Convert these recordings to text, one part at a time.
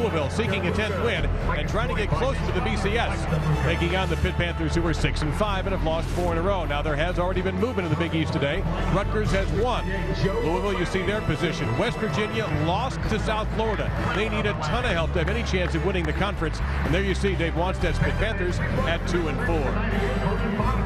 Louisville seeking a 10th win and trying to get closer to the BCS, taking on the Pitt Panthers, who are 6-5 and have lost 4 in a row. Now there has already been movement in the Big East today. Rutgers has won. Louisville, you see their position. West Virginia lost to South Florida. They need a ton of help to have any chance of winning the conference. And there you see Dave Wanstead's Pitt Panthers at 2-4.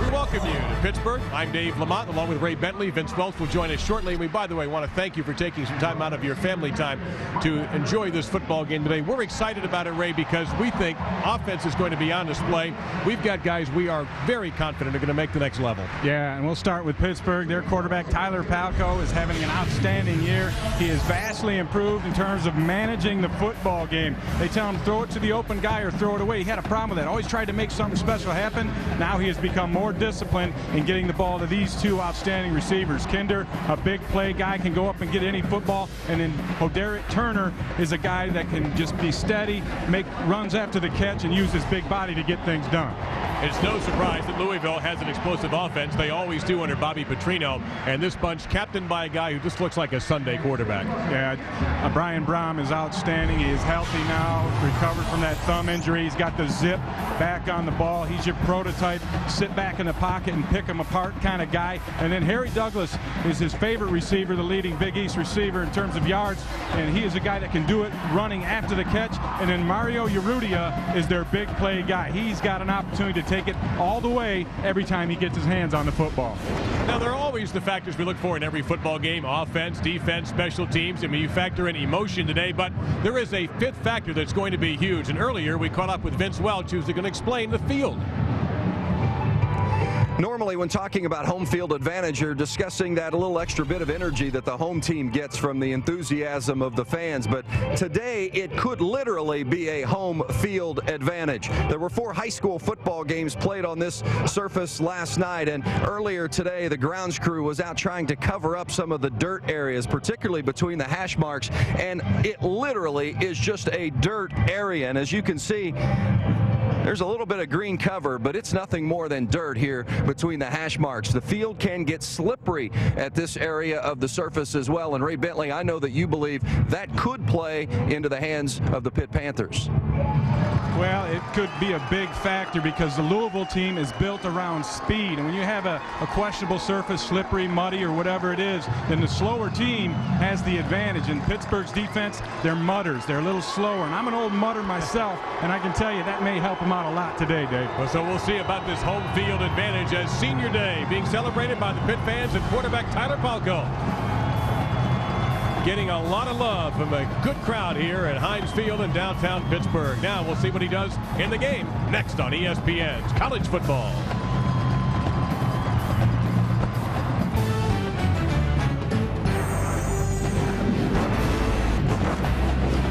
We welcome you to Pittsburgh. I'm Dave Lamont, along with Ray Bentley. Vince Welch will join us shortly. We, by the way, want to thank you for taking some time out of your family time to enjoy this football game today. We're excited about it, Ray, because we think offense is going to be on display. We've got guys we are very confident are going to make the next level. Yeah, and we'll start with Pittsburgh. Their quarterback, Tyler Palko, is having an outstanding year. He is vastly improved in terms of managing the football game. They tell him throw it to the open guy or throw it away. He had a problem with that. Always tried to make something special happen. Now he has become more disciplined in getting the ball to these two outstanding receivers. Kinder, a big play guy, can go up and get any football, and then Hoderick Turner is a guy that can just be steady, make runs after the catch, and use his big body to get things done. It's no surprise that Louisville has an explosive offense. They always do under Bobby Petrino, and this bunch captained by a guy who just looks like a Sunday quarterback. Yeah, Brian Brom is outstanding. He is healthy now, recovered from that thumb injury. He's got the zip back on the ball. He's your prototype, sit back in the pocket and pick them apart kind of guy. And then Harry Douglas is his favorite receiver, the leading Big East receiver in terms of yards, and he is a guy that can do it running after the catch. And then Mario Urrutia is their big play guy. He's got an opportunity to take it all the way every time he gets his hands on the football. Now, there are always the factors we look for in every football game: offense, defense, special teams. I mean, you factor in emotion today, but there is a fifth factor that's going to be huge. And earlier we caught up with Vince Welch, who's going to explain the field. Normally, when talking about home field advantage, you're discussing that a little extra bit of energy that the home team gets from the enthusiasm of the fans. But today, it could literally be a home field advantage. There were 4 high school football games played on this surface last night, and earlier today, the grounds crew was out trying to cover up some of the dirt areas, particularly between the hash marks, and it literally is just a dirt area. And as you can see, there's a little bit of green cover, but it's nothing more than dirt here between the hash marks. The field can get slippery at this area of the surface as well. And Ray Bentley, I know that you believe that could play into the hands of the Pitt Panthers. Well, it could be a big factor because the Louisville team is built around speed. And when you have a questionable surface, slippery, muddy, or whatever it is, then the slower team has the advantage. In Pittsburgh's defense, they're mudders. They're a little slower. And I'm an old mudder myself, and I can tell you that may help them out a lot today, Dave. Well, so we'll see about this home field advantage as Senior Day being celebrated by the Pitt fans and quarterback Tyler Palko. Getting a lot of love from a good crowd here at Heinz Field in downtown Pittsburgh. Now we'll see what he does in the game next on ESPN's College Football.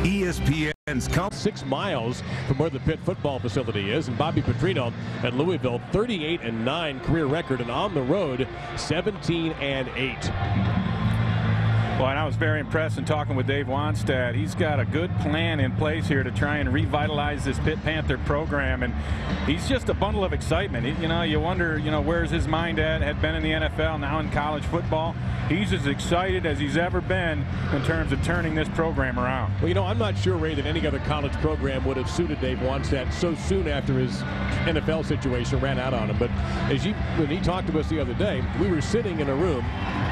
ESPN's 6 miles from where the Pitt football facility is, and Bobby Petrino at Louisville, 38-9 career record, and on the road 17-8. Well, and I was very impressed in talking with Dave Wanstead. He's got a good plan in place here to try and revitalize this Pitt Panther program, and he's just a bundle of excitement. You wonder, where's his mind at? Had been in the NFL, now in college football. He's as excited as he's ever been in terms of turning this program around. Well, I'm not sure, Ray, that any other college program would have suited Dave Wanstead so soon after his NFL situation ran out on him. But when he talked to us the other day, we were sitting in a room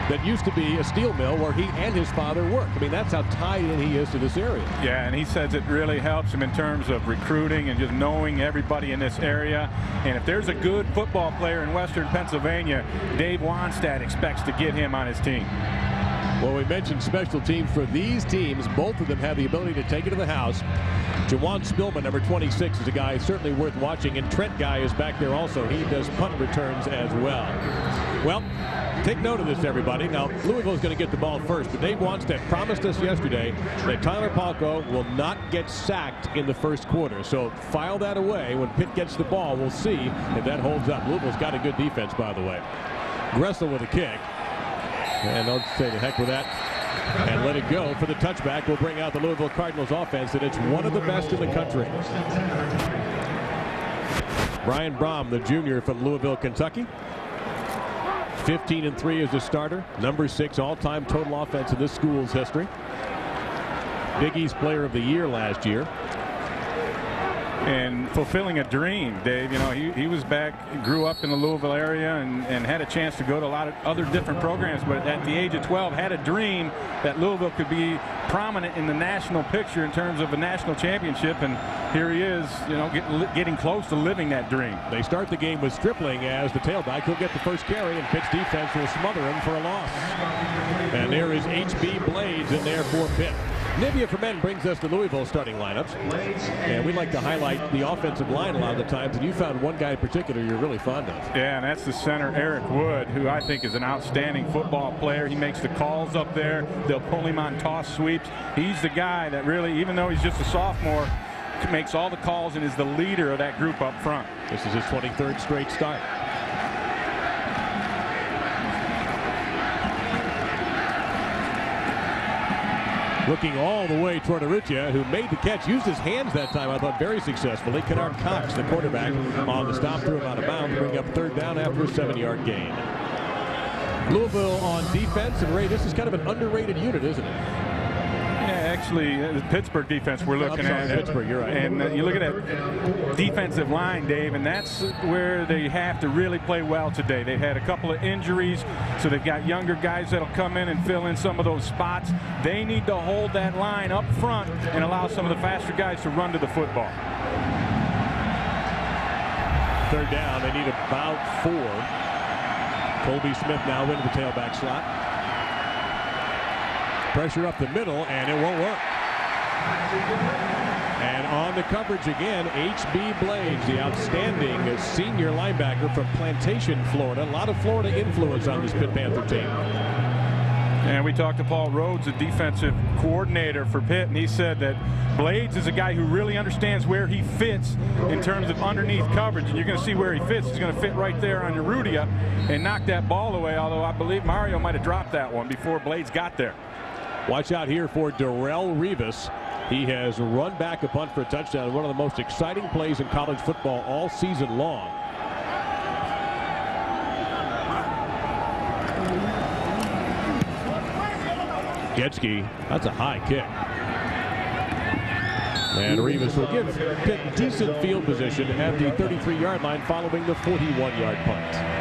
that used to be a steel mill where he and his father worked. I mean, that's how tied in he is to this area. Yeah, and he says it really helps him in terms of recruiting and just knowing everybody in this area. And if there's a good football player in Western Pennsylvania, Dave Wanstead expects to get him on his team. Well, we mentioned special teams for these teams. Both of them have the ability to take it to the house. Jawan Spillman, number 26, is a guy certainly worth watching. And Trent Guy is back there also. He does punt returns as well. Well, take note of this, everybody. Now, Louisville is going to get the ball first, but Dave Wanstead promised us yesterday that Tyler Palko will not get sacked in the first quarter. So file that away. When Pitt gets the ball, we'll see if that holds up. Louisville's got a good defense, by the way. Gressel with a kick. And they'll say the heck with that and let it go for the touchback. Will bring out the Louisville Cardinals offense, and it's one of the best in the country. Brian Brom, the junior from Louisville, Kentucky. 15-3 as a starter. Number 6 all-time total offense in this school's history. Big East Player of the Year last year. And fulfilling a dream, Dave. You know, he was back, grew up in the Louisville area and had a chance to go to a lot of other different programs, but at the age of 12 had a dream that Louisville could be prominent in the national picture in terms of a national championship, and here he is, you know, getting close to living that dream. They start the game with Stripling as the tailback. He'll get the first carry, and Pitt's defense will smother him for a loss. And there is H.B. Blades in there for Pitt. Nivea for Men brings us the Louisville starting lineups, and we like to highlight the offensive line a lot of the times, and you found one guy in particular you're really fond of. Yeah, and that's the center, Eric Wood, who I think is an outstanding football player. He makes the calls up there. They'll pull him on toss sweeps. He's the guy that really, even though he's just a sophomore, makes all the calls and is the leader of that group up front. This is his 23rd straight start. Looking all the way toward Arrutia, who made the catch, used his hands that time, I thought, very successfully. Kennard Cox, the quarterback, on the stop, threw him out of bounds, bring up third down after a 7-yard gain. Louisville on defense, and Ray, this is kind of an underrated unit, isn't it? Yeah, actually, the Pittsburgh defense we're looking at. Pittsburgh, you're right. And you look at that defensive line, Dave, and that's where they have to really play well today. They've had a couple of injuries, so they've got younger guys that'll come in and fill in some of those spots. They need to hold that line up front and allow some of the faster guys to run to the football. Third down, they need about 4. Colby Smith now into the tailback slot. Pressure up the middle, and it won't work. And on the coverage again, H.B. Blades, the outstanding senior linebacker from Plantation, Florida. A lot of Florida influence on this Pitt Panther team. And we talked to Paul Rhodes, the defensive coordinator for Pitt, and he said that Blades is a guy who really understands where he fits in terms of underneath coverage, and you're going to see where he fits. He's going to fit right there on Arrutia and knock that ball away, although I believe Mario might have dropped that one before Blades got there. Watch out here for Darrell Rivas. He has run back a punt for a touchdown. One of the most exciting plays in college football all season long. Getske, that's a high kick. And Rivas will give Pitt decent field position at the 33-yard line following the 41-yard punt.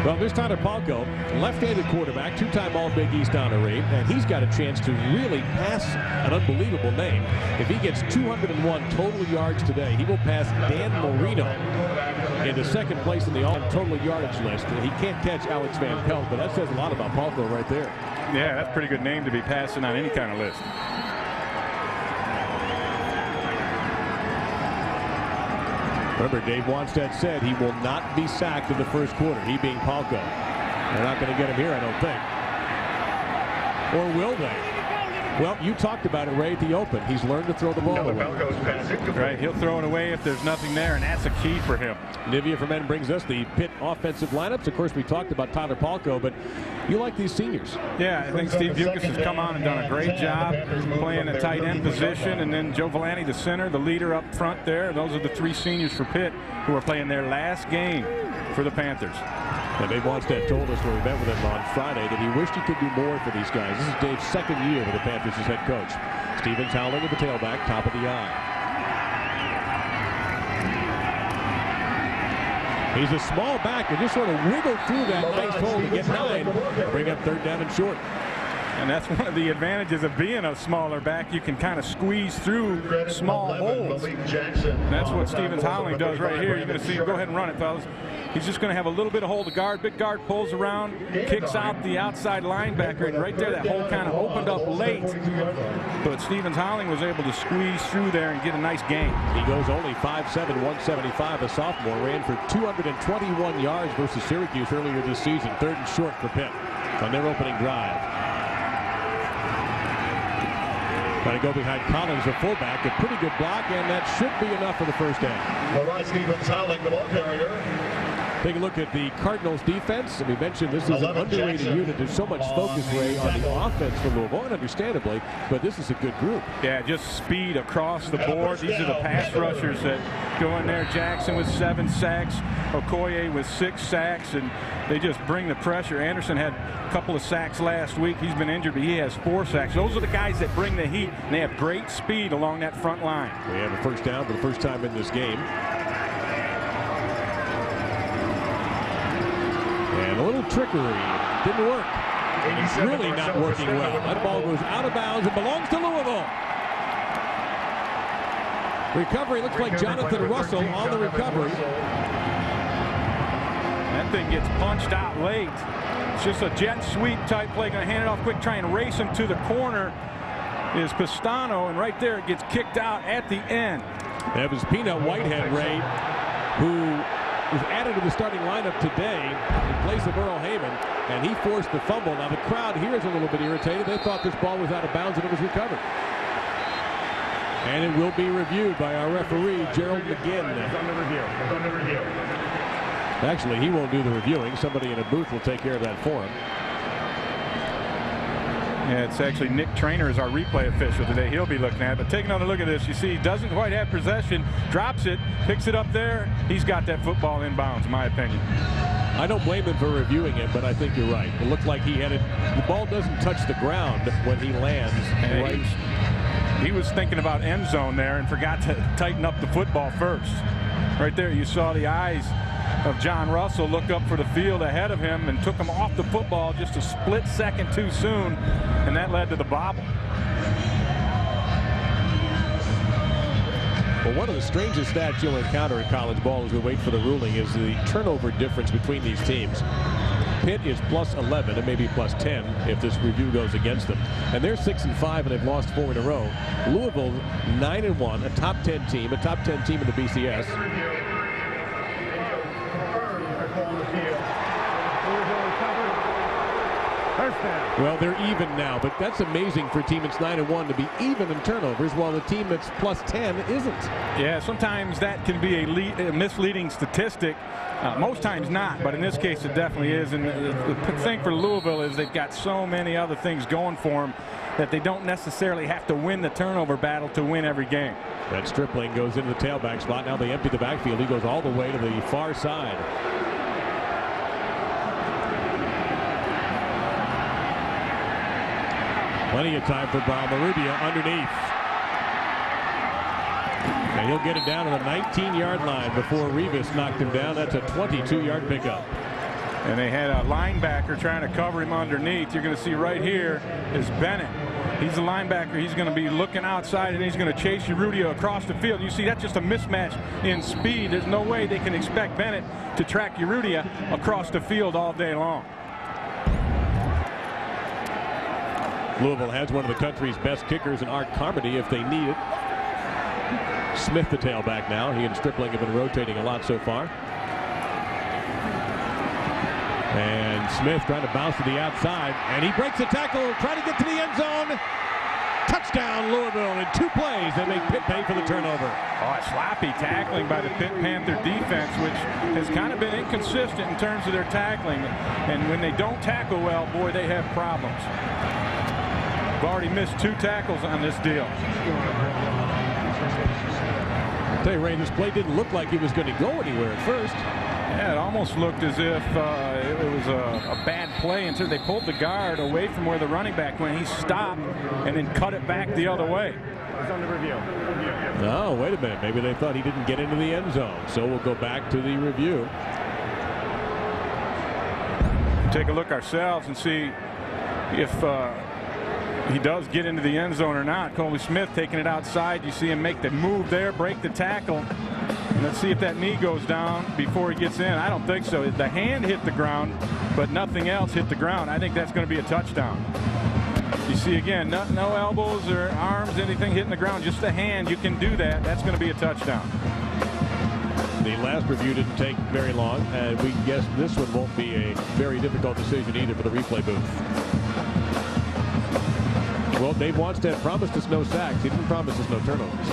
Well, this Tyler Palko, left-handed quarterback, 2-time All-Big East honoree, and he's got a chance to really pass an unbelievable name. If he gets 201 total yards today, he will pass Dan Marino into second place in the all-total yardage list. And he can't catch Alex Van Pelt, but that says a lot about Palko right there. Yeah, that's a pretty good name to be passing on any kind of list. Remember, Dave Wanstead said he will not be sacked in the first quarter, he being Palko. They're not going to get him here, I don't think. Or will they? Well, you talked about it, Ray, at the open. He's learned to throw the ball away. Right, he'll throw it away if there's nothing there, and that's a key for him. Nivea for Men brings us the Pitt offensive lineups. Of course, we talked about Tyler Palko, but you like these seniors. Yeah, I think Steve Dukas has come on and done a great job playing a tight end position, and then Joe Villani, the center, the leader up front there. Those are the 3 seniors for Pitt who are playing their last game for the Panthers. And Dave Wanstead told us when we met with him on Friday that he wished he could do more for these guys. This is Dave's second year with the Panthers as head coach. Stevens Howling at the tailback, top of the eye. He's a small back and just sort of wiggled through that nice hole to get 9. Bring up third down and short. And that's one of the advantages of being a smaller back. You can kind of squeeze through small holes. And that's what Stevens Howling does right here. You're going to see him. Go ahead and run it, fellas. He's just going to have a little bit of hold of guard. Big guard pulls around, kicks out the outside linebacker, and right there that hole kind of opened up late. But Stevens Howling was able to squeeze through there and get a nice gain. He goes only 5'7", 175, a sophomore. Ran for 221 yards versus Syracuse earlier this season. Third and short for Pitt on their opening drive. Trying to go behind Collins, a fullback, a pretty good block, and that should be enough for the first down. All right, Stevens Howling, the ball carrier. Take a look at the Cardinals defense. And we mentioned this is an underrated unit. There's so much focus, Ray, on the offense for Louisville, and understandably, but this is a good group. Yeah, just speed across the board. These are the pass rushers that go in there. Jackson with 7 sacks, Okoye with 6 sacks, and they just bring the pressure. Anderson had a couple of sacks last week. He's been injured, but he has 4 sacks. Those are the guys that bring the heat, and they have great speed along that front line. We have a first down for the first time in this game. And a little trickery. Didn't work. It's really not working well. That ball goes out of bounds and belongs to Louisville. Recovery looks like Jonathan Russell on the recovery. That thing gets punched out late. It's just a jet sweep type play. Going to hand it off quick, try and race him to the corner is Pistano, and right there it gets kicked out at the end. That was Peanut Whitehead, Ray, who was added to the starting lineup today in place of Earl Heyman, and he forced the fumble. Now the crowd here is a little bit irritated. They thought this ball was out of bounds and it was recovered. And it will be reviewed by our referee, Gerald McGinn. Actually, he won't do the reviewing. Somebody in a booth will take care of that for him. Yeah, it's actually Nick Trainer is our replay official today. He'll be looking at it. But take another look at this. You see he doesn't quite have possession, drops it, picks it up there. He's got that football in bounds, in my opinion. I don't blame him for reviewing it, but I think you're right. It looked like he had it. The ball doesn't touch the ground when he lands. Right. He was thinking about end zone there and forgot to tighten up the football first. Right there, you saw the eyes of John Russell look up for the field ahead of him and took him off the football just a split second too soon, and that led to the bobble. Well, one of the strangest stats you'll encounter in college ball as we wait for the ruling is the turnover difference between these teams. Pitt is +11 and maybe +10 if this review goes against them. And they're 6-5 and they've lost 4 in a row. Louisville 9-1, a top 10 team, in the BCS. Well, they're even now, but that's amazing for a team that's 9-1 to be even in turnovers, while the team that's +10 isn't. Yeah, sometimes that can be a misleading statistic. Most times not, but in this case it definitely is. And the thing for Louisville is they've got so many other things going for them that they don't necessarily have to win the turnover battle to win every game. That Stripling goes into the tailback spot. Now they empty the backfield. He goes all the way to the far side. Plenty of time for Marubia underneath. And he'll get it down to the 19-yard line before Revis knocked him down. That's a 22-yard pickup. And they had a linebacker trying to cover him underneath. You're going to see right here is Bennett. He's a linebacker. He's going to be looking outside, and he's going to chase Urrutia across the field. You see, that's just a mismatch in speed. There's no way they can expect Bennett to track Urrutia across the field all day long. Louisville has one of the country's best kickers in Art Carmody if they need it. Smith the tailback now. He and Stripling have been rotating a lot so far. And Smith trying to bounce to the outside, and he breaks the tackle, trying to get to the end zone. Touchdown Louisville in 2 plays. They make Pitt pay for the turnover. Oh, sloppy tackling by the Pitt Panther defense, which has kind of been inconsistent in terms of their tackling. And when they don't tackle well, boy, they have problems. They've already missed 2 tackles on this deal. I'll tell you, Ray, this play didn't look like he was going to go anywhere at first. Yeah, it almost looked as if it was a bad play until they pulled the guard away from where the running back went. He stopped and then cut it back the other way. It's on the review. Oh, wait a minute. Maybe they thought he didn't get into the end zone. So we'll go back to the review. Take a look ourselves and see if he does get into the end zone or not. Colby Smith taking it outside. You see him make the move there, break the tackle. And let's see if that knee goes down before he gets in. I don't think so. The hand hit the ground, but nothing else hit the ground. I think that's going to be a touchdown. You see again, no elbows or arms, anything hitting the ground, just the hand. You can do that. That's going to be a touchdown. The last review didn't take very long, and we guess this one won't be a very difficult decision either for the replay booth. Well, Dave Wanstead promised us no sacks. He didn't promise us no turnovers.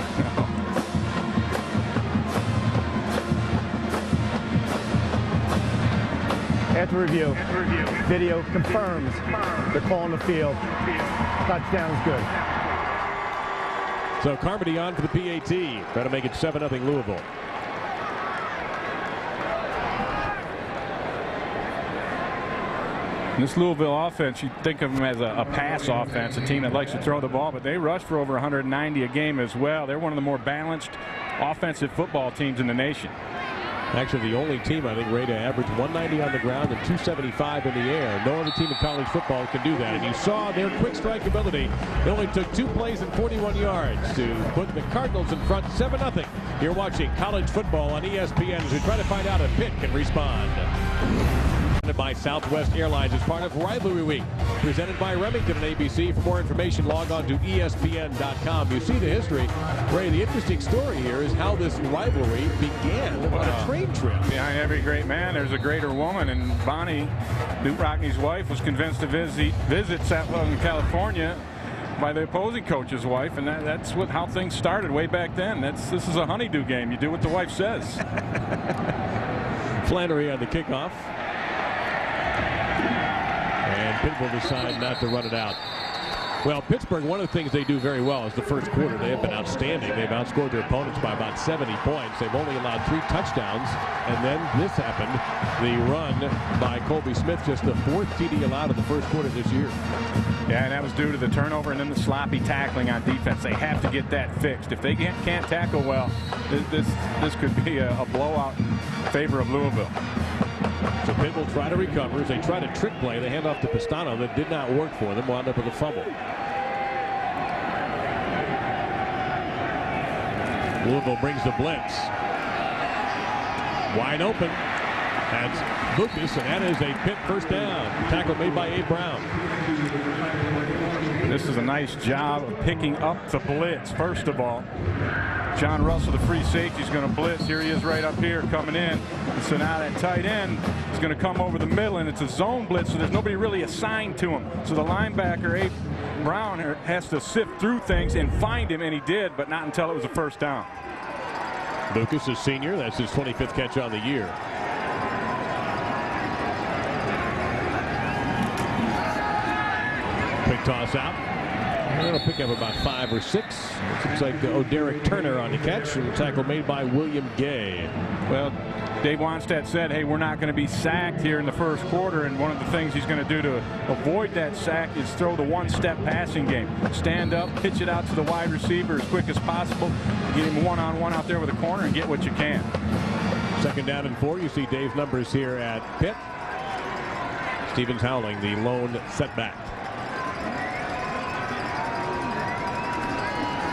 After review. Video confirms the call on the field. Touchdown is good. So Carmody on for the PAT. Trying to make it 7-0 Louisville. This Louisville offense, you think of them as a pass offense, a team that likes to throw the ball, but they rush for over 190 a game as well. They're one of the more balanced offensive football teams in the nation. Actually, the only team, I think, ready to average 190 on the ground and 275 in the air. No other team in college football can do that. And you saw their quick strike ability. It only took 2 plays and 41 yards to put the Cardinals in front 7-0. You're watching college football on ESPN as we try to find out if Pitt can respond. By Southwest Airlines as part of Rivalry Week, presented by Remington and ABC. For more information, log on to ESPN.com. You see the history. Ray, the interesting story here is how this rivalry began on a train trip. Behind every great man, there's a greater woman, and Bonnie, Duke Rockney's wife, was convinced to visit Southern California by the opposing coach's wife, and that's how things started way back then. This is a honeydew game. You do what the wife says. Flannery on the kickoff. And Pitt will decide not to run it out. Well, Pittsburgh, one of the things they do very well is the first quarter. They have been outstanding. They've outscored their opponents by about 70 points. They've only allowed 3 touchdowns. And then this happened. The run by Colby Smith, just the 4th TD allowed in the first quarter this year. Yeah, and that was due to the turnover and then the sloppy tackling on defense. They have to get that fixed. If they can't tackle well, this could be a blowout in favor of Louisville. So Pitt will try to recover as they try to trick play. They hand off to Pistano. That did not work for them. Wound up with a fumble. Louisville brings the blitz. Wide open. That's Lucas, and that is a Pitt first down. Tackle made by A. Brown. This is a nice job of picking up the blitz, first of all. John Russell, the free safety, is going to blitz. Here he is right up here coming in. And so now that tight end is going to come over the middle, and it's a zone blitz, so there's nobody really assigned to him. So the linebacker, A. Brown, has to sift through things and find him, and he did, but not until it was a first down. Lucas is senior. That's his 25th catch on the year. Quick toss out. It'll pick up about 5 or 6. It looks like O'Derrick Turner on the catch, and the tackle made by William Gay. Well, Dave Wannstedt said, hey, we're not going to be sacked here in the first quarter, and one of the things he's going to do to avoid that sack is throw the one-step passing game. Stand up, pitch it out to the wide receiver as quick as possible, get him one-on-one out there with a corner and get what you can. 2nd down and 4. You see Dave's numbers here at Pitt. Stevens Howling, the lone setback.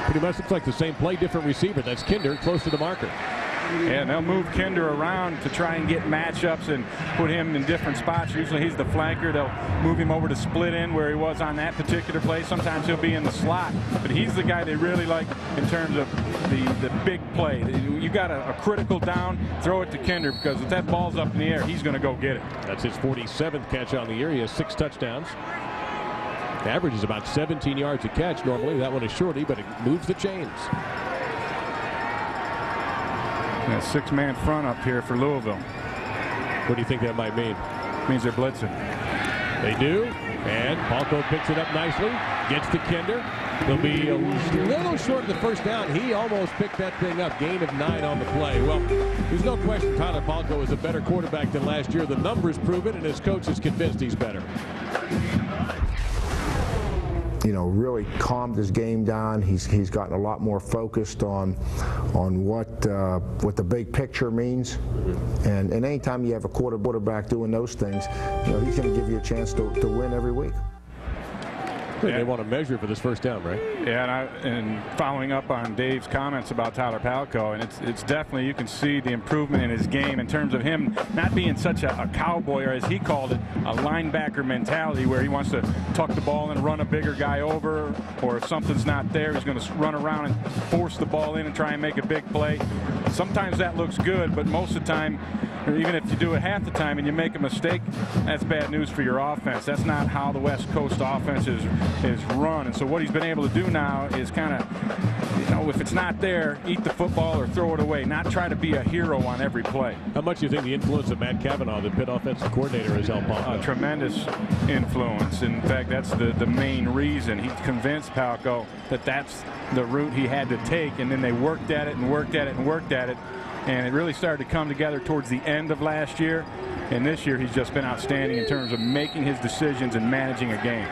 Pretty much looks like the same play, different receiver. That's Kinder close to the marker. Yeah, and they'll move Kinder around to try and get matchups and put him in different spots. Usually he's the flanker. They'll move him over to split in where he was on that particular play. Sometimes he'll be in the slot, but he's the guy they really like in terms of the big play. You got a critical down, throw it to Kinder, because if that ball's up in the air, he's going to go get it. That's his 47th catch on the year. He has 6 touchdowns. The average is about 17 yards a catch normally. That one is shorty, but it moves the chains. And a 6-man front up here for Louisville. What do you think that might mean? Means they're blitzing. They do, and Palco picks it up nicely, gets to Kinder. They'll be a little short of the first down. He almost picked that thing up. Gain of 9 on the play. Well, there's no question Tyler Palco is a better quarterback than last year. The numbers prove it, and his coach is convinced he's better. You know, really calmed his game down. He's gotten a lot more focused on what the big picture means. And anytime you have a quarterback doing those things, you know, he's going to give you a chance to win every week. Yeah. They want to measure for this first down, right? Yeah, and following up on Dave's comments about Tyler Palco, and it's definitely, you can see the improvement in his game in terms of him not being such a cowboy, or as he called it, a linebacker mentality where he wants to tuck the ball and run a bigger guy over, or if something's not there, he's going to run around and force the ball in and try and make a big play. Sometimes that looks good, but most of the time or even if you do it half the time and you make a mistake, that's bad news for your offense. That's not how the West Coast offense is run. And so what he's been able to do now is kind of, you know, if it's not there, eat the football or throw it away, not try to be a hero on every play. How much do you think the influence of Matt Cavanaugh, the Pitt offensive coordinator, has helped Palco? A tremendous influence. In fact, that's the main reason. He convinced Palco that that's the route he had to take, and then they worked at it and worked at it and worked at it, and it really started to come together towards the end of last year. And this year he's just been outstanding in terms of making his decisions and managing a game.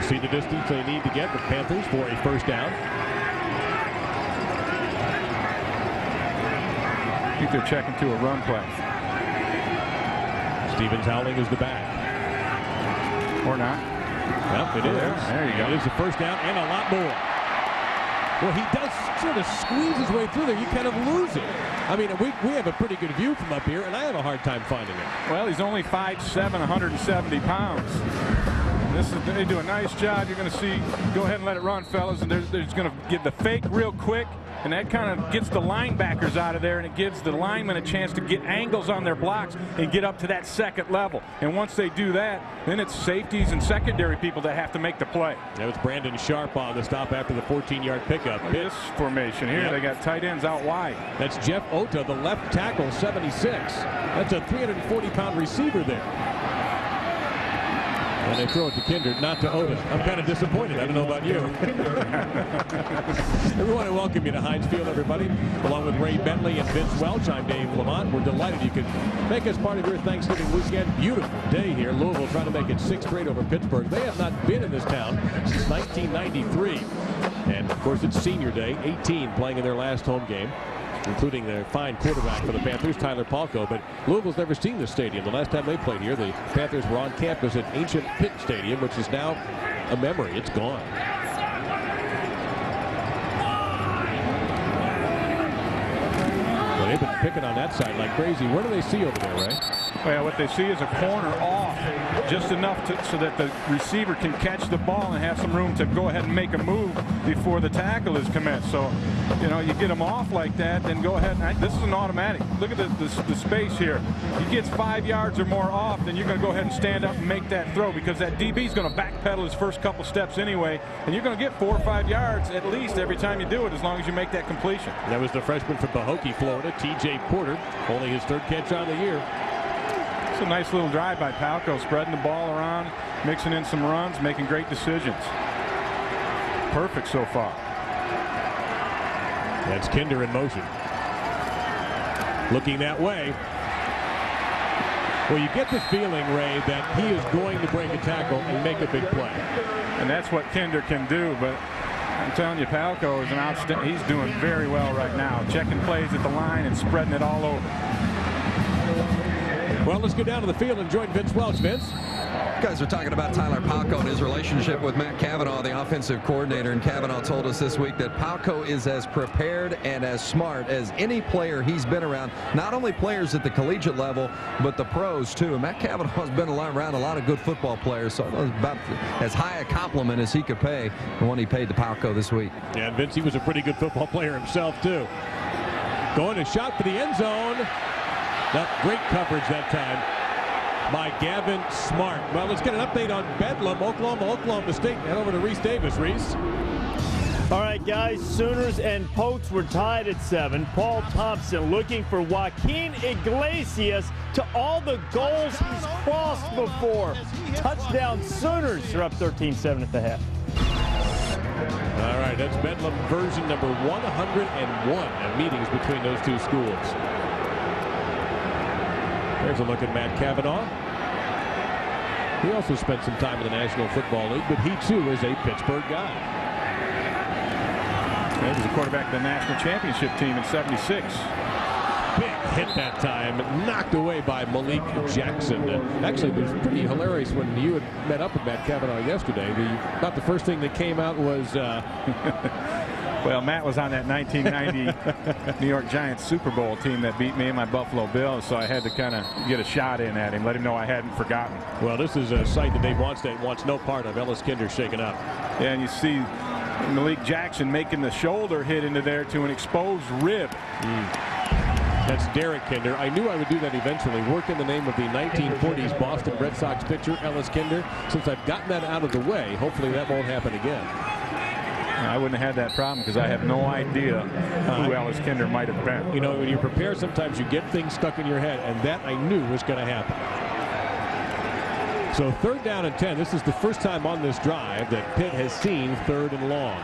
See the distance they need to get the Panthers for a first down. I think they're checking to a run play. Stevens Howling is the back. Or not. Well, it is. There you go. It is a first down and a lot more. Well, he does sort of squeeze his way through there. You kind of lose it. I mean, we have a pretty good view from up here, and I have a hard time finding it. Well, he's only 5'7", 170 pounds. They do a nice job. You're going to see, go ahead and let it run, fellas. And they're just going to get the fake real quick. And that kind of gets the linebackers out of there, and it gives the linemen a chance to get angles on their blocks and get up to that second level. And once they do that, then it's safeties and secondary people that have to make the play. That was Brandon Sharp on the stop after the 14-yard pickup. This formation here, They got tight ends out wide. That's Jeff Ota, the left tackle, 76. That's a 340-pound receiver there. And they throw it to Kindred, not to Ota. I'm kind of disappointed. I don't know about you. We want to welcome you to Heinz Field, everybody. Along with Ray Bentley and Vince Welch, I'm Dave Lamont. We're delighted you could make us part of your Thanksgiving weekend. Beautiful day here. Louisville trying to make it 6th straight over Pittsburgh. They have not been in this town since 1993. And, of course, it's senior day. 18 playing in their last home game, including their fine quarterback for the Panthers, Tyler Palco. But Louisville's never seen this stadium. The last time they played here, the Panthers were on campus at ancient Pitt Stadium, which is now a memory. It's gone. Well, they've been picking on that side like crazy. What do they see over there, Ray? Well, what they see is a corner off, just enough so that the receiver can catch the ball and have some room to go ahead and make a move before the tackle is commenced. So, you know, you get them off like that, then go ahead and this is an automatic. Look at the space here. He gets 5 yards or more off, then you're going to go ahead and stand up and make that throw, because that DB is going to backpedal his first couple steps anyway, and you're going to get 4 or 5 yards at least every time you do it, as long as you make that completion. That was the freshman from Pahokee, Florida, T.J. Porter, only his 3rd catch on the year. It's a nice little drive by Palco, spreading the ball around, mixing in some runs, making great decisions. Perfect so far. That's Kinder in motion. Looking that way. Well, you get the feeling, Ray, that he is going to break a tackle and make a big play. And that's what Kinder can do, but I'm telling you, Palco is an outstanding. He's doing very well right now, checking plays at the line and spreading it all over. Well, let's go down to the field and join Vince Welch. Vince? You guys are talking about Tyler Palco and his relationship with Matt Cavanaugh, the offensive coordinator. And Cavanaugh told us this week that Palco is as prepared and as smart as any player he's been around. Not only players at the collegiate level, but the pros, too. And Matt Cavanaugh has been around a lot of good football players, so it was about as high a compliment as he could pay, the one he paid to Palco this week. Yeah, and Vince, he was a pretty good football player himself, too. Going to shot for the end zone. Great coverage that time by Gavin Smart. Well, let's get an update on Bedlam, Oklahoma State. Head over to Reese Davis. Reese. All right, guys, Sooners and Pokes were tied at 7. Paul Thompson looking for Joaquin Iglesias to all the goals he's crossed before. Touchdown Sooners are up 13-7 at the half. All right, that's Bedlam version number 101 of meetings between those two schools. There's a look at Matt Cavanaugh. He also spent some time in the National Football League, but he too is a Pittsburgh guy. He was a quarterback of the national championship team in '76. Big hit that time, knocked away by Malik Jackson. Actually, it was pretty hilarious when you had met up with Matt Cavanaugh yesterday. About the first thing that came out was well, Matt was on that 1990 New York Giants Super Bowl team that beat me and my Buffalo Bills, so I had to kind of get a shot in at him, let him know I hadn't forgotten. Well, this is a sight that Dave Wannstedt wants no part of. Ellis Kinder shaken up. Yeah, and you see Malik Jackson making the shoulder hit into there to an exposed rib. That's Derek Kinder. I knew I would do that eventually. Work in the name of the 1940s Boston Red Sox pitcher, Ellis Kinder. Since I've gotten that out of the way, hopefully that won't happen again. I wouldn't have had that problem because I have no idea who Ellis Kinder might have been. You know, when you prepare, sometimes you get things stuck in your head, and that I knew was going to happen. So 3rd down and 10. This is the first time on this drive that Pitt has seen 3rd and long.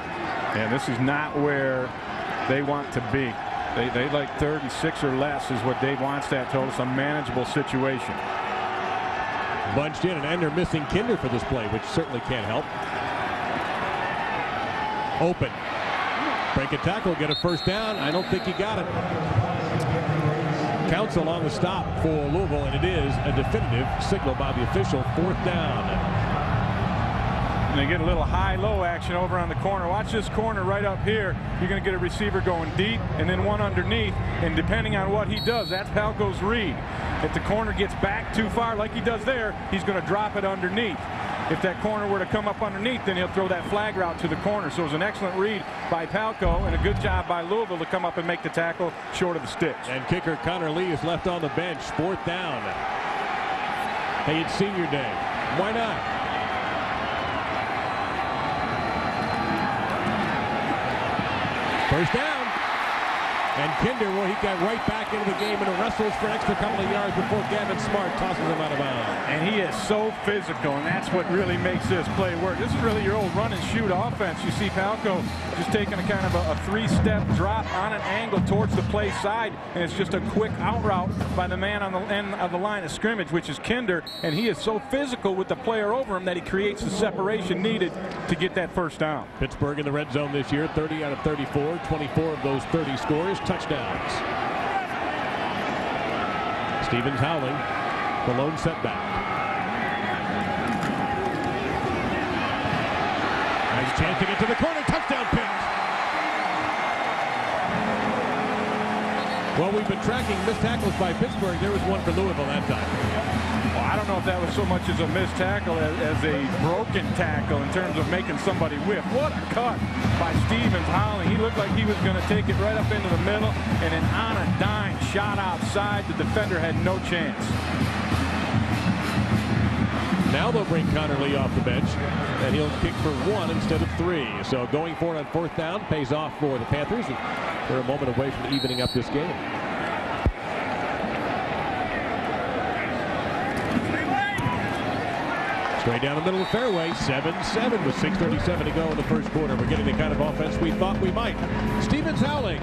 And this is not where they want to be. They like 3rd and 6 or less is what Dave Wannstedt told us, a manageable situation. Bunched in, and they're missing Kinder for this play, which certainly can't help. Open. Break a tackle, get a first down. I don't think he got it. Counsel on the stop for Louisville, and it is a definitive signal by the official. 4th down. And they get a little high-low action over on the corner. Watch this corner right up here. You're going to get a receiver going deep and then one underneath. And depending on what he does, that's Palco's read. If the corner gets back too far like he does there, he's going to drop it underneath. If that corner were to come up underneath, then he'll throw that flag route to the corner. So it was an excellent read by Palco and a good job by Louisville to come up and make the tackle short of the sticks. And kicker Connor Lee is left on the bench. 4th down. Hey, it's senior day. Why not? First down. And Kinder, well, he got right back into the game and wrestles for an extra couple of yards before Gavin Smart tosses him out of bounds. And he is so physical, and that's what really makes this play work. This is really your old run and shoot offense. You see Palco just taking a kind of a 3-step drop on an angle towards the play side, and it's just a quick out route by the man on the end of the line of scrimmage, which is Kinder, and he is so physical with the player over him that he creates the separation needed to get that first down. Pittsburgh in the red zone this year, 30 out of 34, 24 of those 30 scores. Touchdowns. Stevens howling, the lone setback. Nice chance to get to the corner. Touchdown pick. Well, we've been tracking missed tackles by Pittsburgh. There was one for Louisville that time. Well, I don't know if that was so much as a missed tackle as a broken tackle in terms of making somebody whiff. What a cut by Stevens howling. He looked like he was going to take it right up into the middle, and then on a dime shot outside. The defender had no chance. Now they'll bring Connor Lee off the bench, and he'll kick for 1 instead of 3. So going for it on 4th down pays off for the Panthers, and they're a moment away from evening up this game. Straight down the middle of the fairway, 7-7 with 6:37 to go in the first quarter. We're getting the kind of offense we thought we might. Stevens howling,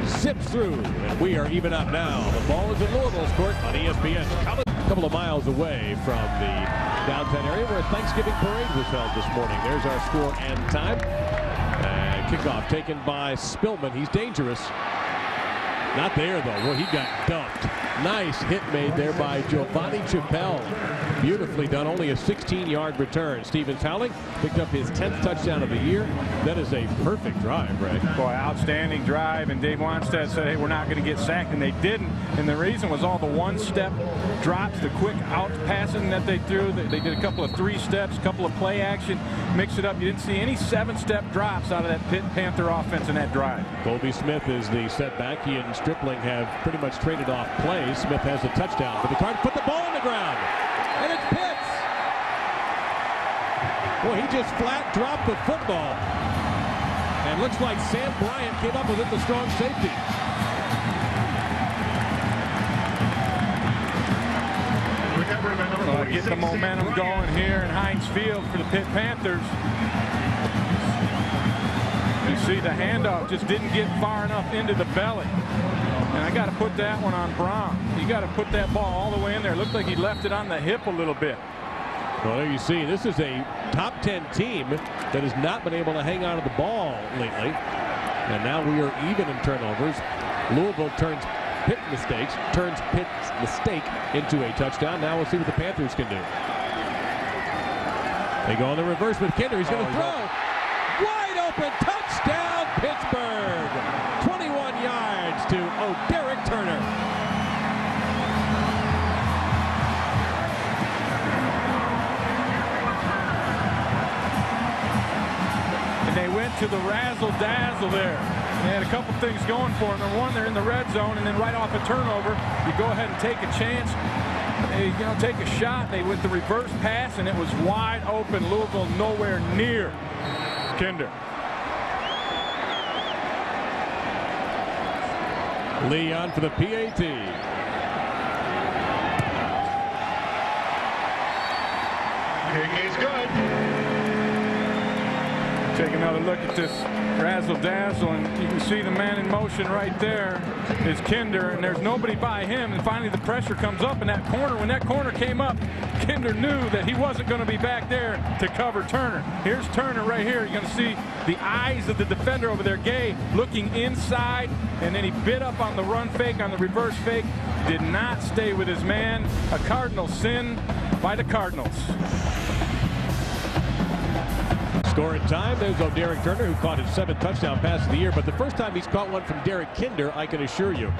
zips through, and we are even up now. The ball is in Louisville's court on ESPN. A couple of miles away from the downtown area where a Thanksgiving parade was held this morning. There's our score and time. And kickoff taken by Spillman. He's dangerous. Not there, though. Well, he got dumped. Nice hit made there by Giovanni Chappelle. Beautifully done. Only a 16-yard return. Stevens howling picked up his 10th touchdown of the year. That is a perfect drive, Ray. Boy, outstanding drive. And Dave Wannstedt said, hey, we're not going to get sacked. And they didn't. And the reason was all the one-step drops, the quick out passing that they threw. They did a couple of 3 steps, a couple of play action, mixed it up. You didn't see any 7-step drops out of that Pitt Panther offense in that drive. Colby Smith is the setback. He and Stripling have pretty much traded off plays. Smith has a touchdown for the Cardinals. Put the ball on the ground. And it's Pitts. Well, he just flat dropped the football. And looks like Sam Bryant came up with it, the strong safety. Get the momentum going here in Heinz Field for the Pitt Panthers. You see the handoff just didn't get far enough into the belly. And I got to put that one on Braun. You got to put that ball all the way in there. It looked like he left it on the hip a little bit. Well, there you see, this is a top 10 team that has not been able to hang on to the ball lately. And now we are even in turnovers. Louisville turns Pitt's mistake into a touchdown. Now we'll see what the Panthers can do. They go on the reverse with Kinder. He's going to throw. Wide open touchdown, Pittsburgh. 21 yards to Derek Turner. And they went to to the razzle-dazzle there. They had a couple things going for them. Number one, they're in the red zone, and then right off a turnover, you go ahead and take a chance. They, take a shot. They with the reverse pass, and it was wide open. Louisville nowhere near Kinder. Lee on for the PAT. He's good. Take another look at this razzle-dazzle, and you can see the man in motion right there is Kinder, and there's nobody by him. And finally the pressure comes up in that corner. When that corner came up, Kinder knew that he wasn't going to be back there to cover Turner. Here's Turner right here. You're going to see the eyes of the defender over there, Gay, looking inside, and then he bit up on the run fake, on the reverse fake, did not stay with his man. A Cardinal sin by the Cardinals. Score in time. There's Derek Turner, who caught his 7th touchdown pass of the year, but the first time he's caught one from Derek Kinder, I can assure you.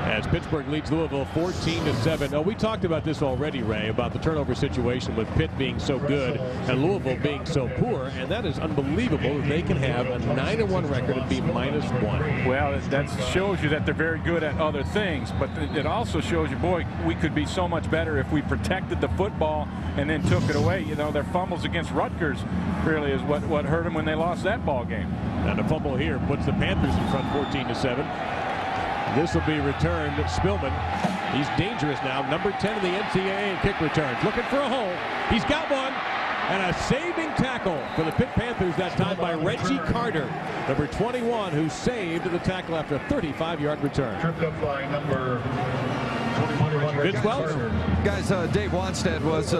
As Pittsburgh leads Louisville 14-7. Oh, we talked about this already, Ray, about the turnover situation with Pitt being so good and Louisville being so poor, and that is unbelievable that they can have a 9-1 record and be -1. Well, that shows you that they're very good at other things, but it also shows you, boy, we could be so much better if we protected the football and then took it away. Their fumbles against Rutgers really is what hurt them when they lost that ball game. And a fumble here puts the Panthers in front 14-7. This will be returned. Spillman, he's dangerous now. Number 10 in the NCAA in kick returns. Looking for a hole. He's got one. And a saving tackle for the Pitt Panthers, that time by Reggie Carter, number 21, who saved the tackle after a 35-yard return. Tripped up by number 21. Vince Welch. Guys, Dave Wanstead was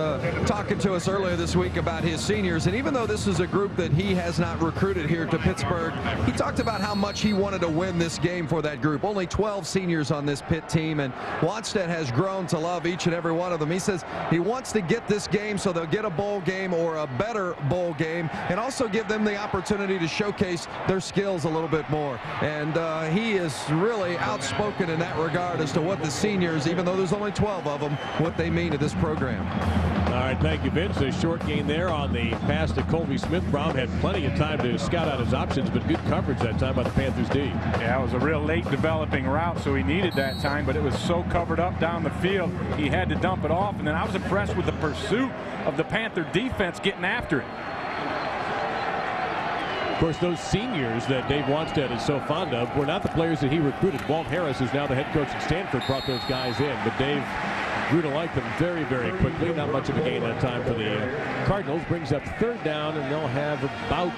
talking to us earlier this week about his seniors, and even though this is a group that he has not recruited here to Pittsburgh, he talked about how much he wanted to win this game for that group. Only 12 seniors on this Pitt team, and Wanstead has grown to love each and every one of them. He says he wants to get this game so they'll get a bowl game or a better bowl game, and also give them the opportunity to showcase their skills a little bit more. And he is really outspoken in that regard as to what the seniors, even though there's only 12 of them, what they mean to this program. All right, thank you, Vince. A short gain there on the pass to Colby Smith. Brown had plenty of time to scout out his options, but good coverage that time by the Panthers D. Yeah, it was a real late developing route, so he needed that time, but it was so covered up down the field, he had to dump it off. And then I was impressed with the pursuit of the Panther defense getting after it. Of course, those seniors that Dave Wanstead is so fond of were not the players that he recruited. Walt Harris, who's now the head coach at Stanford, brought those guys in, but Dave grew to like them very, very quickly. Not much of a gain that time for the Cardinals. Brings up 3rd down, and they'll have about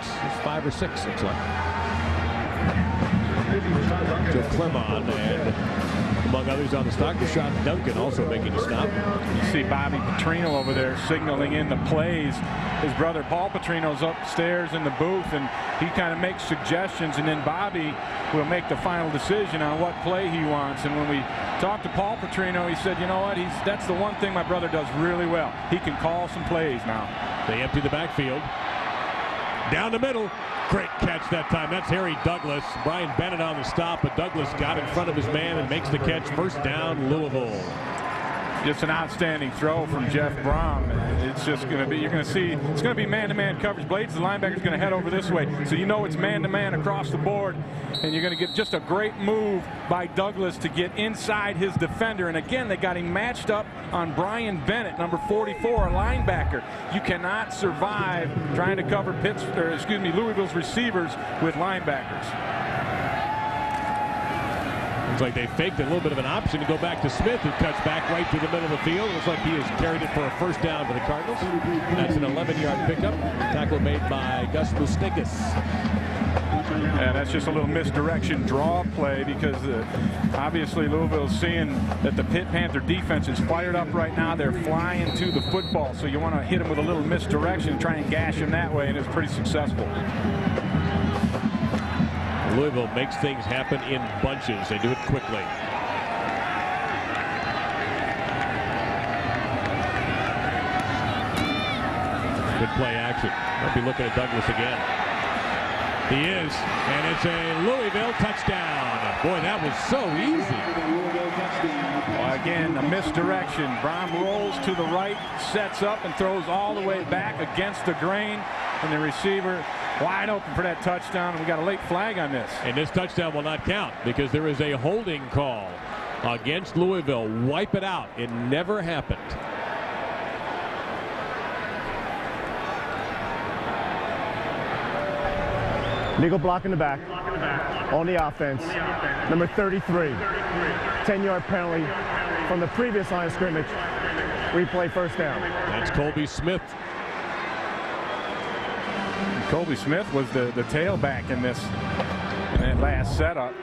5 or 6, looks like. Joe Clemon and among others on the stock, Rashad Duncan also making a stop. You see Bobby Petrino over there signaling in the plays. His brother Paul Petrino's upstairs in the booth, and he kind of makes suggestions, and then Bobby will make the final decision on what play he wants. And when we talked to Paul Petrino, he said, you know what, that's the one thing my brother does really well. He can call some plays now. They empty the backfield. Down the middle. Great catch that time. That's Harry Douglas. Brian Bennett on the stop, but Douglas got in front of his man and makes the catch. 1st down, Louisville. Just an outstanding throw from Jeff Brom. It's just going to be, you're going to see, it's going to be man-to-man coverage. Blades, the linebacker's going to head over this way. So you know it's man-to-man across the board. And you're going to get just a great move by Douglas to get inside his defender. And again, they got him matched up on Brian Bennett, number 44, a linebacker. You cannot survive trying to cover Louisville's receivers with linebackers. Looks like they faked a little bit of an option to go back to Smith, who cuts back right to the middle of the field. Looks like he has carried it for a 1st down for the Cardinals. That's an 11-yard pickup. Tackle made by Gus Mustakis. And that's just a little misdirection draw play, because obviously Louisville's seeing that the Pitt Panther defense is fired up right now. They're flying to the football, so you want to hit them with a little misdirection, try and gash them that way, and it's pretty successful. Louisville makes things happen in bunches. They do it quickly. Good play action. Might be looking at Douglas again. He is, and it's a Louisville touchdown. Boy, that was so easy. Well, again, a misdirection. Brom rolls to the right, sets up, and throws all the way back against the grain. and the receiver wide open for that touchdown, and we got a late flag on this. And this touchdown will not count because there is a holding call against Louisville. Wipe it out. It never happened. Legal block in the back on the offense. Number 33. 10-yard penalty from the previous line of scrimmage. Replay first down. That's Colby Smith. Colby Smith was the tailback in that last setup.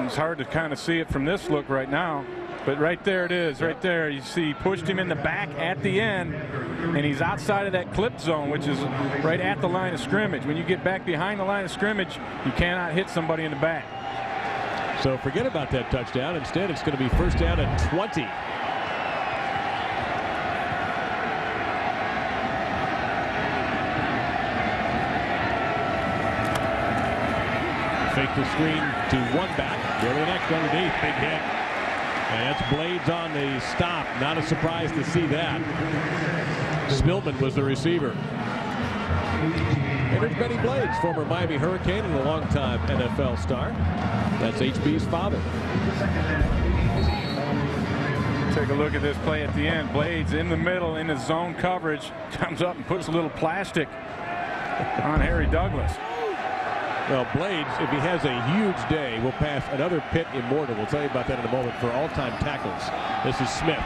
It's hard to kind of see it from this look right now, but right there it is. Right there you see he pushed him in the back at the end, and he's outside of that clip zone, which is right at the line of scrimmage. When you get back behind the line of scrimmage, you cannot hit somebody in the back. So forget about that touchdown. Instead, it's going to be first down at 20. Fake the screen to one back. Go to the next underneath. Big hit. And that's Blades on the stop. Not a surprise to see that. Spillman was the receiver. And there's Benny Blades, former Miami Hurricane and a longtime NFL star. That's HB's father. Take a look at this play at the end. Blades in the middle in his zone coverage. Comes up and puts a little plastic on Harry Douglas. Well, Blades, if he has a huge day, will pass another Pitt immortal. We'll tell you about that in a moment for all-time tackles. This is Smith.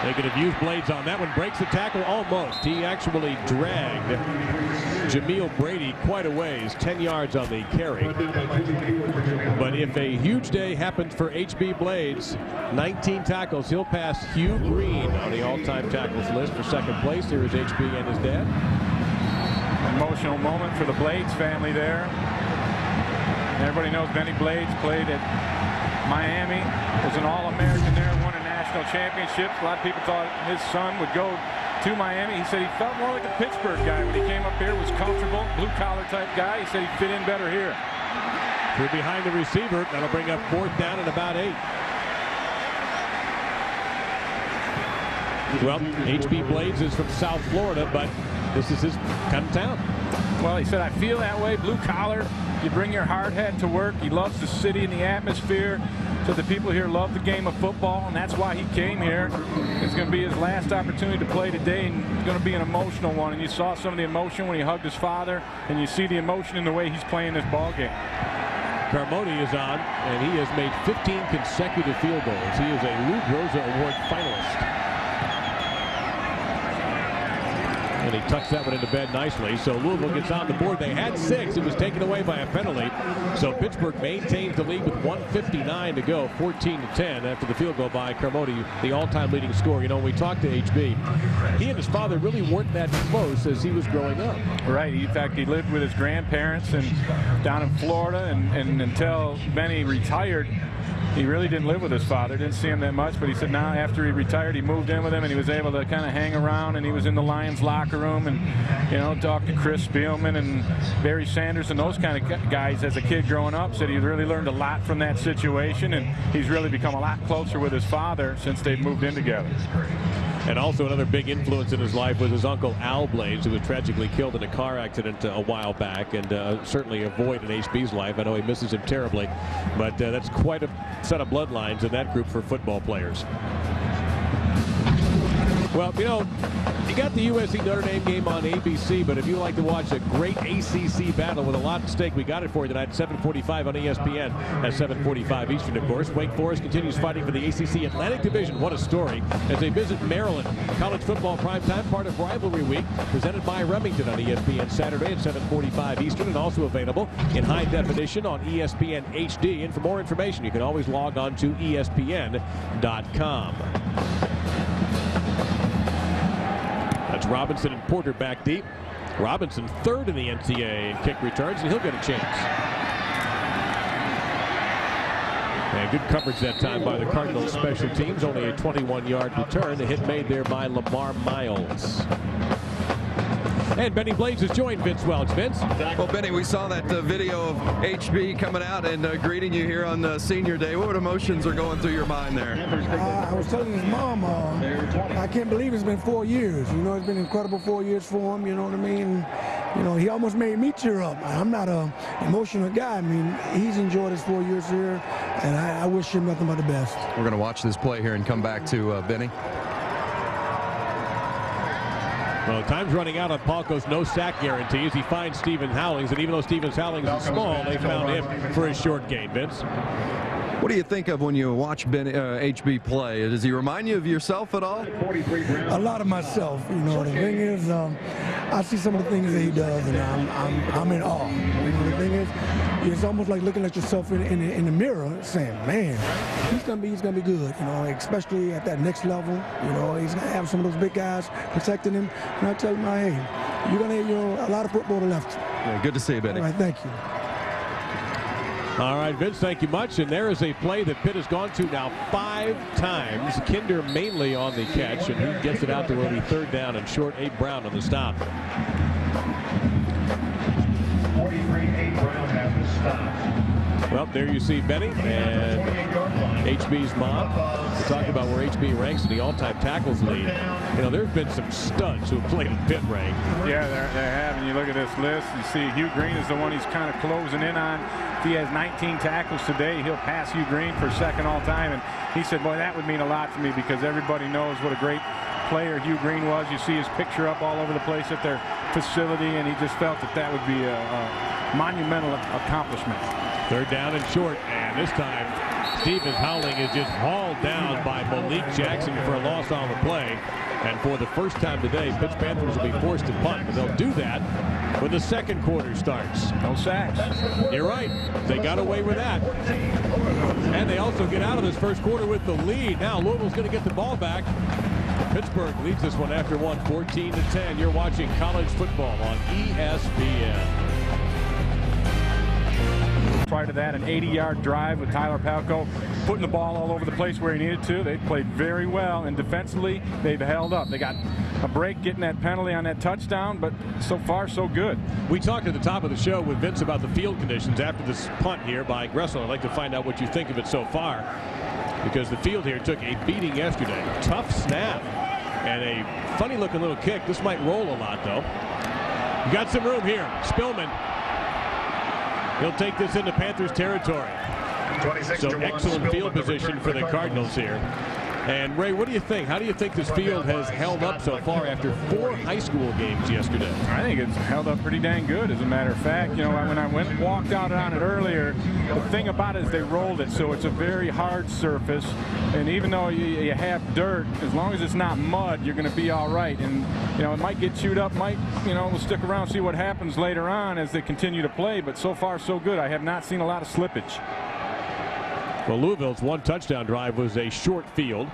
They could have used Blades on that one. Breaks the tackle almost. He actually dragged Jameel Brady quite a ways, 10 yards on the carry. But if a huge day happens for HB Blades, 19 tackles, he'll pass Hugh Green on the all-time tackles list for second place. Here is HB and his dad. Emotional moment for the Blades family there. Everybody knows Benny Blades played at Miami, was an All-American there, won a national championship. A lot of people thought his son would go to Miami. He said he felt more like a Pittsburgh guy when he came up here, was comfortable, blue-collar type guy. He said he'd fit in better here. Through behind the receiver. That'll bring up fourth down and about 8. Well, HB Blades is from South Florida, but this is his kind of town. Well, he said, I feel that way, blue collar. You bring your hard hat to work. He loves the city and the atmosphere. So the people here love the game of football, and that's why he came here. It's going to be his last opportunity to play today, and it's going to be an emotional one. And you saw some of the emotion when he hugged his father, and you see the emotion in the way he's playing this ball game. Carmody is on, and he has made 15 consecutive field goals. He is a Lou Groza Award finalist. And he tucks that one into bed nicely. So Louisville gets on the board. They had 6. It was taken away by a penalty. So Pittsburgh maintains the lead with 1:59 to go, 14-10 after the field goal by Carmody, the all-time leading scorer. You know, when we talked to HB, he and his father really weren't that close as he was growing up. Right. In fact, he lived with his grandparents and down in Florida, and until Benny retired, he really didn't live with his father, didn't see him that much, but he said now after he retired, he moved in with him and he was able to kind of hang around, and he was in the Lions locker room and, you know, talked to Chris Spielman and Barry Sanders and those kind of guys as a kid growing up. Said he really learned a lot from that situation, and he's really become a lot closer with his father since they've moved in together. And also another big influence in his life was his uncle Al Blades, who was tragically killed in a car accident a while back, and certainly a void in HB's life. I know he misses him terribly, but that's quite a set of bloodlines in that group for football players. Well, you know, you got the USC Notre Dame game on ABC, but if you like to watch a great ACC battle with a lot at stake, we got it for you tonight at 7:45 on ESPN at 7:45 Eastern, of course. Wake Forest continues fighting for the ACC Atlantic Division. What a story as they visit Maryland. College football primetime, part of Rivalry Week, presented by Remington on ESPN Saturday at 7:45 Eastern, and also available in high definition on ESPN HD. And for more information, you can always log on to ESPN.com. That's Robinson and Porter back deep. Robinson third in the NCAA in kick returns, and he'll get a chance. And good coverage that time by the Cardinals special teams. Only a 21-yard return. The hit made there by Lamar Miles. And Benny Blaze has joined Vince Welch. Vince? Well, Benny, we saw that video of HB coming out and greeting you here on Senior Day. What emotions are going through your mind there? I was telling his mom, I can't believe it's been 4 years. You know, it's been an incredible 4 years for him, you know what I mean? You know, he almost made me tear up. I'm not an emotional guy. I mean, he's enjoyed his 4 years here, and I wish him nothing but the best. We're going to watch this play here and come back to Benny. Well, time's running out on Palco's no sack guarantees. He finds Stephen Howlings, and even though Stephen Howlings is small, they found him for his short game. Vince? What do you think of when you watch HB play? Does he remind you of yourself at all? A lot of myself. You know, the thing is, I see some of the things that he does, and I'm in awe. You know, the thing is, it's almost like looking at yourself in the mirror, saying, "Man, he's gonna be good." You know, especially at that next level. You know, he's gonna have some of those big guys protecting him. And I tell him, "Hey, you're gonna have a lot of football left." Yeah, good to see you, Benny. All right, thank you. All right, Vince, thank you much. And there is a play that Pitt has gone to now 5 times. Kinder mainly on the catch, and he gets it out to where we 3rd down and short. Abe Brown on the stop. 43, Abe Brown has the stop. Well, there you see Benny and HB's mom. We're talking about where HB ranks in the all-time tackles lead. You know, there's been some studs who have played at Pitt rank. Yeah, there have. And you look at this list, you see Hugh Green is the one he's kind of closing in on. If he has 19 tackles today, he'll pass Hugh Green for 2nd all-time. And he said, boy, that would mean a lot to me because everybody knows what a great player Hugh Green was. You see his picture up all over the place at their facility, and he just felt that would be a monumental accomplishment. 3rd down and short, and this time Stephen Howling is just hauled down by Malik Jackson for a loss on the play. And for the first time today, Pitts Panthers will be forced to punt, but they'll do that when the 2nd quarter starts. No sacks. You're right. They got away with that. And they also get out of this 1st quarter with the lead. Now Louisville's going to get the ball back. Pittsburgh leads this one after 1, 14-10. You're watching college football on ESPN. Prior to that, an 80-yard drive with Tyler Palco putting the ball all over the place where he needed to. They played very well, and defensively, they've held up. They got a break getting that penalty on that touchdown, but so far, so good. We talked at the top of the show with Vince about the field conditions after this punt here by Gressel. I'd like to find out what you think of it so far, because the field here took a beating yesterday. Tough snap and a funny-looking little kick. This might roll a lot, though. Got some room here. Spillman. He'll take this into Panthers territory. So excellent field position for the Cardinals here. And Ray, what do you think? How do you think this field has held up so far after 4 high school games yesterday? I think it's held up pretty dang good, as a matter of fact. You know, when I walked out on it earlier, the thing about it is they rolled it, so it's a very hard surface. And even though you have dirt, as long as it's not mud, you're going to be all right. And, you know, it might get chewed up, we'll stick around, see what happens later on as they continue to play. But so far, so good. I have not seen a lot of slippage. Well, Louisville's 1 touchdown drive was a short field.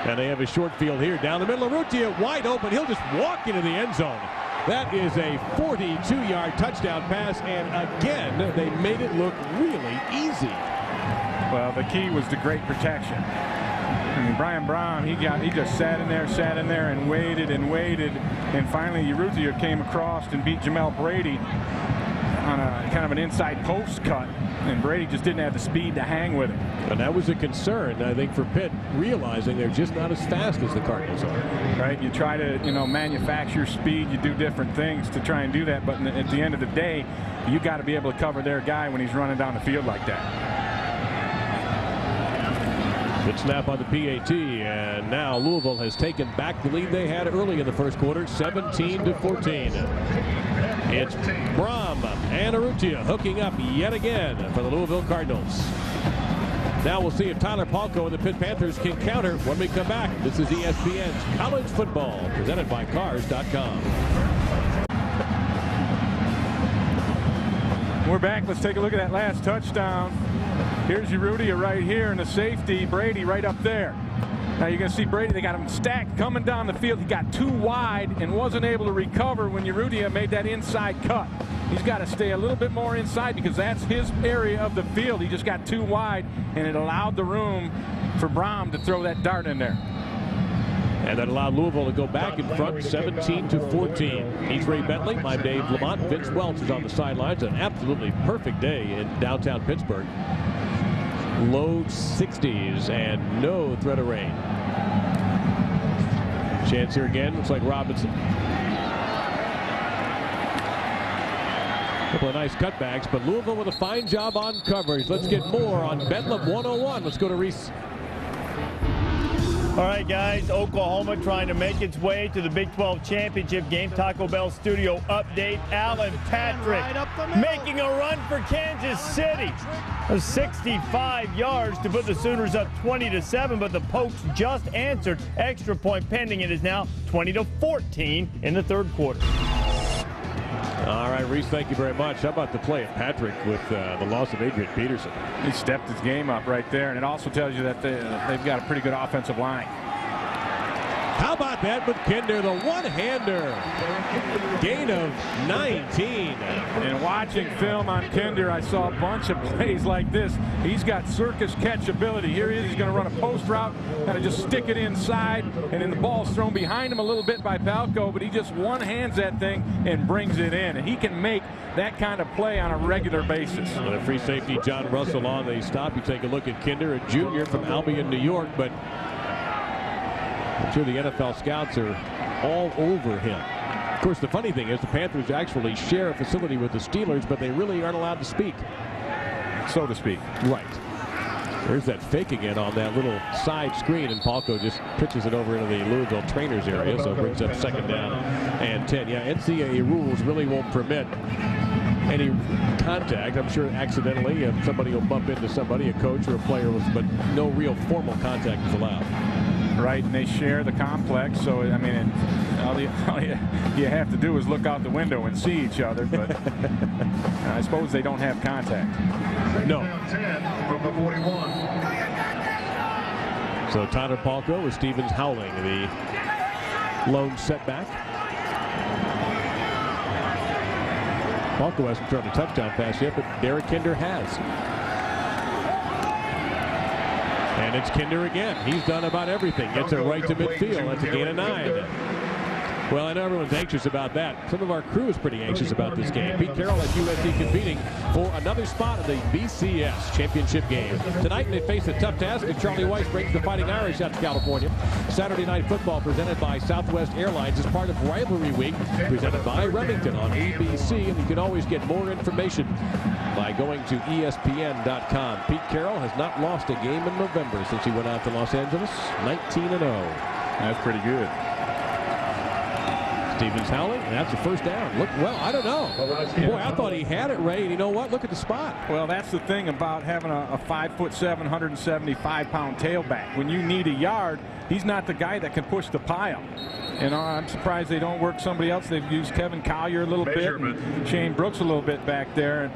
And they have a short field here down the middle. Urrutia wide open. He'll just walk into the end zone. That is a 42-yard touchdown pass. And again, they made it look really easy. Well, the key was the great protection. I mean, Brian Brown, he just sat in there and waited. And finally, Urrutia came across and beat Jamel Brady on a kind of an inside post cut. And Brady just didn't have the speed to hang with it. And that was a concern, I think, for Pitt, realizing they're just not as fast as the Cardinals are. Right? You try to, manufacture speed. You do different things to try and do that. But at the end of the day, you got to be able to cover their guy when he's running down the field like that. Good snap on the PAT, and now Louisville has taken back the lead they had early in the 1st quarter, 17-14. It's Brom and Urrutia hooking up yet again for the Louisville Cardinals. Now we'll see if Tyler Palco and the Pitt Panthers can counter when we come back. This is ESPN's College Football, presented by Cars.com. We're back. Let's take a look at that last touchdown. Here's Urrutia right here, and the safety, Brady, right up there. Now you're going to see Brady, they got him stacked coming down the field. He got too wide and wasn't able to recover when Urrutia made that inside cut. He's got to stay a little bit more inside because that's his area of the field. He just got too wide, and it allowed the room for Brom to throw that dart in there. And that allowed Louisville to go back in front 17-14. He's Ray Bentley. I'm Dave Lamont. Vince Welch is on the sidelines. An absolutely perfect day in downtown Pittsburgh. Low 60s and no threat of rain. Chance here again. Looks like Robinson. Couple of nice cutbacks, but Louisville with a fine job on coverage. Let's get more on Bedlam 101. Let's go to Reese. All right, guys, Oklahoma trying to make its way to the Big 12 championship game. Taco Bell studio update. Alan Patrick making a run for Kansas City. 65 yards to put the Sooners up 20-7, but the Pokes just answered. Extra point pending. It is now 20-14 in the third quarter. All right, Reese, thank you very much. How about the play of Patrick with the loss of Adrian Peterson? He stepped his game up right there, and it also tells you that they've got a pretty good offensive line. How about that with Kinder, the one-hander? Gain of 19. And watching film on Kinder, I saw a bunch of plays like this. He's got circus catch ability. Here he is. He's going to run a post route, kind of just stick it inside, and then the ball's thrown behind him a little bit by Palco, but he just one-hands that thing and brings it in. And he can make that kind of play on a regular basis. With a free safety, John Russell on the stop. You take a look at Kinder, a junior from Albion, New York, but I'm sure the NFL scouts are all over him. Of course, the funny thing is the Panthers actually share a facility with the Steelers, but they really aren't allowed to speak. So to speak. Right. There's that fake again on that little side screen, and Palco just pitches it over into the Louisville trainers area, so it brings up 2nd down and 10. Yeah, NCAA rules really won't permit any contact. I'm sure accidentally somebody will bump into somebody, a coach or a player, but no real formal contact is allowed. Right, and they share the complex, so I mean, all you have to do is look out the window and see each other, but I suppose they don't have contact. No. So Tyler Palco with Stevens Howling, the lone setback. Palco hasn't thrown a touchdown pass yet, but Derek Kinder has. And it's Kinder again. He's done about everything. Gets it right to midfield. That's a gain of 9. Well, I know everyone's anxious about that. Some of our crew is pretty anxious about this game. Pete Carroll at USC competing for another spot in the BCS championship game. Tonight they face a tough task as Charlie Weiss brings the Fighting Irish out to California. Saturday Night Football presented by Southwest Airlines is part of Rivalry Week presented by Remington on ABC. And you can always get more information by going to ESPN.com. Pete Carroll has not lost a game in November since he went out to Los Angeles. 19-0. That's pretty good. Stevens Howling, and that's a first down. Look, well, I don't know. Boy, I thought he had it, Ray, and you know what? Look at the spot. Well, that's the thing about having a 5'7", 175-pound tailback. When you need a yard, he's not the guy that can push the pile. And I'm surprised they don't work somebody else. They've used Kevin Collier a little bit, and Shane Brooks a little bit back there.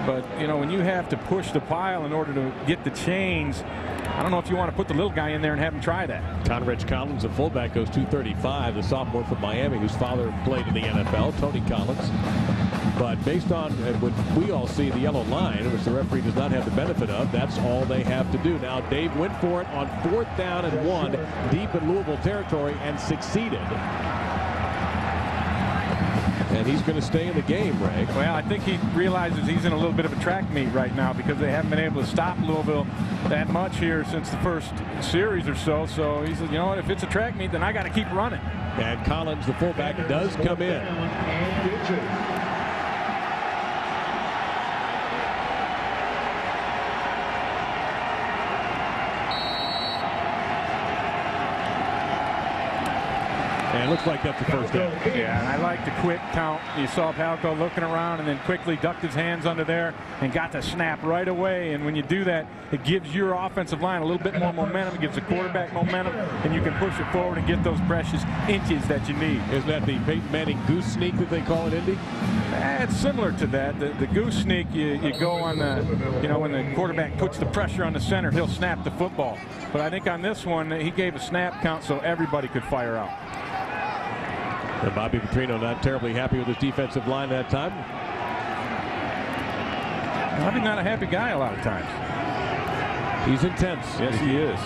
But, you know, when you have to push the pile in order to get the chains, I don't know if you want to put the little guy in there and have him try that. Conrad Collins, the fullback, goes 235. The sophomore from Miami, whose father played in the NFL, Tony Collins. But based on what we all see, the yellow line, which the referee does not have the benefit of, that's all they have to do. Now, Dave went for it on 4th down and 1 deep in Louisville territory and succeeded. And he's going to stay in the game, Ray. Well, I think he realizes he's in a little bit of a track meet right now because they haven't been able to stop Louisville that much here since the first series or so. So he said, you know what, if it's a track meet, then I got to keep running. And Collins, the fullback, does come in. And it looks like that's the first down. Yeah, and I like the quick count. You saw Palco looking around and then quickly ducked his hands under there and got the snap right away. And when you do that, it gives your offensive line a little bit more momentum. It gives the quarterback momentum, and you can push it forward and get those precious inches that you need. Isn't that the Peyton Manning goose sneak that they call it, Indy? It's similar to that. The goose sneak, you go on the, you know, when the quarterback puts the pressure on the center, he'll snap the football. But I think on this one, he gave a snap count so everybody could fire out. And Bobby Petrino not terribly happy with his defensive line that time. Bobby's not a happy guy a lot of times. He's intense. Yes, he is.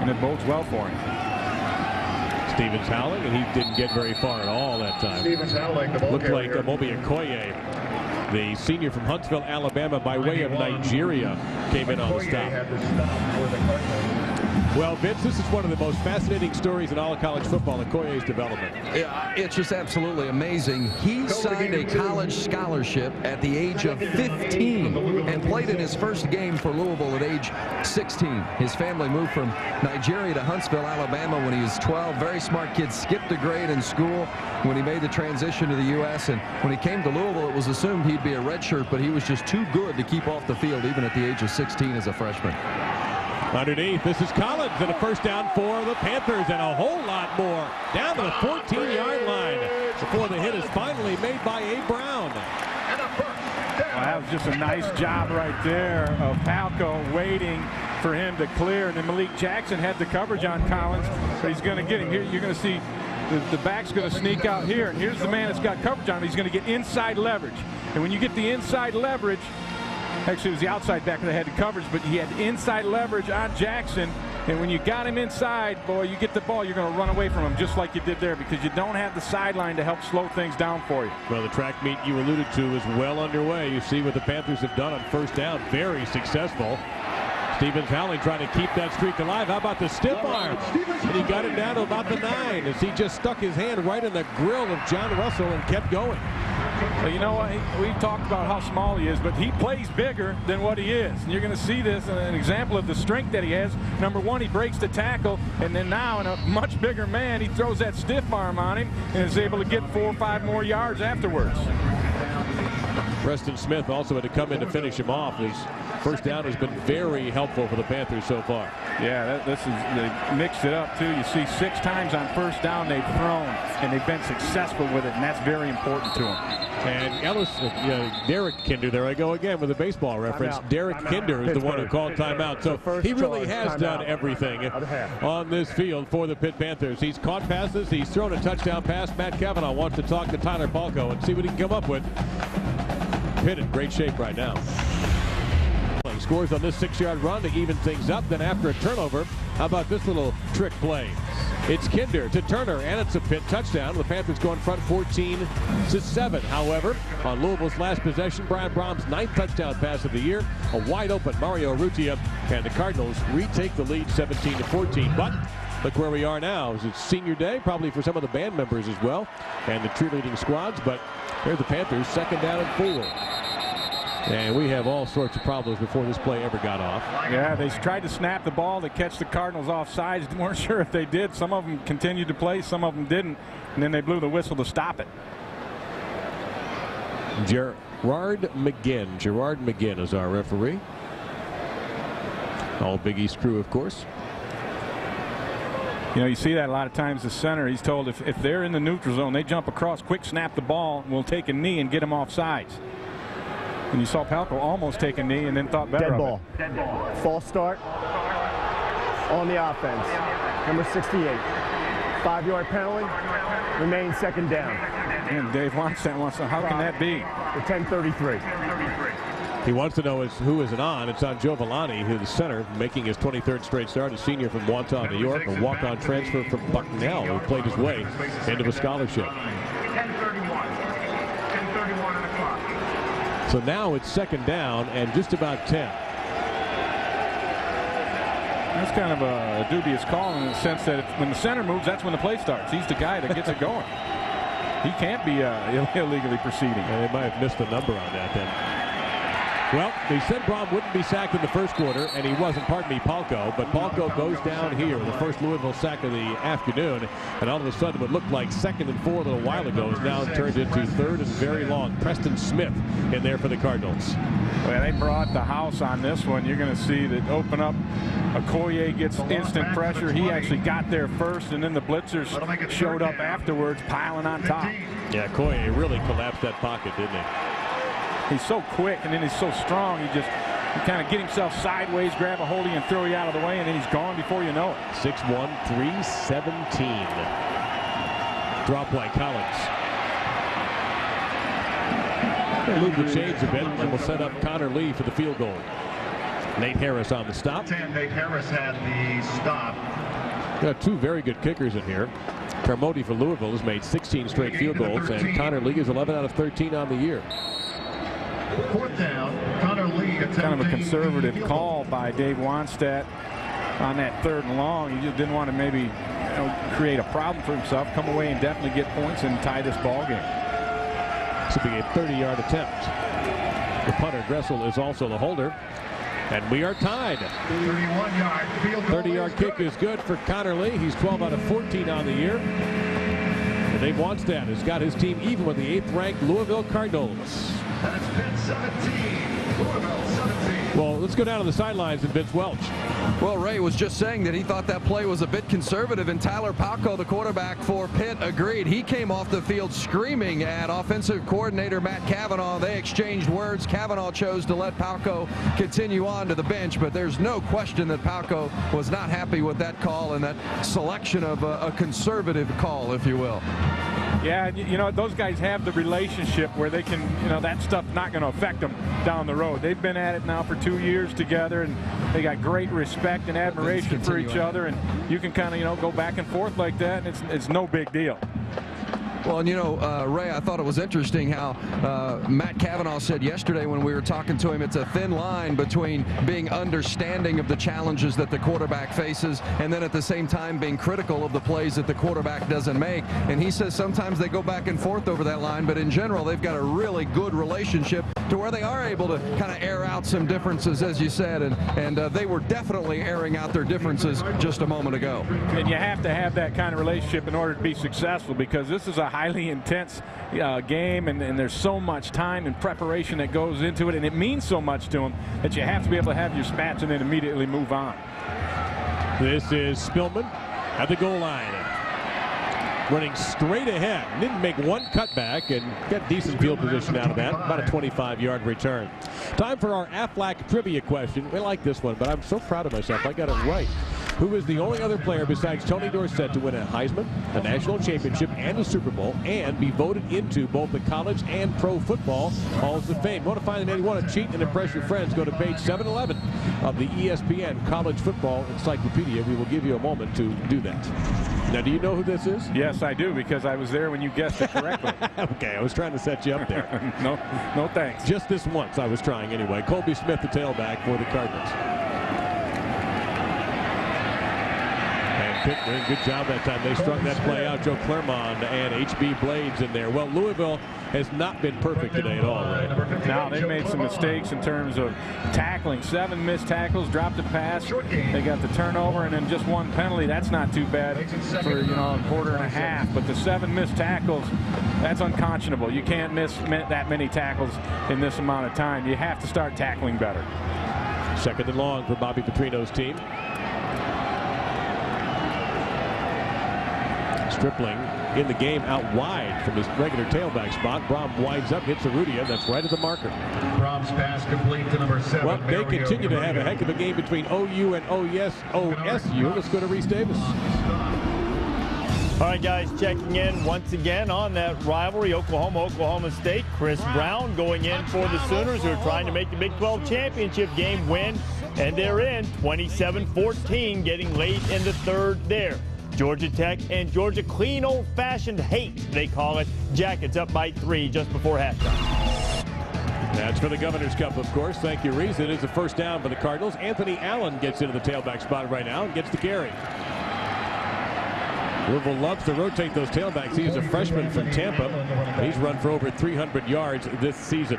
And it bodes well for him. Stevens howling, and he didn't get very far at all that time. Stevens howling, the ball Looked like carrier. Amobi Okoye, the senior from Huntsville, Alabama, by way of Nigeria, came in on the stop. Had the stop for the Cardinals. Well, Vince, this is one of the most fascinating stories in all of college football, Okoye's development. Yeah, it's just absolutely amazing. He signed a college scholarship at the age of 15 and played in his first game for Louisville at age 16. His family moved from Nigeria to Huntsville, Alabama when he was 12. Very smart kid, skipped a grade in school when he made the transition to the U.S. And when he came to Louisville, it was assumed he'd be a redshirt, but he was just too good to keep off the field even at the age of 16 as a freshman. Underneath, this is Collins, and a first down for the Panthers, and a whole lot more down to the 14-yard line before the hit is finally made by A. Brown. Well, that was just a nice job right there of Palco waiting for him to clear, and then Malik Jackson had the coverage on Collins, so he's going to get him here. You're going to see the back's going to sneak out here, and here's the man that's got coverage on him. He's going to get inside leverage, and when you get the inside leverage, actually, it was the outside backer that had the coverage, but he had inside leverage on Jackson. And when you got him inside, boy, you get the ball, you're going to run away from him just like you did there because you don't have the sideline to help slow things down for you. Well, the track meet you alluded to is well underway. You see what the Panthers have done on first down. Very successful. Stevens howling, trying to keep that streak alive. How about the stiff arm? And he got it down to about the 9 as he just stuck his hand right in the grill of John Russell and kept going. Well, you know what? We talked about how small he is, but he plays bigger than what he is. And you're going to see this, an example of the strength that he has. Number one, he breaks the tackle, and then now in a much bigger man, he throws that stiff arm on him and is able to get 4 or 5 more yards afterwards. Preston Smith also had to come in to finish him off. His first down has been very helpful for the Panthers so far. Yeah, they mixed it up too. You see 6 times on first down they've thrown, and they've been successful with it, and that's very important to them. And Ellis, Derek Kinder, there I go again with a baseball reference. Derek Kinder is the one who called timeout. So he really has done everything on this field for the Pitt Panthers. He's caught passes. He's thrown a touchdown pass. Matt Cavanaugh wants to talk to Tyler Palco and see what he can come up with. Pitt in great shape right now. He scores on this 6-yard run to even things up. Then after a turnover, how about this little trick play? It's Kinder to Turner, and it's a Pitt touchdown. The Panthers go in front 14-7. However, on Louisville's last possession, Brian Brom's 9th touchdown pass of the year, a wide open Mario Urrutia, and the Cardinals retake the lead 17-14. But look where we are now. It's senior day, probably for some of the band members as well, and the cheerleading squads. But here's the Panthers, 2nd down and 4. And we have all sorts of problems before this play ever got off. Yeah, they tried to snap the ball to catch the Cardinals off sides. Weren't sure if they did. Some of them continued to play, some of them didn't. And then they blew the whistle to stop it. Gerard McGinn is our referee. All Big East crew, of course. You know, you see that a lot of times. The center, he's told if they're in the neutral zone, they jump across, quick snap the ball, and we'll take a knee and get them off sides. And you saw Palco almost take a knee and then thought better of it. Dead ball. False start on the offense. Number 68. 5-yard penalty. Remains 2nd down. And Dave Weinstein wants to, how can that be? The 10:33. He wants to know who is it on. It's on Joe Villani, who's the center, making his 23rd straight start, a senior from Waughton, New York, a walk-on transfer from Bucknell, who played his way into a scholarship. 10:31. 10:31 on the clock. So now it's 2nd down and just about 10. That's kind of a dubious call in the sense that when the center moves, that's when the play starts. He's the guy that gets it going. He can't be illegally proceeding. And they might have missed the number on that then. Well, they said Brom wouldn't be sacked in the first quarter, and he wasn't, pardon me, Palco, but Palco goes down here, the first Louisville sack of the afternoon, and all of a sudden what looked like 2nd and 4 a little while ago is now turned into 3rd and very long. Preston Smith in there for the Cardinals. Well, they brought the house on this one. You're going to see that open up. Okoye gets instant pressure. He actually got there first, and then the blitzers showed up afterwards, piling on top. Yeah, Okoye really collapsed that pocket, didn't he? He's so quick, and then he's so strong. He kind of get himself sideways, grab a hold of you, and throw you out of the way, and then he's gone before you know it. 6'1", 317. Drop by Collins. We'll move the chains a bit, and we'll set up Connor Lee for the field goal. Nate Harris on the stop. Nate Harris had the stop. Got 2 very good kickers in here. Carmody for Louisville has made 16 straight field goals, and Connor Lee is 11 out of 13 on the year. Fourth down, Connor Lee. Kind of a conservative call by Dave Wannstedt on that 3rd and long. He just didn't want to maybe create a problem for himself, come away and definitely get points and tie this ball game. This will be a 30-yard attempt. The punter, Gressel, is also the holder. And we are tied. 31-yard field goal. 30-yard kick is good for Connor Lee. He's 12 out of 14 on the year. And Dave Wannstedt has got his team even with the 8th-ranked Louisville Cardinals. That's Pitt 17, Louisville 17. Well, let's go down to the sidelines and Vince Welch. Well, Ray was just saying that he thought that play was a bit conservative, and Tyler Palko, the quarterback for Pitt, agreed. He came off the field screaming at offensive coordinator Matt Cavanaugh. They exchanged words. Cavanaugh chose to let Palko continue on to the bench, but there's no question that Palko was not happy with that call and that selection of a conservative call, if you will. Yeah, you know, those guys have the relationship where they can, you know, that stuff's not going to affect them down the road. They've been at it now for 2 years together, and they got great respect and admiration for each other, and you can kind of, you know, go back and forth like that, and it's no big deal. Well, and you know, Ray, I thought it was interesting how Matt Cavanaugh said yesterday when we were talking to him, it's a thin line between being understanding of the challenges that the quarterback faces and then at the same time being critical of the plays that the quarterback doesn't make. And he says sometimes they go back and forth over that line, but in general, they've got a really good relationship to where they are able to kind of air out some differences, as you said, and they were definitely airing out their differences just a moment ago. And you have to have that kind of relationship in order to be successful, because this is a highly intense game, and there's so much time and preparation that goes into it, and it means so much to them that you have to be able to have your spats and then immediately move on. This is Spillman at the goal line, running straight ahead. Didn't make one cutback and got decent field position out of that. About a 25-yard return. Time for our Aflac trivia question. We like this one, but I'm so proud of myself. I got it right. Who is the only other player besides Tony Dorsett to win a Heisman, a national championship, and a Super Bowl, and be voted into both the college and pro football halls of fame? Want to find the name? Want to cheat and impress your friends? Go to page 711 of the ESPN College Football Encyclopedia. We will give you a moment to do that. Now, do you know who this is? Yes, I do, because I was there when you guessed it correctly. Okay, I was trying to set you up there. No thanks. Just this once I was trying anyway. Colby Smith, the tailback for the Cardinals. Pitt doing a good job that time. They strung that play out. Joe Clermont and H.B. Blades in there. Well, Louisville has not been perfect today at all, right? Now, they made some mistakes in terms of tackling. 7 missed tackles, dropped a pass. They got the turnover and then just 1 penalty. That's not too bad for, you know, a quarter and a half. But the 7 missed tackles, that's unconscionable. You can't miss that many tackles in this amount of time. You have to start tackling better. 2nd and long for Bobby Petrino's team. Stripling in the game out wide from his regular tailback spot. Brom winds up, hits Arudia. That's right at the marker. Brom's pass complete to number 7. Well, they continue to have a heck of a game between OU and OSU. Let's go to Reese Davis. All right, guys, checking in once again on that rivalry, Oklahoma State. Chris Brown going in for the Sooners, who are trying to make the Big 12 championship game win, and they're in 27-14, getting late in the 3rd there. Georgia Tech and Georgia, clean old-fashioned hate, they call it. Jackets up by 3 just before halftime. That's for the Governor's Cup, of course. Thank you, Reese. It is a first down for the Cardinals. Anthony Allen gets into the tailback spot right now and gets the carry. Louisville loves to rotate those tailbacks. He is a freshman from Tampa. He's run for over 300 yards this season.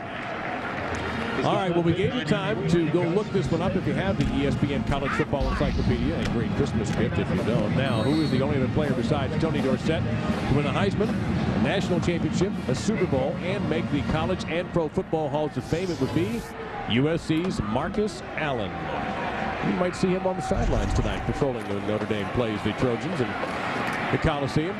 All right, well, we gave you time to go look this one up if you have the ESPN College Football Encyclopedia. A great Christmas gift if you don't. Now, who is the only other player besides Tony Dorsett to win a Heisman, a national championship, a Super Bowl, and make the college and pro football halls of fame? It would be USC's Marcus Allen. You might see him on the sidelines tonight patrolling when Notre Dame plays the Trojans in the Coliseum.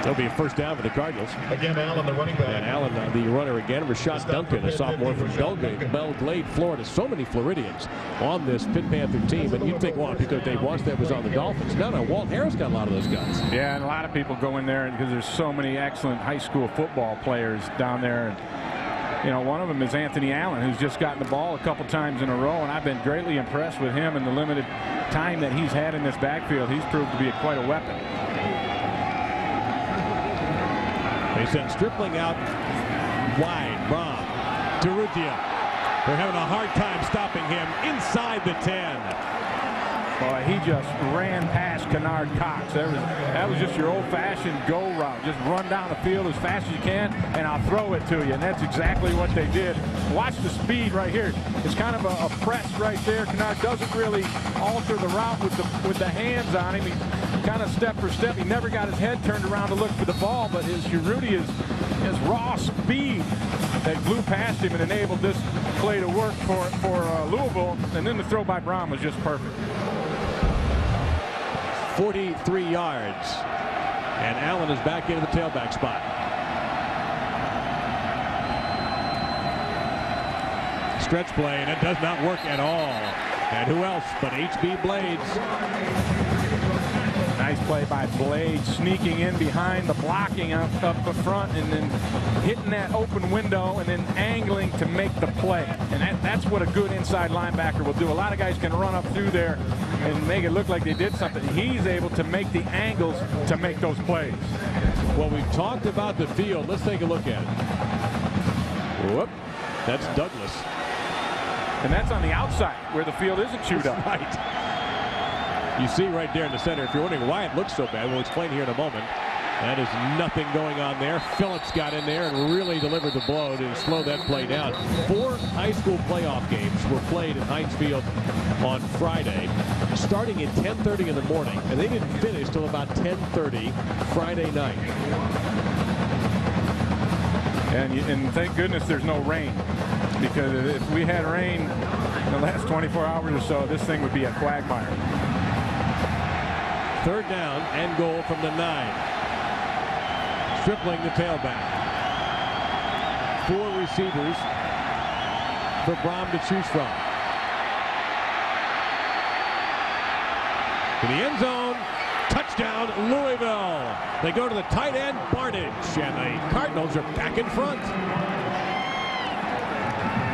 That'll be a first down for the Cardinals. Again, Allen, the running back. And Allen, the runner again. Rashad Duncan, a sophomore from Belgrade, Florida. So many Floridians on this Pitt Panther team. And you'd think, well, because Dave Wannstedt was on the Dolphins. No, Walt Harris got a lot of those guys. Yeah, and a lot of people go in there because there's so many excellent high school football players down there. And, you know, one of them is Anthony Allen, who's just gotten the ball a couple times in a row. And I've been greatly impressed with him and the limited time that he's had in this backfield. He's proved to be quite a weapon. They send Stripling out wide. Braum to Ruggia. They're having a hard time stopping him inside the 10. Boy, he just ran past Kennard Cox. That was just your old-fashioned go route. Just run down the field as fast as you can, and I'll throw it to you. And that's exactly what they did. Watch the speed right here. It's kind of a press right there. Kennard doesn't really alter the route with the hands on him. He kind of step for step. He never got his head turned around to look for the ball, but his Urruti is raw speed that blew past him and enabled this play to work for Louisville. And then the throw by Braum was just perfect. 43 yards. And Allen is back into the tailback spot. Stretch play, and it does not work at all. And who else but HB Blades? Nice play by Blades, sneaking in behind the blocking up front and then hitting that open window and then angling to make the play. And that's what a good inside linebacker will do. A lot of guys can run up through there and make it look like they did something. He's able to make the angles to make those plays. Well, we've talked about the field. Let's take a look at it. Whoop. That's Douglas. And that's on the outside where the field isn't chewed up. Right. You see right there in the center. If you're wondering why it looks so bad, we'll explain here in a moment. That is nothing going on there. Phillips got in there and really delivered the blow to slow that play down. 4 high school playoff games were played at Heinz Field on Friday, starting at 10:30 in the morning, and they didn't finish till about 10:30 Friday night. And thank goodness there's no rain, because if we had rain in the last 24 hours or so, this thing would be a quagmire. 3rd down and goal from the 9. Stripling the tailback. 4 receivers for Braum to choose from. To the end zone. Touchdown, Louisville. They go to the tight end, Barnage, and the Cardinals are back in front.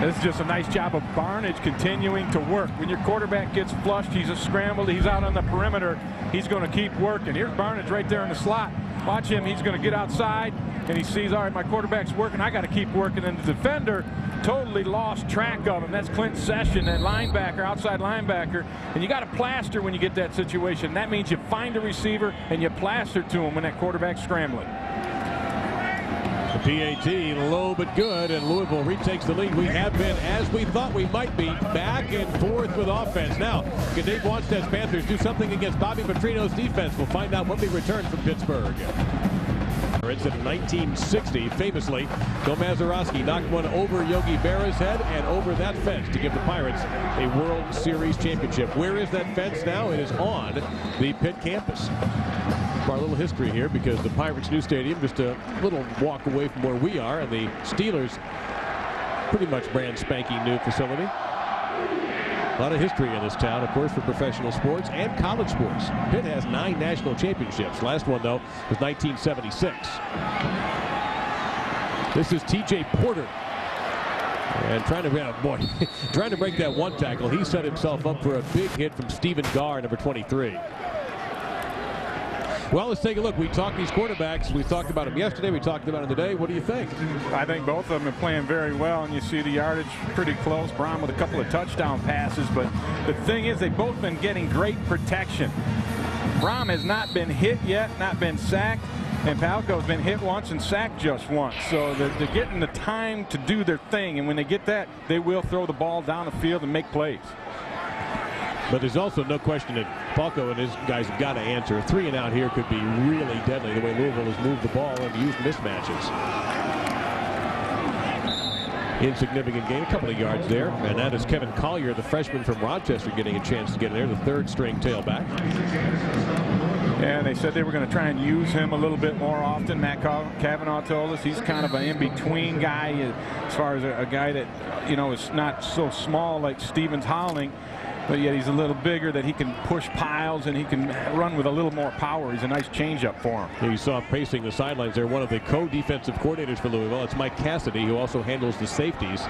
This is just a nice job of Barnage continuing to work. When your quarterback gets flushed, he's a scrambled, he's out on the perimeter, he's going to keep working. Here's Barnage right there in the slot. Watch him, he's going to get outside, and he sees, all right, my quarterback's working, I got to keep working. And the defender totally lost track of him. That's Clint Session, that linebacker, outside linebacker. And you got to plaster when you get that situation. That means you find a receiver and you plaster to him when that quarterback's scrambling. The PAT low but good, and Louisville retakes the lead. We have been, as we thought we might be, back and forth with offense. Now, can Dave Wanstead's Panthers do something against Bobby Petrino's defense? We'll find out when we return from Pittsburgh. In 1960, famously, Bill Mazeroski knocked one over Yogi Berra's head and over that fence to give the Pirates a World Series championship. Where is that fence now? It is on the Pitt campus. Our little history here, because the Pirates' new stadium just a little walk away from where we are, and the Steelers' pretty much brand spanking new facility. A lot of history in this town, of course, for professional sports and college sports. Pitt has 9 national championships. Last one, though, was 1976. This is T.J. Porter. And trying to break that one tackle. He set himself up for a big hit from Stephen Garr, number 23. Well, let's take a look. We talked these quarterbacks. We talked about them yesterday. We talked about them today. What do you think? I think both of them are playing very well, and you see the yardage pretty close. Braum with a couple of touchdown passes, but the thing is, they've both been getting great protection. Braum has not been hit yet, not been sacked, and Palco's been hit once and sacked just once. So they're getting the time to do their thing, and when they get that, they will throw the ball down the field and make plays. But there's also no question that Palco and his guys have got to answer. 3 and out here could be really deadly, the way Louisville has moved the ball and used mismatches. Insignificant gain, a couple of yards there. And that is Kevin Collier, the freshman from Rochester, getting a chance to get in there, the 3rd string tailback. And they said they were going to try and use him a little bit more often. Matt Cavanaugh told us he's kind of an in-between guy as far as a guy that, you know, is not so small like Stevens Howling, but yet he's a little bigger, that he can push piles and he can run with a little more power. He's a nice changeup for him. You saw him pacing the sidelines there. One of the co-defensive coordinators for Louisville. It's Mike Cassidy, who also handles the safeties.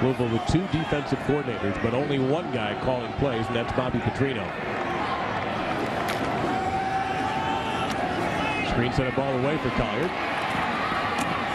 Louisville with 2 defensive coordinators, but only one guy calling plays, and that's Bobby Petrino. Screen set a ball away for Collier.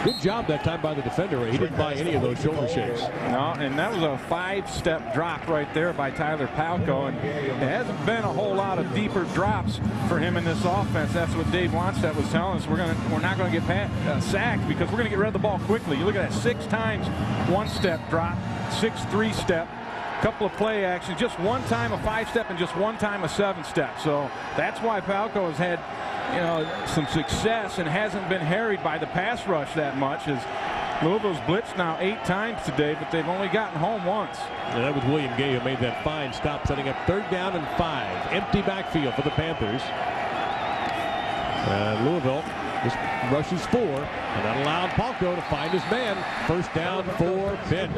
Good job that time by the defender. He didn't buy any of those shoulder shakes. No, and that was a 5-step drop right there by Tyler Palko, and there hasn't been a whole lot of deeper drops for him in this offense. That's what Dave Wannstedt was telling us. We're not going to get sacked because we're going to get rid of the ball quickly. You look at that, 6 times 1-step drop, 6 3-step. Couple of play actions, just one time a 5-step and just one time a 7-step. So that's why Palko has had, some success and hasn't been harried by the pass rush that much. As Louisville's blitzed now 8 times today, but they've only gotten home once. And that was William Gay who made that fine stop, setting up 3rd down and 5. Empty backfield for the Panthers. Louisville just rushes 4, and that allowed Palko to find his man. 1st down for Pitt.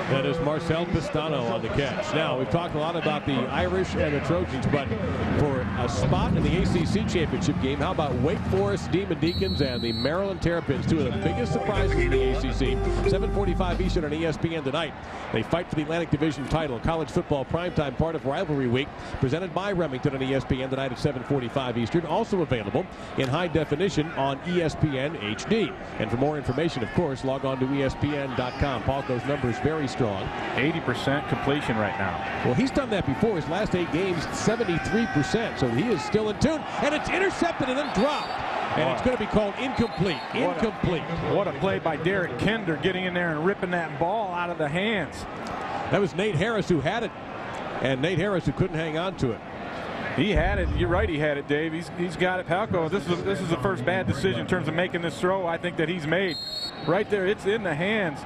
That is Marcel Pistano on the catch. Now, we've talked a lot about the Irish and the Trojans, but for a spot in the ACC championship game, how about Wake Forest Demon Deacons and the Maryland Terrapins, 2 of the biggest surprises in the ACC. 7:45 Eastern on ESPN tonight. They fight for the Atlantic Division title. College football primetime, part of Rivalry Week, presented by Remington on ESPN tonight at 7:45 Eastern. Also available in high definition on ESPN HD. And for more information, of course, log on to ESPN.com. Palko's number is very strong. 80% completion right now. Well, he's done that before. His last 8 games, 73%. So he is still in tune. And it's intercepted and then dropped. And it's going to be called incomplete. Incomplete. What a play by Derek Kinder, getting in there and ripping that ball out of the hands. That was Nate Harris who had it. And Nate Harris who couldn't hang on to it. He had it. You're right, he had it, Dave. He's got it. Palko, this is the first bad decision in terms of making this throw I think that he's made. Right there, it's in the hands.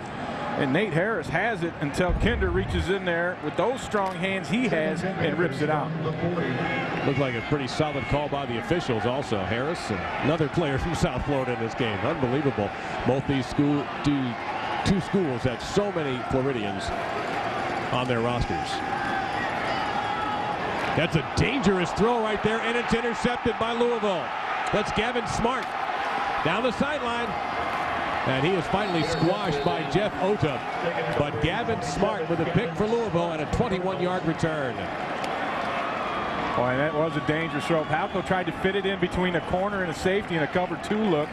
And Nate Harris has it until Kinder reaches in there with those strong hands he has and rips it out. Looked like a pretty solid call by the officials also. Harris, another player from South Florida in this game. Unbelievable. Both these two schools had so many Floridians on their rosters. That's a dangerous throw right there, and it's intercepted by Louisville. That's Gavin Smart down the sideline. And he is finally squashed by Jeff Ota. But Gavin Smart with a pick for Louisville and a 21-yard return. Boy, that was a dangerous throw. Palko tried to fit it in between a corner and a safety and a cover 2 look.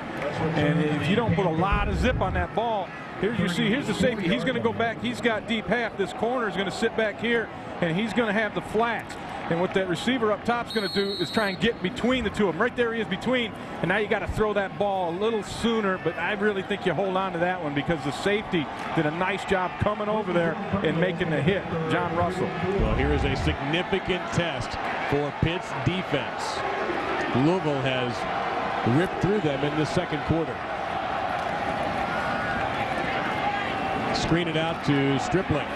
And if you don't put a lot of zip on that ball, here you see, here's the safety. He's going to go back. He's got deep half. This corner is going to sit back here, and he's going to have the flats. And what that receiver up top is going to do is try and get between the two of them. Right there he is between, and now you got to throw that ball a little sooner, but I really think you hold on to that one because the safety did a nice job coming over there and making the hit, John Russell. Well, here is a significant test for Pitt's defense. Louisville has ripped through them in the 2nd quarter. Screen it out to Stripling.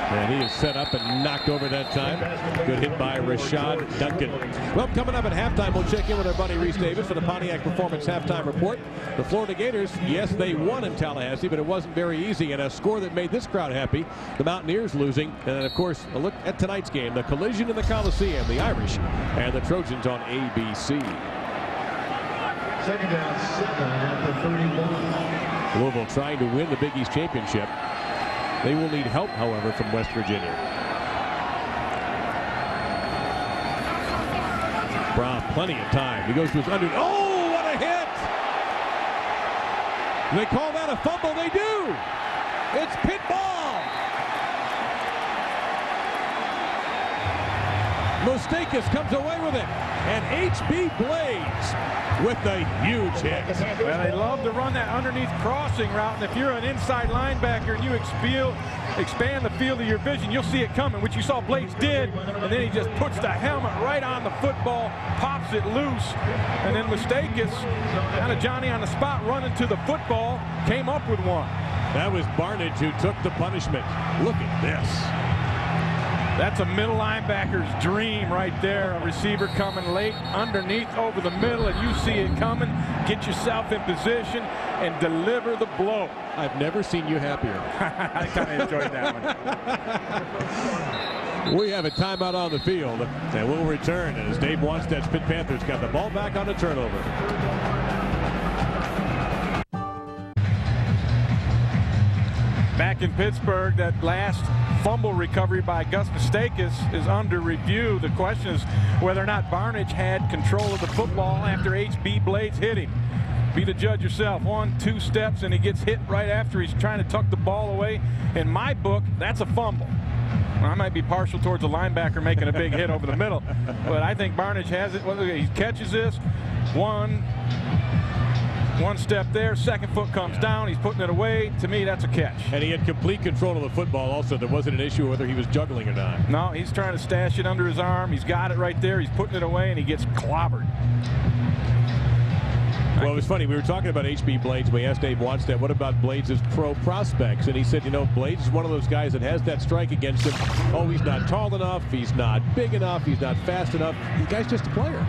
And he is set up and knocked over that time. Good hit by Rashad Duncan. Well, coming up at halftime, we'll check in with our buddy Reese Davis for the Pontiac Performance Halftime Report. The Florida Gators, yes, they won in Tallahassee, but it wasn't very easy, and a score that made this crowd happy. The Mountaineers losing. And, of course, a look at tonight's game. The collision in the Coliseum, the Irish and the Trojans on ABC. 2nd down, at the 31. Louisville trying to win the Big East Championship. They will need help, however, from West Virginia. Brown, plenty of time. He goes to his under. Oh, what a hit! They call that a fumble. They do. It's Pitt ball. Moustakis comes away with it. And H.B. Blades with the huge hit. Well, they love to run that underneath crossing route, and if you're an inside linebacker and you expand the field of your vision, you'll see it coming, which you saw Blades did, and then he just puts the helmet right on the football, pops it loose, and then Moustakis, kind of Johnny on the spot, running to the football, came up with one. That was Barnage who took the punishment. Look at this. That's a middle linebacker's dream right there. A receiver coming late underneath over the middle, and you see it coming. Get yourself in position and deliver the blow. I've never seen you happier. I kind of enjoyed that one. We have a timeout on the field, and we'll return as Dave Wannstedt's Pitt Panthers got the ball back on a turnover. Back in Pittsburgh, that last fumble recovery by Gus Moustakis is under review. The question is whether or not Barnage had control of the football after H.B. Blades hit him. Be the judge yourself. 1, 2 steps, and he gets hit right after he's trying to tuck the ball away. In my book, that's a fumble. Well, I might be partial towards a linebacker making a big hit over the middle, but I think Barnidge has it. Well, he catches this. One step there, second foot comes down, he's putting it away. To me, that's a catch. And he had complete control of the football also. There wasn't an issue whether he was juggling or not. No, he's trying to stash it under his arm. He's got it right there. He's putting it away, and he gets clobbered. Well, it was funny. We were talking about H.B. Blades. We asked Dave Wanstead, what about Blades' pro prospects? And he said, you know, Blades is one of those guys that has that strike against him. Oh, he's not tall enough. He's not big enough. He's not fast enough. The guy's just a player.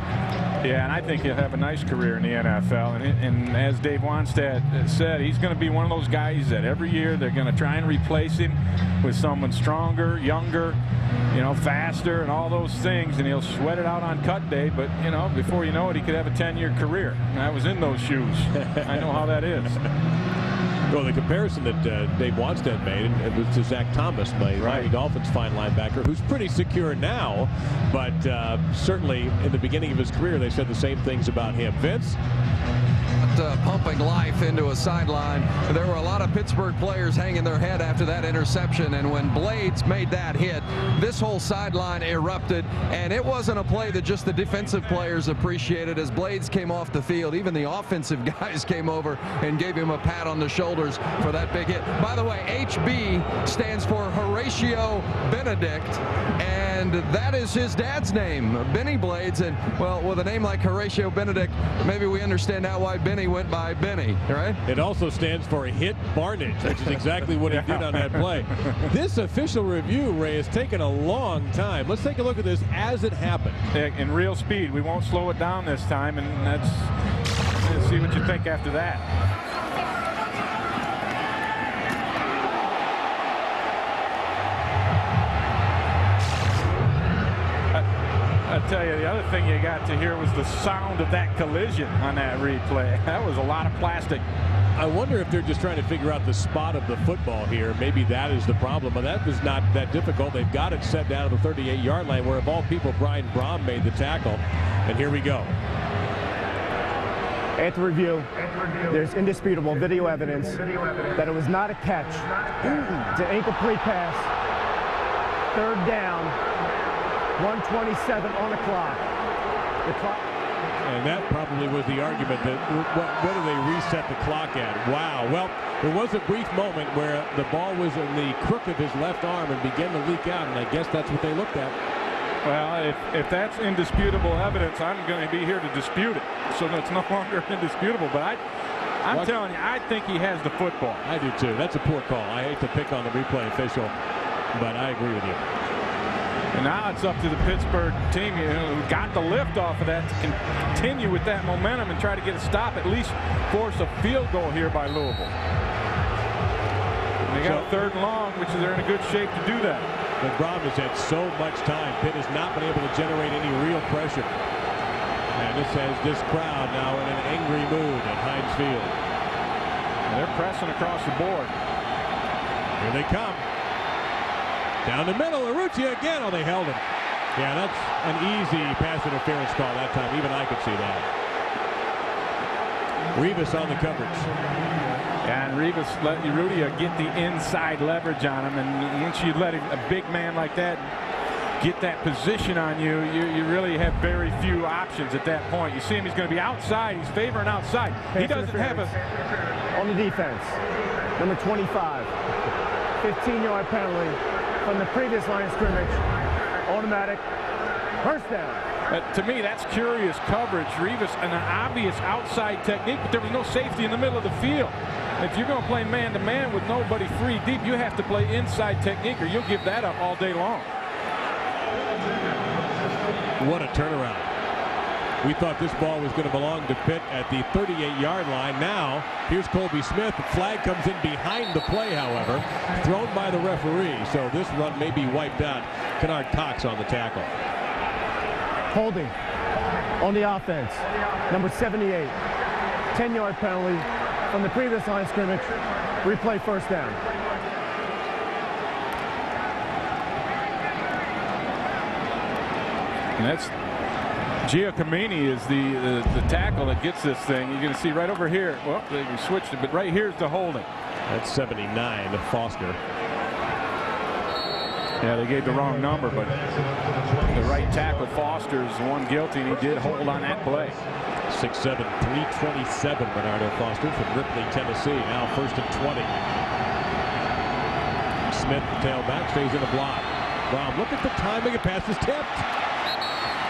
Yeah, and I think he'll have a nice career in the NFL. And as Dave Wanstead said, he's going to be one of those guys that every year they're going to try and replace him with someone stronger, younger, you know, faster, and all those things. And he'll sweat it out on cut day. But, you know, before you know it, he could have a 10-year career. And I was in those shoes. I know how that is. Well, the comparison that Dave Wanstead made, it was to Zach Thomas, the Miami Dolphins fine linebacker, who's pretty secure now, but certainly in the beginning of his career, they said the same things about him. Vince? Pumping life into a sideline. There were a lot of Pittsburgh players hanging their head after that interception, and when Blades made that hit, this whole sideline erupted, and it wasn't a play that just the defensive players appreciated. As Blades came off the field, even the offensive guys came over and gave him a pat on the shoulders for that big hit. By the way, HB stands for Horatio Benedict, and that is his dad's name, Benny Blades. And well, with a name like Horatio Benedict, maybe we understand now why Benny went by Benny, right? It also stands for hit Barnidge, which is exactly what he did on that play. This official review, Ray, has taken a long time. Let's take a look at this as it happened. In real speed. We won't slow it down this time, and let's see what you think after that. I tell you, the other thing you got to hear was the sound of that collision on that replay. That was a lot of plastic. I wonder if they're just trying to figure out the spot of the football here. Maybe that is the problem, but that was not that difficult. They've got it set down at the 38-yard line, where of all people, Brian Braum made the tackle. And here we go. At the review, there's indisputable video evidence that it was not a catch. It's an incomplete pass. Third down. 1:27 on the clock. And that probably was the argument that what do they reset the clock at? Wow. Well, there was a brief moment where the ball was in the crook of his left arm and began to leak out, and I guess that's what they looked at. Well, if that's indisputable evidence, I'm going to be here to dispute it. So that's no longer indisputable. But I'm telling you, I think he has the football. I do too. That's a poor call. I hate to pick on the replay official, but I agree with you. And now it's up to the Pittsburgh team, who got the lift off of that, to continue with that momentum and try to get a stop, at least force a field goal here by Louisville. And they got a third and long, which they're in a good shape to do that. But Braum has had so much time. Pitt has not been able to generate any real pressure. And this has this crowd now in an angry mood at Heinz Field. And they're pressing across the board. Here they come. Down the middle, Urrutia again. Oh, they held him. Yeah, that's an easy pass interference call that time. Even I could see that. Rivas on the coverage. And Rivas let Urrutia get the inside leverage on him. And once you let a big man like that get that position on you, you really have very few options at that point. You see him, he's going to be outside. He's favoring outside. He doesn't have a... On the defense, number 25, 15-yard penalty. From the previous line of scrimmage, automatic first down. To me, that's curious coverage. Rivas, an obvious outside technique, but there was no safety in the middle of the field. If you're going to play man-to-man with nobody free deep, you have to play inside technique, or you'll give that up all day long. What a turnaround. We thought this ball was going to belong to Pitt at the 38-yard line. Now, here's Colby Smith. The flag comes in behind the play, however, thrown by the referee. So this run may be wiped out. Kennard Cox on the tackle. Holding on the offense. Number 78. 10-yard penalty from the previous line of scrimmage. Replay first down. And that's Giacomini is the tackle that gets this thing. You're going to see right over here. Well, they switched it, but right here's the holding. That's 79 of Foster. Yeah, they gave the wrong number, but the right tackle, Foster's the one guilty, and he did hold on that play. 6'7", 327, Bernardo Foster from Ripley, Tennessee. Now 1st and 20. Smith, the tailback, stays in the block. Wow, look at the timing. A pass is tipped.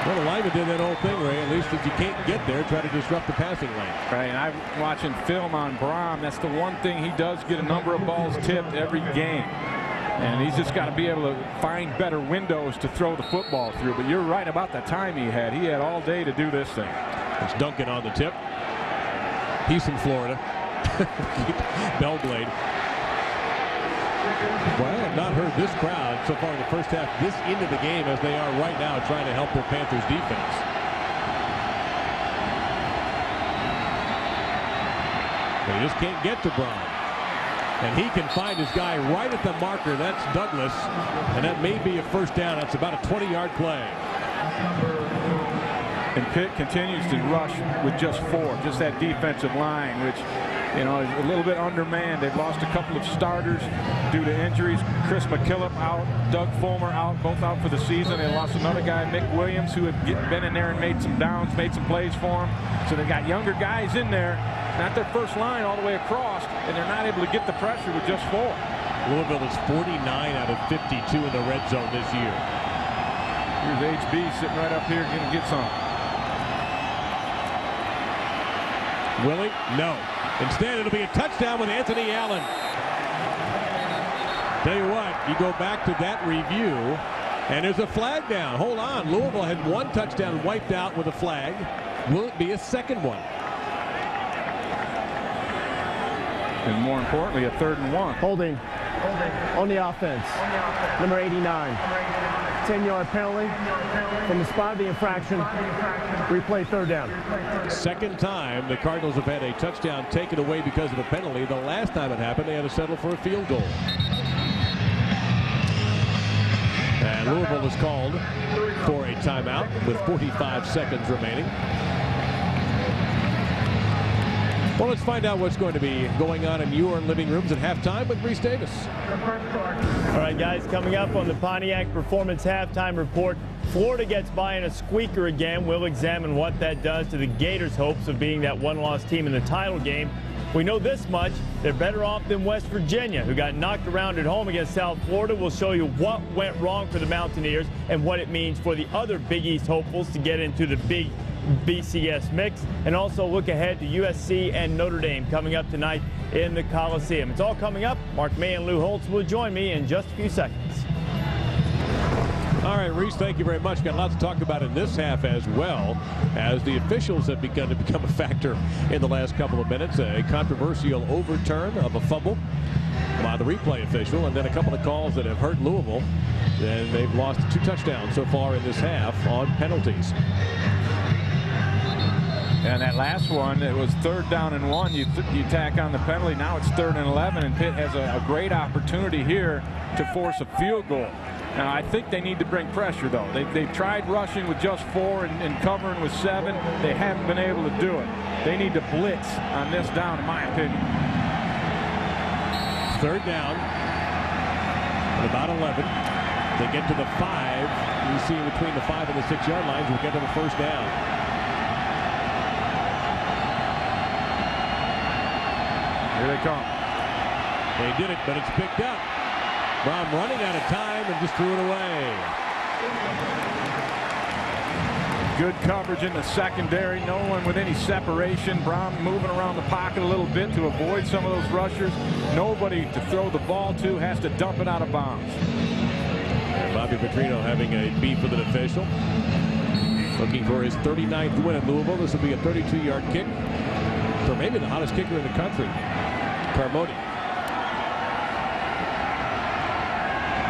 Well, the lineman did that whole thing, Ray. At least if you can't get there, try to disrupt the passing lane. Right, and I'm watching film on Braum. That's the one thing he does, get a number of balls tipped every game. And he's just got to be able to find better windows to throw the football through. But you're right about the time he had. He had all day to do this thing. It's Duncan on the tip. He's from Florida. Bellblade. Well, I have not heard this crowd so far in the first half this into the game as they are right now trying to help their Panthers defense. They just can't get to Braun. And he can find his guy right at the marker. That's Douglas. And that may be a first down. That's about a 20-yard play. And Pitt continues to rush with just 4. Just that defensive line, which, you know, is a little bit undermanned. They've lost a couple of starters due to injuries. Chris McKillop out, Doug Fulmer out, both out for the season. They lost another guy, Mick Williams, who had been in there and made some downs, made some plays for him. So they got younger guys in there, not their first line all the way across, and they're not able to get the pressure with just 4. Louisville is 49 out of 52 in the red zone this year. Here's HB sitting right up here going to get some. Willie? No. Instead, it'll be a touchdown with Anthony Allen. Tell you what, you go back to that review, and there's a flag down. Hold on. Louisville had 1 touchdown wiped out with a flag. Will it be a second one? And more importantly, a 3rd and 1. Holding on the offense. Number 89. 10-yard penalty from the spot of the infraction. Replay 3rd down. Second time the Cardinals have had a touchdown taken away because of a penalty. The last time it happened, they had to settle for a field goal. And Louisville is called for a timeout with 45 seconds remaining. Well, let's find out what's going to be going on in your living rooms at halftime with Reese Davis. All right, guys, coming up on the Pontiac Performance Halftime Report, Florida gets by in a squeaker again. We'll examine what that does to the Gators' hopes of being that one-loss team in the title game. We know this much: they're better off than West Virginia, who got knocked around at home against South Florida. We'll show you what went wrong for the Mountaineers and what it means for the other Big East hopefuls to get into the big BCS mix, and also look ahead to USC and Notre Dame coming up tonight in the Coliseum. It's all coming up. Mark May and Lou Holtz will join me in just a few seconds. All right, Reese, thank you very much. Got lots to talk about in this half as well, as the officials have begun to become a factor in the last couple of minutes. A controversial overturn of a fumble by the replay official, and then a couple of calls that have hurt Louisville. And they've lost 2 touchdowns so far in this half on penalties. And that last one, it was 3rd down and 1. You tack on the penalty. Now it's 3rd and 11, and Pitt has a great opportunity here to force a field goal. Now, I think they need to bring pressure, though. They've tried rushing with just 4 and covering with 7. They haven't been able to do it. They need to blitz on this down, in my opinion. 3rd down at about 11. They get to the 5. You see between the 5 and the 6-yard lines, we'll get to the 1st down. Here they come. They did it, but it's picked up. Braun running out of time and just threw it away. Good coverage in the secondary. No one with any separation. Braun moving around the pocket a little bit to avoid some of those rushers. Nobody to throw the ball to, has to dump it out of bounds. And Bobby Petrino having a beef with an official. Looking for his 39th win at Louisville. This will be a 32-yard kick for maybe the hottest kicker in the country, Carmody.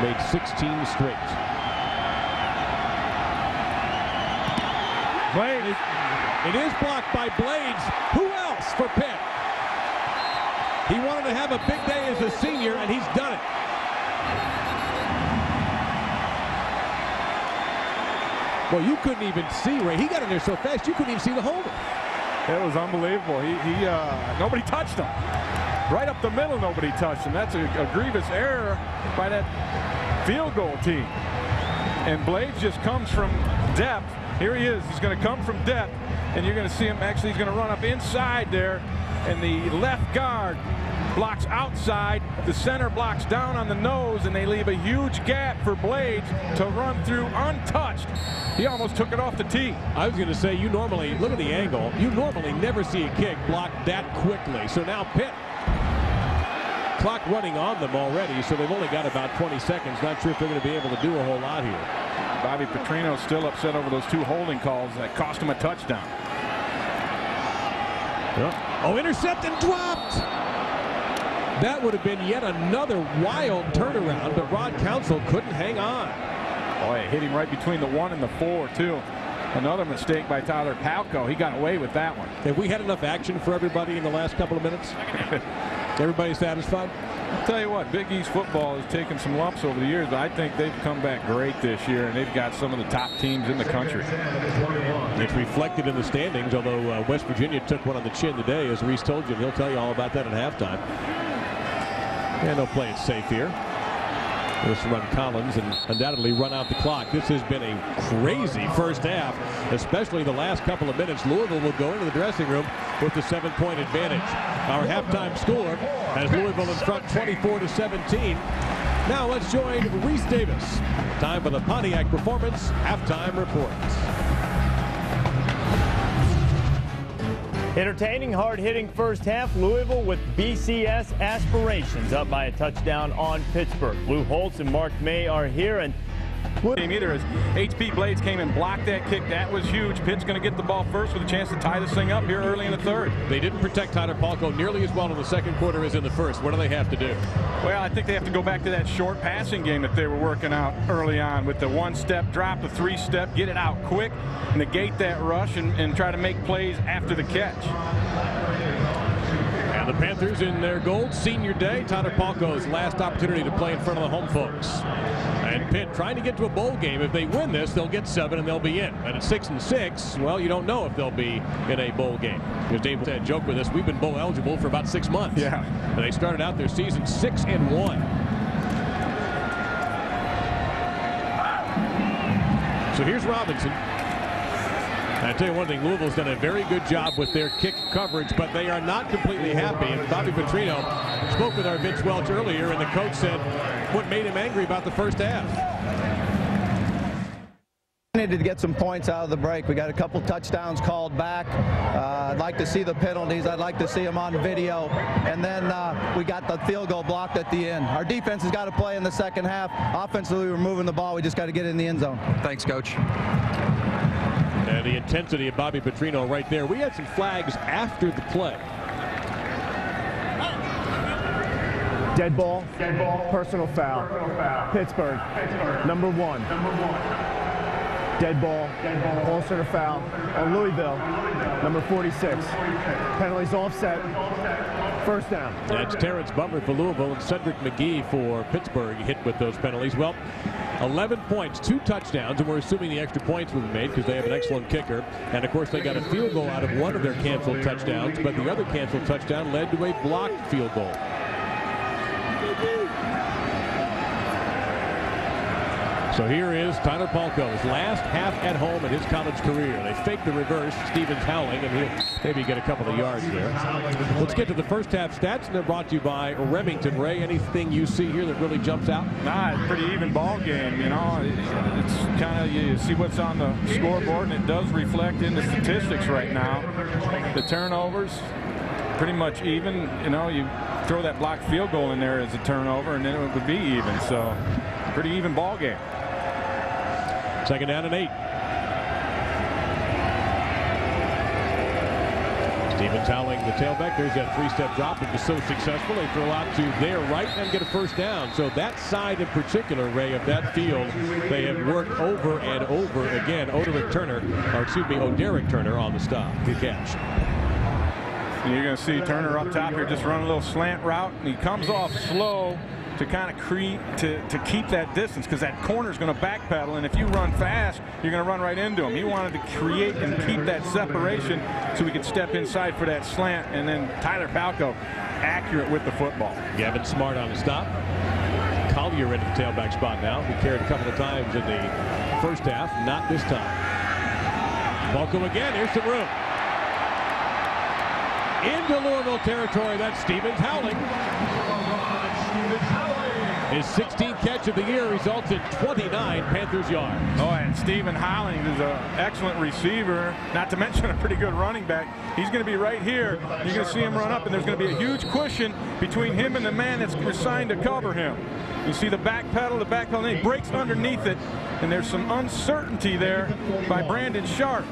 Made 16 straight. Blades. It is blocked by Blades. Who else for Pitt? He wanted to have a big day as a senior, and he's done it. Well, you couldn't even see Ray. He got in there so fast you couldn't even see the holder. It was unbelievable. Nobody touched him. Right up the middle, nobody touched him. That's a grievous error by that field goal team. And Blades just comes from depth. Here he is. He's going to come from depth, and you're going to see him. Actually, he's going to run up inside there, and the left guard blocks outside. The center blocks down on the nose, and they leave a huge gap for Blades to run through untouched. He almost took it off the tee. I was going to say, you normally, look at the angle, you normally never see a kick blocked that quickly. So now Pitt, clock running on them already, so they've only got about 20 seconds. Not sure if they're going to be able to do a whole lot here. Bobby Petrino's still upset over those 2 holding calls that cost him a touchdown. Oh, intercepted, dropped. That would have been yet another wild turnaround, but Rod Counsell couldn't hang on. Boy, it hit him right between the 1 and the 4, too. Another mistake by Tyler Palko. He got away with that one. Have we had enough action for everybody in the last couple of minutes? Everybody satisfied? I'll tell you what, Big East football has taken some lumps over the years, but I think they've come back great this year, and they've got some of the top teams in the country. It's reflected in the standings, although West Virginia took one on the chin today, as Reese told you, and he'll tell you all about that at halftime. And they'll play it safe here. This run Collins and undoubtedly run out the clock. This has been a crazy first half, especially the last couple of minutes. Louisville will go into the dressing room with the 7-point advantage. Our halftime score has Louisville in front 24-17. Now let's join Reese Davis. Time for the Pontiac Performance halftime report. Entertaining, hard-hitting first half. Louisville with BCS aspirations, up by a touchdown on Pittsburgh. Lou Holtz and Mark May are here, and Either as HP Blades came and blocked that kick. That was huge. Pitt's going to get the ball first with a chance to tie this thing up here early in the third. They didn't protect Tyler Palko nearly as well in the second quarter as in the first. What do they have to do? Well, I think they have to go back to that short passing game that they were working out early on with the one-step drop, the three-step, get it out quick, negate that rush, and try to make plays after the catch. And the Panthers in their gold senior day. Tyler Palko's last opportunity to play in front of the home folks. And Pitt trying to get to a bowl game. If they win this, they'll get 7 and they'll be in. And at 6-6, well, you don't know if they'll be in a bowl game. Because Dave said, joke with us, we've been bowl eligible for about 6 months. Yeah. And they started out their season 6-1. So here's Robinson. I tell you one thing, Louisville's done a very good job with their kick coverage, but they are not completely happy. And Bobby Petrino spoke with our Vince Welch earlier, and the coach said what made him angry about the first half. We needed to get some points out of the break. We got a couple touchdowns called back. I'd like to see the penalties. I'd like to see them on video. And then we got the field goal blocked at the end. Our defense has got to play in the second half. Offensively, we're moving the ball. We just got to get it in the end zone. Thanks, Coach. And the intensity of Bobby Petrino right there. We had some flags after the play. Dead ball, personal foul. Pittsburgh, number 1. Dead ball, ball center foul on Louisville, number 46. Penalties offset, first down. That's Terrence Bummer for Louisville and Cedric McGee for Pittsburgh hit with those penalties. Well, 11 points, 2 touchdowns, and we're assuming the extra points will be made because they have an excellent kicker. And of course, they got a field goal out of one of their canceled touchdowns, but the other canceled touchdown led to a blocked field goal. So here is Tyler Palko's last half at home in his college career. They fake the reverse. Stevens howling, and he'll maybe get a couple of yards there. Let's get to the first half stats, and they're brought to you by Remington. Ray, anything you see here that really jumps out? Nah, it's a pretty even ball game. You know, it's kind of, you see what's on the scoreboard, and it does reflect in the statistics right now. The turnovers, pretty much even. You know, you throw that blocked field goal in there as a turnover, and then it would be even. So, pretty even ball game. Second down and 8. Stevens howling the tailback. There's that 3-step drop. It was so successful, they throw out to their right and get a first down. So that side in particular, Ray, of that field, they have worked over and over again. Oderick Turner on the stop. Good catch. And you're going to see Turner up top here just run a little slant route, and he comes off slow. to kind of to keep that distance, because that corner is going to backpedal, and if you run fast, you're going to run right into him. He wanted to create and keep that separation so we could step inside for that slant, and then Tyler Palko accurate with the football. Gavin Smart on the stop. Collier into the tailback spot now. He carried a couple of times in the first half, not this time. Palko again. Here's some room. Into Louisville territory. That's Stevens Howling. His 16th catch of the year results in 29 Panthers yards. Oh, and Stephen Howling is an excellent receiver, not to mention a pretty good running back. He's going to be right here. You're going to see him run up, and there's going to be a huge cushion between him and the man that's assigned to cover him. You see the back pedal, and he breaks underneath it, and there's some uncertainty there by Brandon Sharp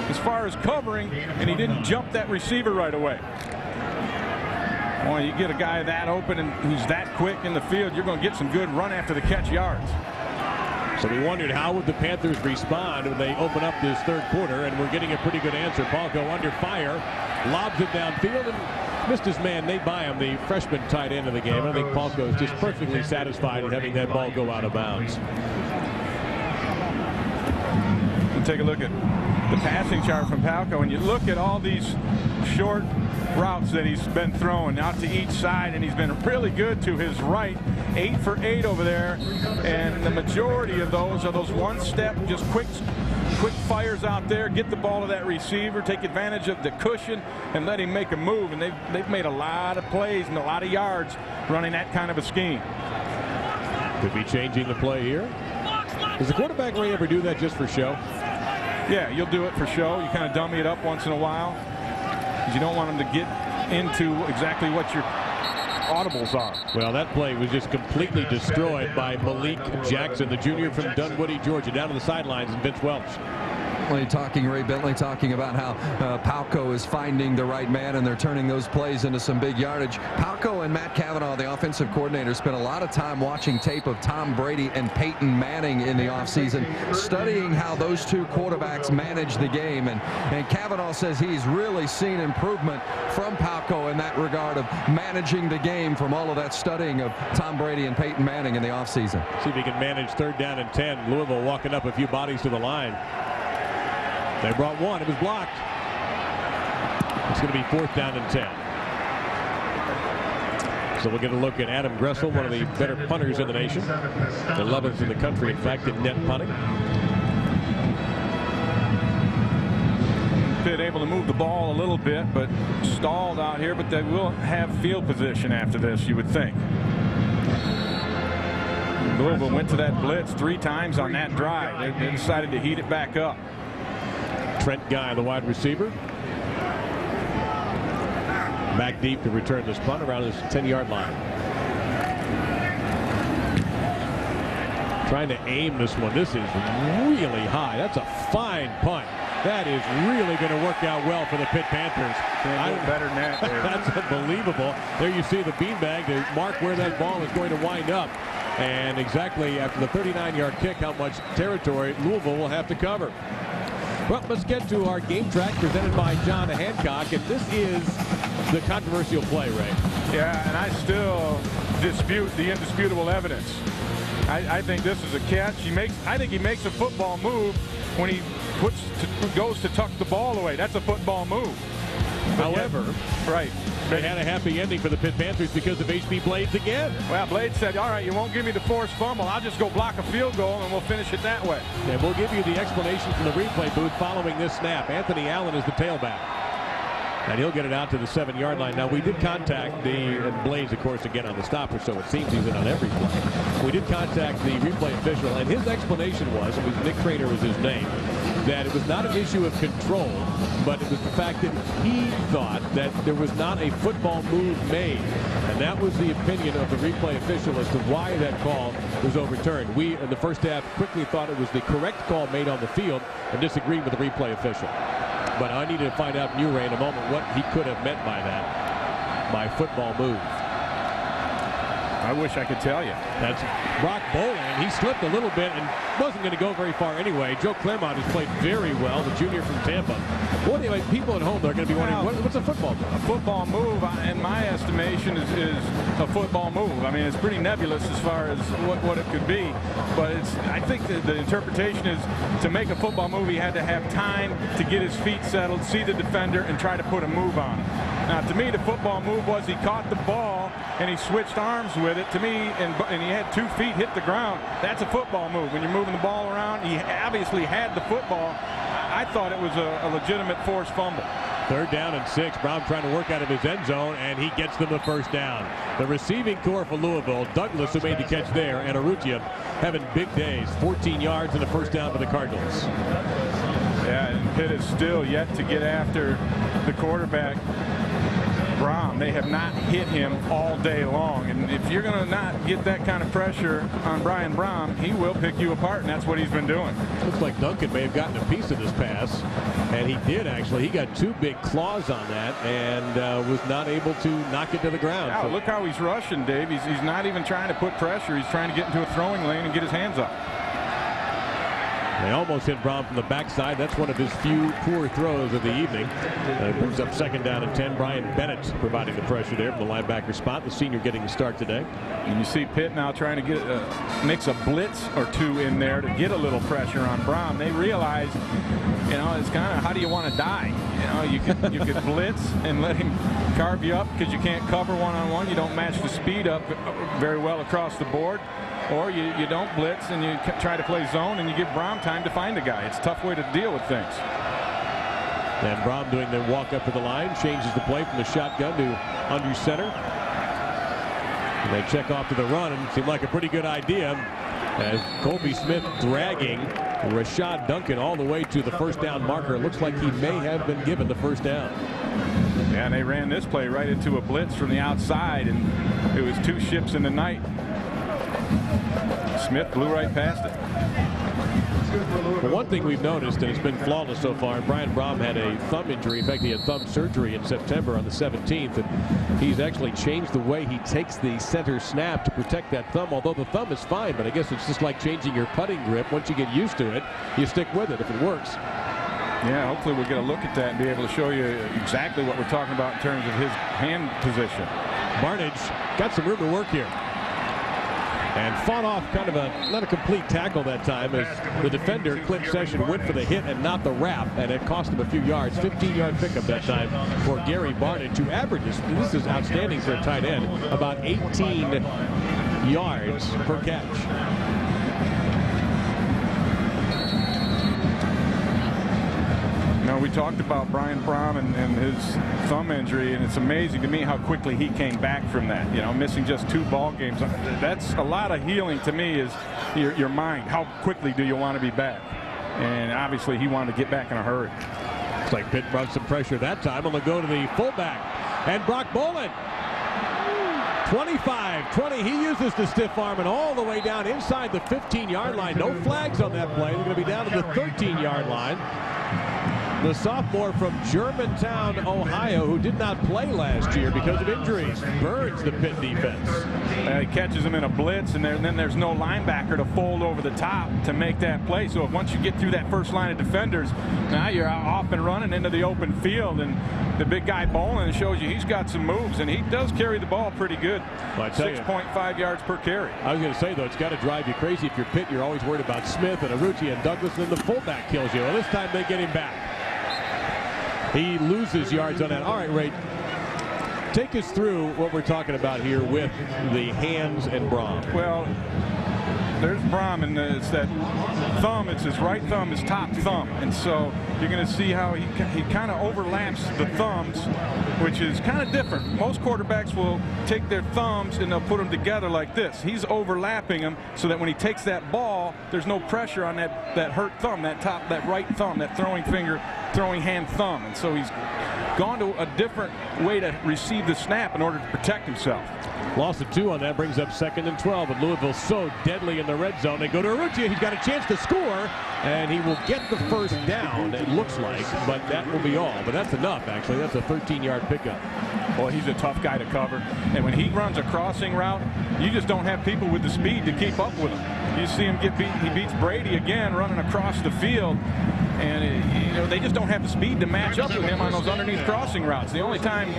as far as covering, and he didn't jump that receiver right away. Well, you get a guy that open and who's that quick in the field, you're going to get some good run after the catch yards. So we wondered how would the Panthers respond when they open up this third quarter, and we're getting a pretty good answer. Palko under fire, lobs it downfield, and missed his man Nate Byam, the freshman tight end of the game. I think Palko is just perfectly satisfied in having that ball go out of bounds. And take a look at the passing chart from Palko, and you look at all these short routes that he's been throwing out to each side, and he's been really good to his right. 8 for 8 over there, and the majority of those are those one-step, just quick fires out there, get the ball to that receiver, take advantage of the cushion, and let him make a move. And they've made a lot of plays and a lot of yards running that kind of a scheme. Could be changing the play here. Does the quarterback really ever do that just for show? Yeah, you'll do it for show. You kind of dummy it up once in a while, because you don't want them to get into exactly what your audibles are. Well, that play was just completely destroyed by Malik Jackson, the junior from Dunwoody, Georgia, down to the sidelines, and Vince Welch. Ray Bentley talking about how Palko is finding the right man, and they're turning those plays into some big yardage. Palko and Matt Cavanaugh, the offensive coordinator, spent a lot of time watching tape of Tom Brady and Peyton Manning in the offseason, studying how those two quarterbacks manage the game. And Cavanaugh says he's really seen improvement from Palko in that regard of managing the game from all of that studying of Tom Brady and Peyton Manning in the offseason. See if he can manage 3rd down and 10. Louisville walking up a few bodies to the line. They brought one. It was blocked. It's going to be 4th down and 10. So we'll get a look at Adam Gressel, one of the better punters in the nation. 11th in the country, in fact, in net punting. Pitt able to move the ball a little bit, but stalled out here. But they will have field position after this, you would think. Louisville went to that blitz 3 times on that drive. They decided to heat it back up. Trent Guy, the wide receiver. Back deep to return this punt around his 10-yard line. Trying to aim this one. This is really high. That's a fine punt. That is really going to work out well for the Pitt Panthers. Better than that. That's unbelievable. There you see the beanbag to mark where that ball is going to wind up. And exactly after the 39-yard kick, how much territory Louisville will have to cover. Well, let's get to our game track presented by John Hancock, and this is the controversial play, Ray. Yeah, and I still dispute the indisputable evidence. I think this is a catch. I think he makes a football move when he goes to tuck the ball away. That's a football move. However, right. They had a happy ending for the Pitt Panthers because of H.B. Blades again. Well, Blades said, all right, you won't give me the forced fumble. I'll just go block a field goal, and we'll finish it that way. And we'll give you the explanation from the replay booth following this snap. Anthony Allen is the tailback. And he'll get it out to the 7-yard line. Now, we did contact and Blades, of course, again on the stopper, so it seems he's in on every play. We did contact the replay official, and his explanation was, Nick Crater was his name, that it was not an issue of control, but it was the fact that he thought that there was not a football move made. And that was the opinion of the replay official as to why that call was overturned. We, in the first half, quickly thought it was the correct call made on the field and disagreed with the replay official. But I needed to find out from you, Ray, in a moment what he could have meant by that, by football move. I wish I could tell you. That's Brock Boland. He slipped a little bit and wasn't going to go very far anyway. Joe Claremont has played very well, the junior from Tampa. Well, anyway, people at home, they're going to be wondering, what's a football move? A football move, in my estimation, is a football move. I mean, it's pretty nebulous as far as what it could be. But I think the interpretation is to make a football move, he had to have time to get his feet settled, see the defender, and try to put a move on him. Now, to me, the football move was he caught the ball and he switched arms with it. To me, and he had 2 feet hit the ground. That's a football move. When you're moving the ball around, he obviously had the football. I thought it was a legitimate forced fumble. 3rd down and 6. Brown trying to work out of his end zone, and he gets them the first down. The receiving core for Louisville, Douglas, who made the catch there, and Urrutia having big days. 14 yards and a first down for the Cardinals. Yeah, and Pitt is still yet to get after the quarterback, Brom. They have not hit him all day long, and if you're going to not get that kind of pressure on Brian Brom, he will pick you apart, and that's what he's been doing. Looks like Duncan may have gotten a piece of this pass, and he did actually. He got 2 big claws on that and was not able to knock it to the ground. Wow, look how he's rushing, Dave. He's not even trying to put pressure. He's trying to get into a throwing lane and get his hands up. They almost hit Brown from the backside. That's one of his few poor throws of the evening. It brings up 2nd down and 10. Brian Bennett providing the pressure there from the linebacker spot. The senior getting the start today. And you see Pitt now trying to get mix a blitz or 2 in there to get a little pressure on Brown. They realize, you know, it's kind of how do you want to die? You know, you could blitz and let him carve you up because you can't cover one-on-one. You don't match the speed up very well across the board. Or you don't blitz and you try to play zone and you give Brom time to find the guy. It's a tough way to deal with things. And Brom doing the walk up to the line, changes the play from the shotgun to under center. And they check off to the run, and it seemed like a pretty good idea as Colby Smith dragging Rashad Duncan all the way to the first down marker. It looks like he may have been given the first down. Yeah, and they ran this play right into a blitz from the outside, and it was 2 ships in the night. Smith blew right past it. Well, one thing we've noticed, and it's been flawless so far, Brian Brom had a thumb injury. In fact, he had thumb surgery in September on the 17th, and he's actually changed the way he takes the center snap to protect that thumb, although the thumb is fine, but I guess it's just like changing your putting grip. Once you get used to it, you stick with it if it works. Yeah, hopefully we'll get a look at that and be able to show you exactly what we're talking about in terms of his hand position. Barnage got some room to work here. And fought off kind of not a complete tackle that time as the defender, Clint Session, went for the hit and not the wrap, and it cost him a few yards. 15-yard pickup that time for Gary Barnage, who averages, this is outstanding for a tight end, about 18 yards per catch. Now, we talked about Brian Brom and his thumb injury, and it's amazing to me how quickly he came back from that. You know, missing just 2 ball games. That's a lot of healing to me, is your mind. How quickly do you want to be back? And obviously he wanted to get back in a hurry. Looks like Pitt brought some pressure that time on the go to the fullback. And Brock Boland, 25-20. He uses the stiff arm and all the way down inside the 15-yard line. No flags on that play. They're going to be down to the 13-yard line. The sophomore from Germantown, Ohio, who did not play last year because of injuries, burns the Pitt defense. He catches him in a blitz, and then there's no linebacker to fold over the top to make that play. So once you get through that first line of defenders, now you're off and running into the open field, and the big guy Boland shows you he's got some moves, and he does carry the ball pretty good. Well, 6.5 yards per carry. I was going to say, though, it's got to drive you crazy. If you're Pitt, you're always worried about Smith and Urrutia and Douglas, and then the fullback kills you. Well, this time they get him back. He loses yards on that. All right, Ray, take us through what we're talking about here with the hands and Brom. Well, there's Brom, and it's that thumb. It's his right thumb, his top thumb. And so you're going to see how he kind of overlaps the thumbs, which is kind of different. Most quarterbacks will take their thumbs and they'll put them together like this. He's overlapping them so that when he takes that ball, there's no pressure on that hurt thumb, that right thumb, that throwing finger, throwing hand thumb. And so he's gone to a different way to receive the snap in order to protect himself. Loss of 2 on that brings up 2nd and 12, and Louisville so deadly in the red zone. They go to Urrutia. He's got a chance to score, and he will get the first down, it looks like, but that will be all. But that's enough, actually. That's a 13-yard pickup. Well, he's a tough guy to cover. And when he runs a crossing route, you just don't have people with the speed to keep up with him. You see him get beat. He beats Brady again running across the field. And, they just don't have the speed to match up with him on those underneath crossing routes. The only time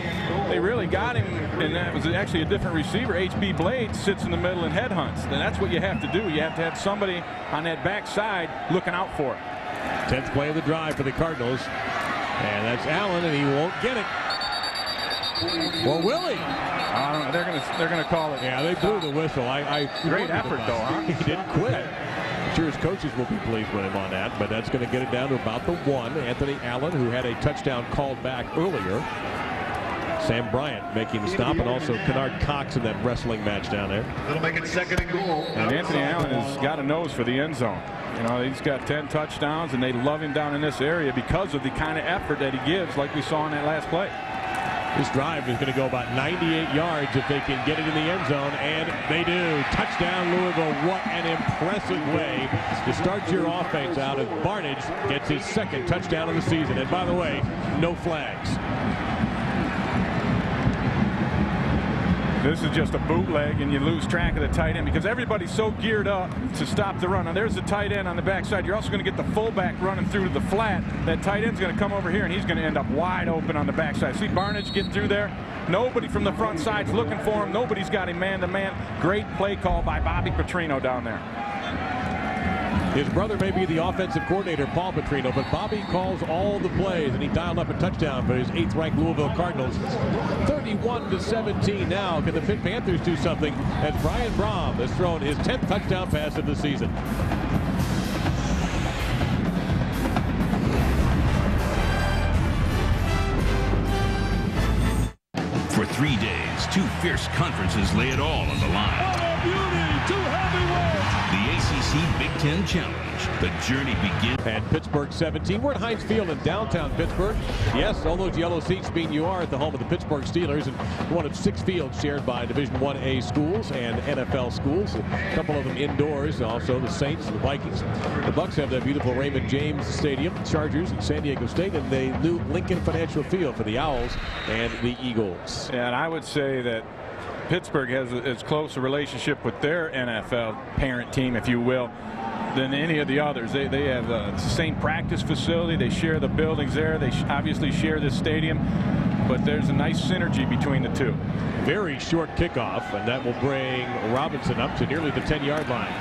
they really got him, and that was actually a different receiver, H.B. Blades, sits in the middle and headhunts. And that's what you have to do. You have to have somebody on that backside looking out for it. 10th play of the drive for the Cardinals. And that's Allen, and he won't get it. Well, Willie. I don't know. They're gonna call it. Yeah, they blew the whistle. Great effort, though, huh? He didn't quit. I'm sure his coaches will be pleased with him on that, but that's going to get it down to about the 1. Anthony Allen, who had a touchdown called back earlier. Sam Bryant making the stop, and also Kennard Cox in that wrestling match down there. It'll make it 2nd and goal. And Anthony Allen has got a nose for the end zone. He's got 10 touchdowns, and they love him down in this area because of the kind of effort that he gives, like we saw in that last play. This drive is going to go about 98 yards if they can get it in the end zone, and they do. Touchdown, Louisville. What an impressive way to start your offense out as Barnage gets his 2nd touchdown of the season. And by the way, no flags. This is just a bootleg, and you lose track of the tight end because everybody's so geared up to stop the run. Now, there's the tight end on the backside. You're also going to get the fullback running through to the flat. That tight end's going to come over here, and he's going to end up wide open on the backside. See Barnage get through there? Nobody from the front side's looking for him. Nobody's got him man-to-man. Great play call by Bobby Petrino down there. His brother may be the offensive coordinator, Paul Petrino, but Bobby calls all the plays, and he dialed up a touchdown for his 8th-ranked Louisville Cardinals. 31-17 now. Can the Pitt Panthers do something as Brian Brom has thrown his 10th touchdown pass of the season? For 3 days, 2 fierce conferences lay it all on the line. What a beauty! 2 heavyweights! The ACC Big Ten Challenge. The journey begins. And Pittsburgh 17. We're at Heinz Field in downtown Pittsburgh. Yes, all those yellow seats mean you are at the home of the Pittsburgh Steelers, and one of 6 fields shared by Division I-A schools and NFL schools. A couple of them indoors. Also the Saints and the Vikings. The Bucs have that beautiful Raymond James Stadium, Chargers, and San Diego State, and the new Lincoln Financial Field for the Owls and the Eagles. And I would say that Pittsburgh has as close a relationship with their NFL parent team, if you will, than any of the others. They have the same practice facility. They share the buildings there. They obviously share this stadium, but there's a nice synergy between the two. Very short kickoff, and that will bring Robinson up to nearly the 10-yard line.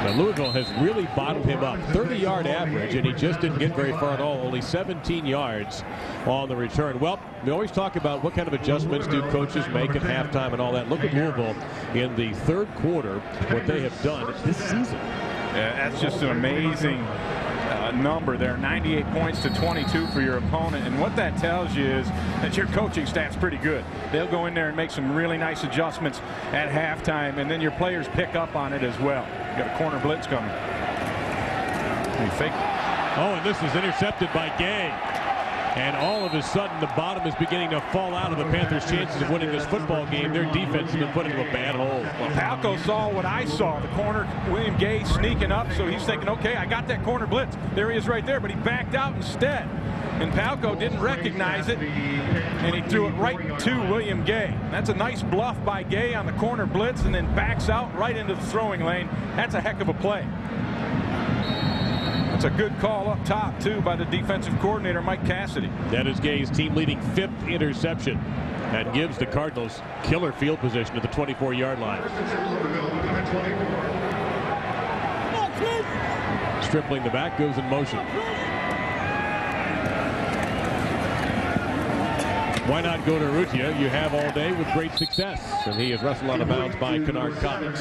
Now, Louisville has really bottomed him up. 30-yard average, and he just didn't get very far at all. Only 17 yards on the return. Well, we always talk about what kind of adjustments do coaches make at halftime and all that. Look at Louisville in the 3rd quarter, what they have done this season. Yeah, that's just an amazing number there. 98 points to 22 for your opponent, and what that tells you is that your coaching staff's pretty good. They'll go in there and make some really nice adjustments at halftime, and then your players pick up on it as well. You got a corner blitz coming. He faked it. Oh, and this is intercepted by Gay. And all of a sudden, the bottom is beginning to fall out of the Panthers' chances of winning this football game. Their defense has been put into a bad hole. Well, Palco saw what I saw. The corner, William Gay, sneaking up. So he's thinking, okay, I got that corner blitz. There he is right there, but he backed out instead. And Palco didn't recognize it, and he threw it right to William Gay. That's a nice bluff by Gay on the corner blitz, and then backs out right into the throwing lane. That's a heck of a play. That's a good call up top, too, by the defensive coordinator, Mike Cassidy. That is Gay's team-leading 5th interception and gives the Cardinals killer field position at the 24-yard line. Stripling the back, goes in motion. Why not go to Urrutia? You have all day with great success. And he is wrestled out of bounds by Kennard Cox.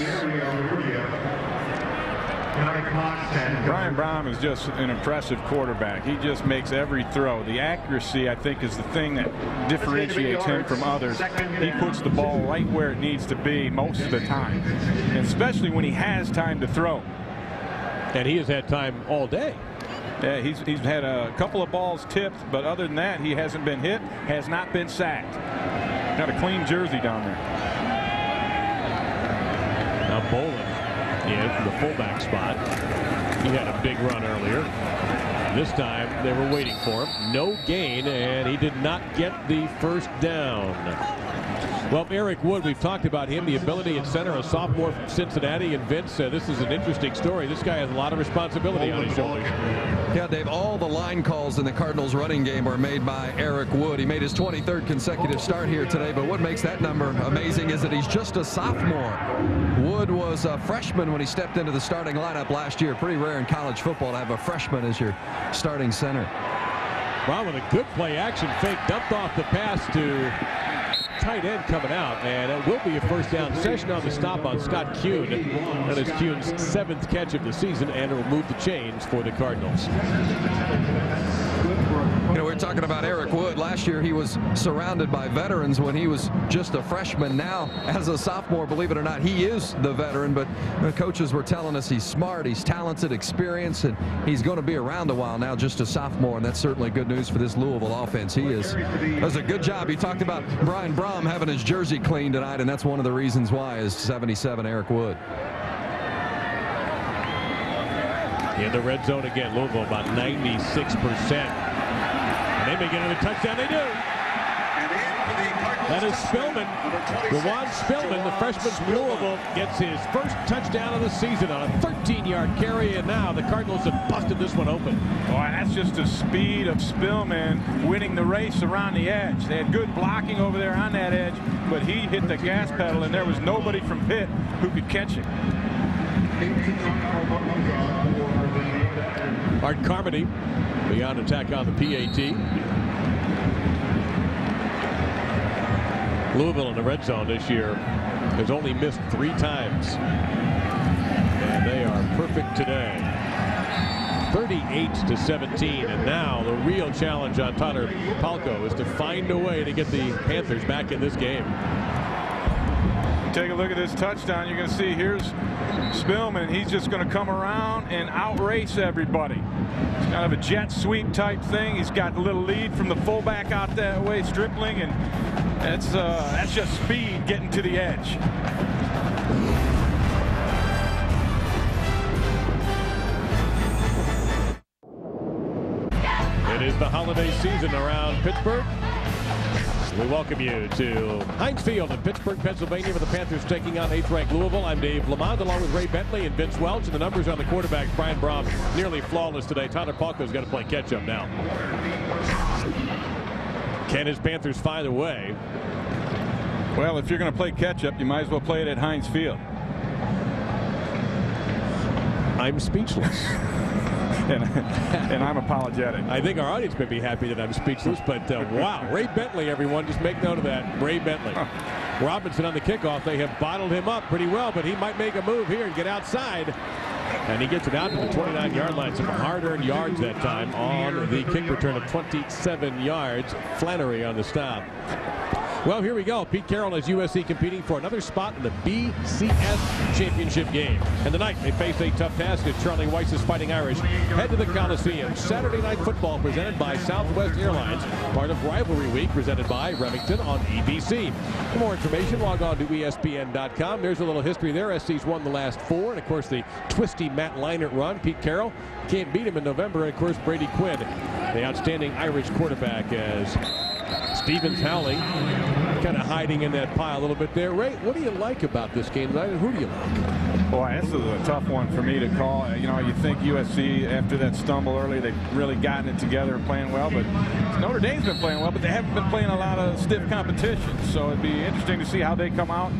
Brian Brom is just an impressive quarterback. He just makes every throw. The accuracy, I think, is the thing that differentiates him from others. He puts the ball right where it needs to be most of the time, and especially when he has time to throw. And he has had time all day. Yeah, he's had a couple of balls tipped, but other than that, he hasn't been hit, has not been sacked. Got a clean jersey down there. Now Bolin in from the fullback spot. He had a big run earlier. This time they were waiting for him. No gain, and he did not get the first down. Well, Eric Wood, we've talked about him, the ability at center, a sophomore from Cincinnati. And Vince, this is an interesting story. This guy has a lot of responsibility on his shoulders. Yeah, Dave, all the line calls in the Cardinals running game are made by Eric Wood. He made his 23rd consecutive start here today, but what makes that number amazing is that he's just a sophomore. Wood was a freshman when he stepped into the starting lineup last year. Pretty rare in college football to have a freshman as your starting center. Well, with a good play action fake, dumped off the pass to tight end coming out, and it will be a first down. Session on the stop on Scott Kuhn. That is Kuhn's 7th catch of the season, and it will move the chains for the Cardinals. You know, we're talking about Eric Wood. Last year he was surrounded by veterans when he was just a freshman. Now, as a sophomore, believe it or not, he is the veteran, but the coaches were telling us he's smart, he's talented, experienced, and he's going to be around a while now, just a sophomore, and that's certainly good news for this Louisville offense. He does a good job. He talked about Brian Brom having his jersey cleaned tonight, and that's one of the reasons why is 77 Eric Wood. In the red zone again, Louisville about 96%. And they may get another touchdown. They do. That is Spillman. Rawan Spillman, the freshman from Louisville, gets his first touchdown of the season on a 13-yard carry, and now the Cardinals have busted this one open. Boy, that's just the speed of Spillman winning the race around the edge. They had good blocking over there on that edge, but he hit the gas pedal, and there was nobody from Pitt who could catch him. Art Carmody beyond attack on the PAT. Louisville in the red zone this year has only missed 3 times, and they are perfect today. 38-17, and now the real challenge on Tyler Palko is to find a way to get the Panthers back in this game. Take a look at this touchdown. You're going to see here's Spillman. He's just going to come around and outrace everybody. It's kind of a jet sweep type thing. He's got a little lead from the fullback out that way, Stripling, and that's just speed getting to the edge. It is the holiday season around Pittsburgh. We welcome you to Heinz Field in Pittsburgh, Pennsylvania, with the Panthers taking on 8th-ranked Louisville. I'm Dave Lamont, along with Ray Bentley and Vince Welch. And the numbers on the quarterback, Brian Brom, nearly flawless today. Tyler Palko's got to play catch-up now. Can his Panthers find a way? Well, if you're going to play catch-up, you might as well play it at Heinz Field. I'm speechless. and I'm apologetic. I think our audience may be happy that I'm speechless, but wow. Ray Bentley, everyone, just make note of that. Ray Bentley. Robinson on the kickoff. They have bottled him up pretty well, but he might make a move here and get outside. And he gets it out to the 29-yard line. Some hard-earned yards that time on the kick return of 27 yards. Flannery on the stop. Well, here we go. Pete Carroll has USC competing for another spot in the BCS championship game. And tonight they face a tough task as Charlie Weiss's Fighting Irish head to the Coliseum. Saturday Night Football presented by Southwest Airlines, part of Rivalry Week presented by Remington on ABC. For more information, log on to ESPN.com. There's a little history there. SC's won the last 4, and of course the twisty Matt Leinart run. Pete Carroll can't beat him in November, and of course Brady Quinn, the outstanding Irish quarterback, as Stevens Howling kind of hiding in that pile a little bit there. Ray, what do you like about this game tonight, and who do you like? Boy, this is a tough one for me to call. You know, you think USC, after that stumble early, they've really gotten it together and playing well, but Notre Dame's been playing well, but they haven't been playing a lot of stiff competition, so it'd be interesting to see how they come out.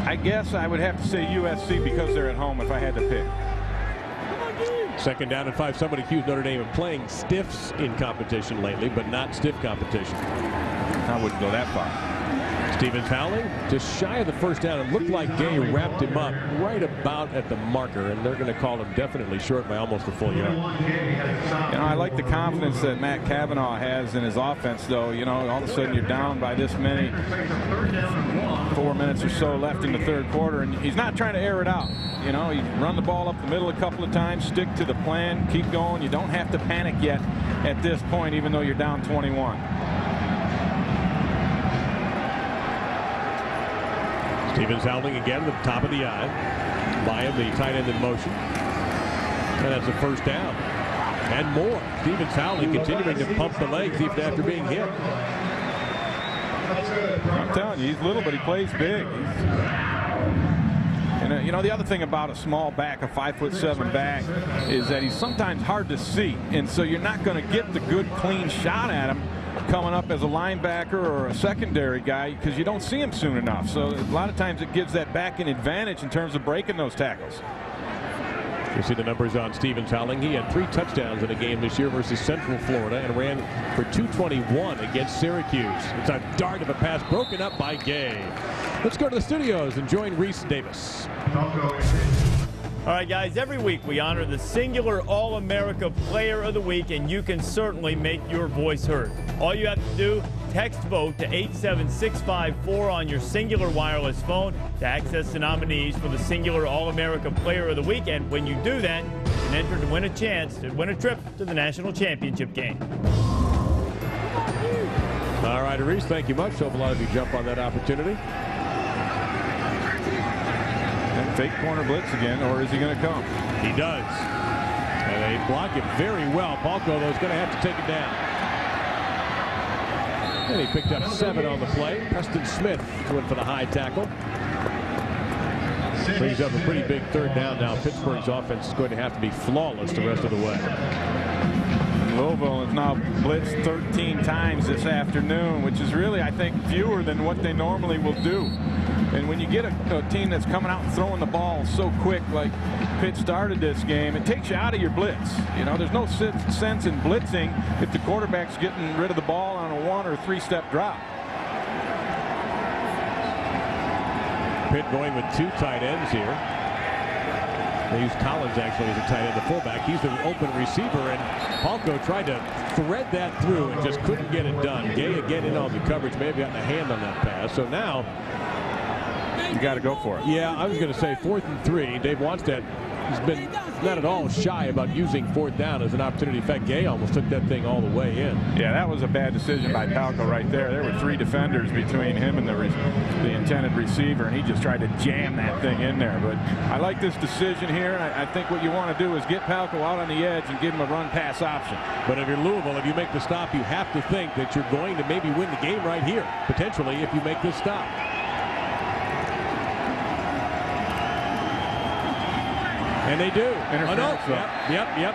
I guess I would have to say USC because they're at home if I had to pick. 2nd down and 5. Somebody accused Notre Dame of playing stiffs in competition lately, but not stiff competition. I wouldn't go that far. Stevens Howling just shy of the first down. It looked like Gay wrapped him up right about at the marker, and they're going to call him definitely short by almost a full yard. You know, I like the confidence that Matt Cavanaugh has in his offense, though. You know, all of a sudden you're down by this many, 4 minutes or so left in the 3rd quarter, and he's not trying to air it out. You know, you run the ball up the middle a couple of times, stick to the plan, keep going. You don't have to panic yet at this point, even though you're down 21. Stevens Howling again at the top of the eye. Lyon, the tight end in motion. And that's a first down. And more. Steven Howling continuing to pump the legs even after being hit. I'm telling you, he's little, but he plays big. And you know, the other thing about a small back, a 5'7" back, is that he's sometimes hard to see. And so you're not going to get the good, clean shot at him coming up as a linebacker or a secondary guy because you don't see him soon enough. So a lot of times it gives that back an advantage in terms of breaking those tackles. You see the numbers on Steven Howling. He had 3 touchdowns in a game this year versus Central Florida and ran for 221 against Syracuse. It's a dart of a pass broken up by Gay. Let's go to the studios and join Reese Davis. All right, guys, every week we honor the singular All-America Player of the Week, and you can certainly make your voice heard. All you have to do, text VOTE to 87654 on your singular wireless phone to access the nominees for the singular All-America Player of the Week. And when you do that, you can enter to win a chance to win a trip to the national championship game. All right, Reese, thank you much. Hope a lot of you jump on that opportunity. And fake corner blitz again, or is he going to come? He does. And they block it very well. Palco, though, is going to have to take it down. And he picked up 7 on the play. Preston Smith went for the high tackle. Brings up a pretty big 3rd down now. Pittsburgh's offense is going to have to be flawless the rest of the way. Louisville has now blitzed 13 times this afternoon, which is really, I think, fewer than what they normally will do. And when you get a team that's coming out and throwing the ball so quick like Pitt started this game, it takes you out of your blitz. You know, there's no sense in blitzing if the quarterback's getting rid of the ball on a 1 or 3-step drop. Pitt going with 2 tight ends here. They use Collins actually as a tight end, the fullback. He's the open receiver, and Palco tried to thread that through and just couldn't get it done. Gay again in on the coverage, may have gotten a hand on that pass. So now you got to go for it. Yeah, I was going to say 4th and 3. Dave Wanstead has been not at all shy about using 4th down as an opportunity. In fact, Gay almost took that thing all the way in. Yeah, that was a bad decision by Palco right there. There were 3 defenders between him and the intended receiver, and he just tried to jam that thing in there. But I like this decision here. I think what you want to do is get Palco out on the edge and give him a run-pass option. But if you're Louisville, if you make the stop, you have to think that you're going to maybe win the game right here, potentially, if you make this stop. And they do. Yep.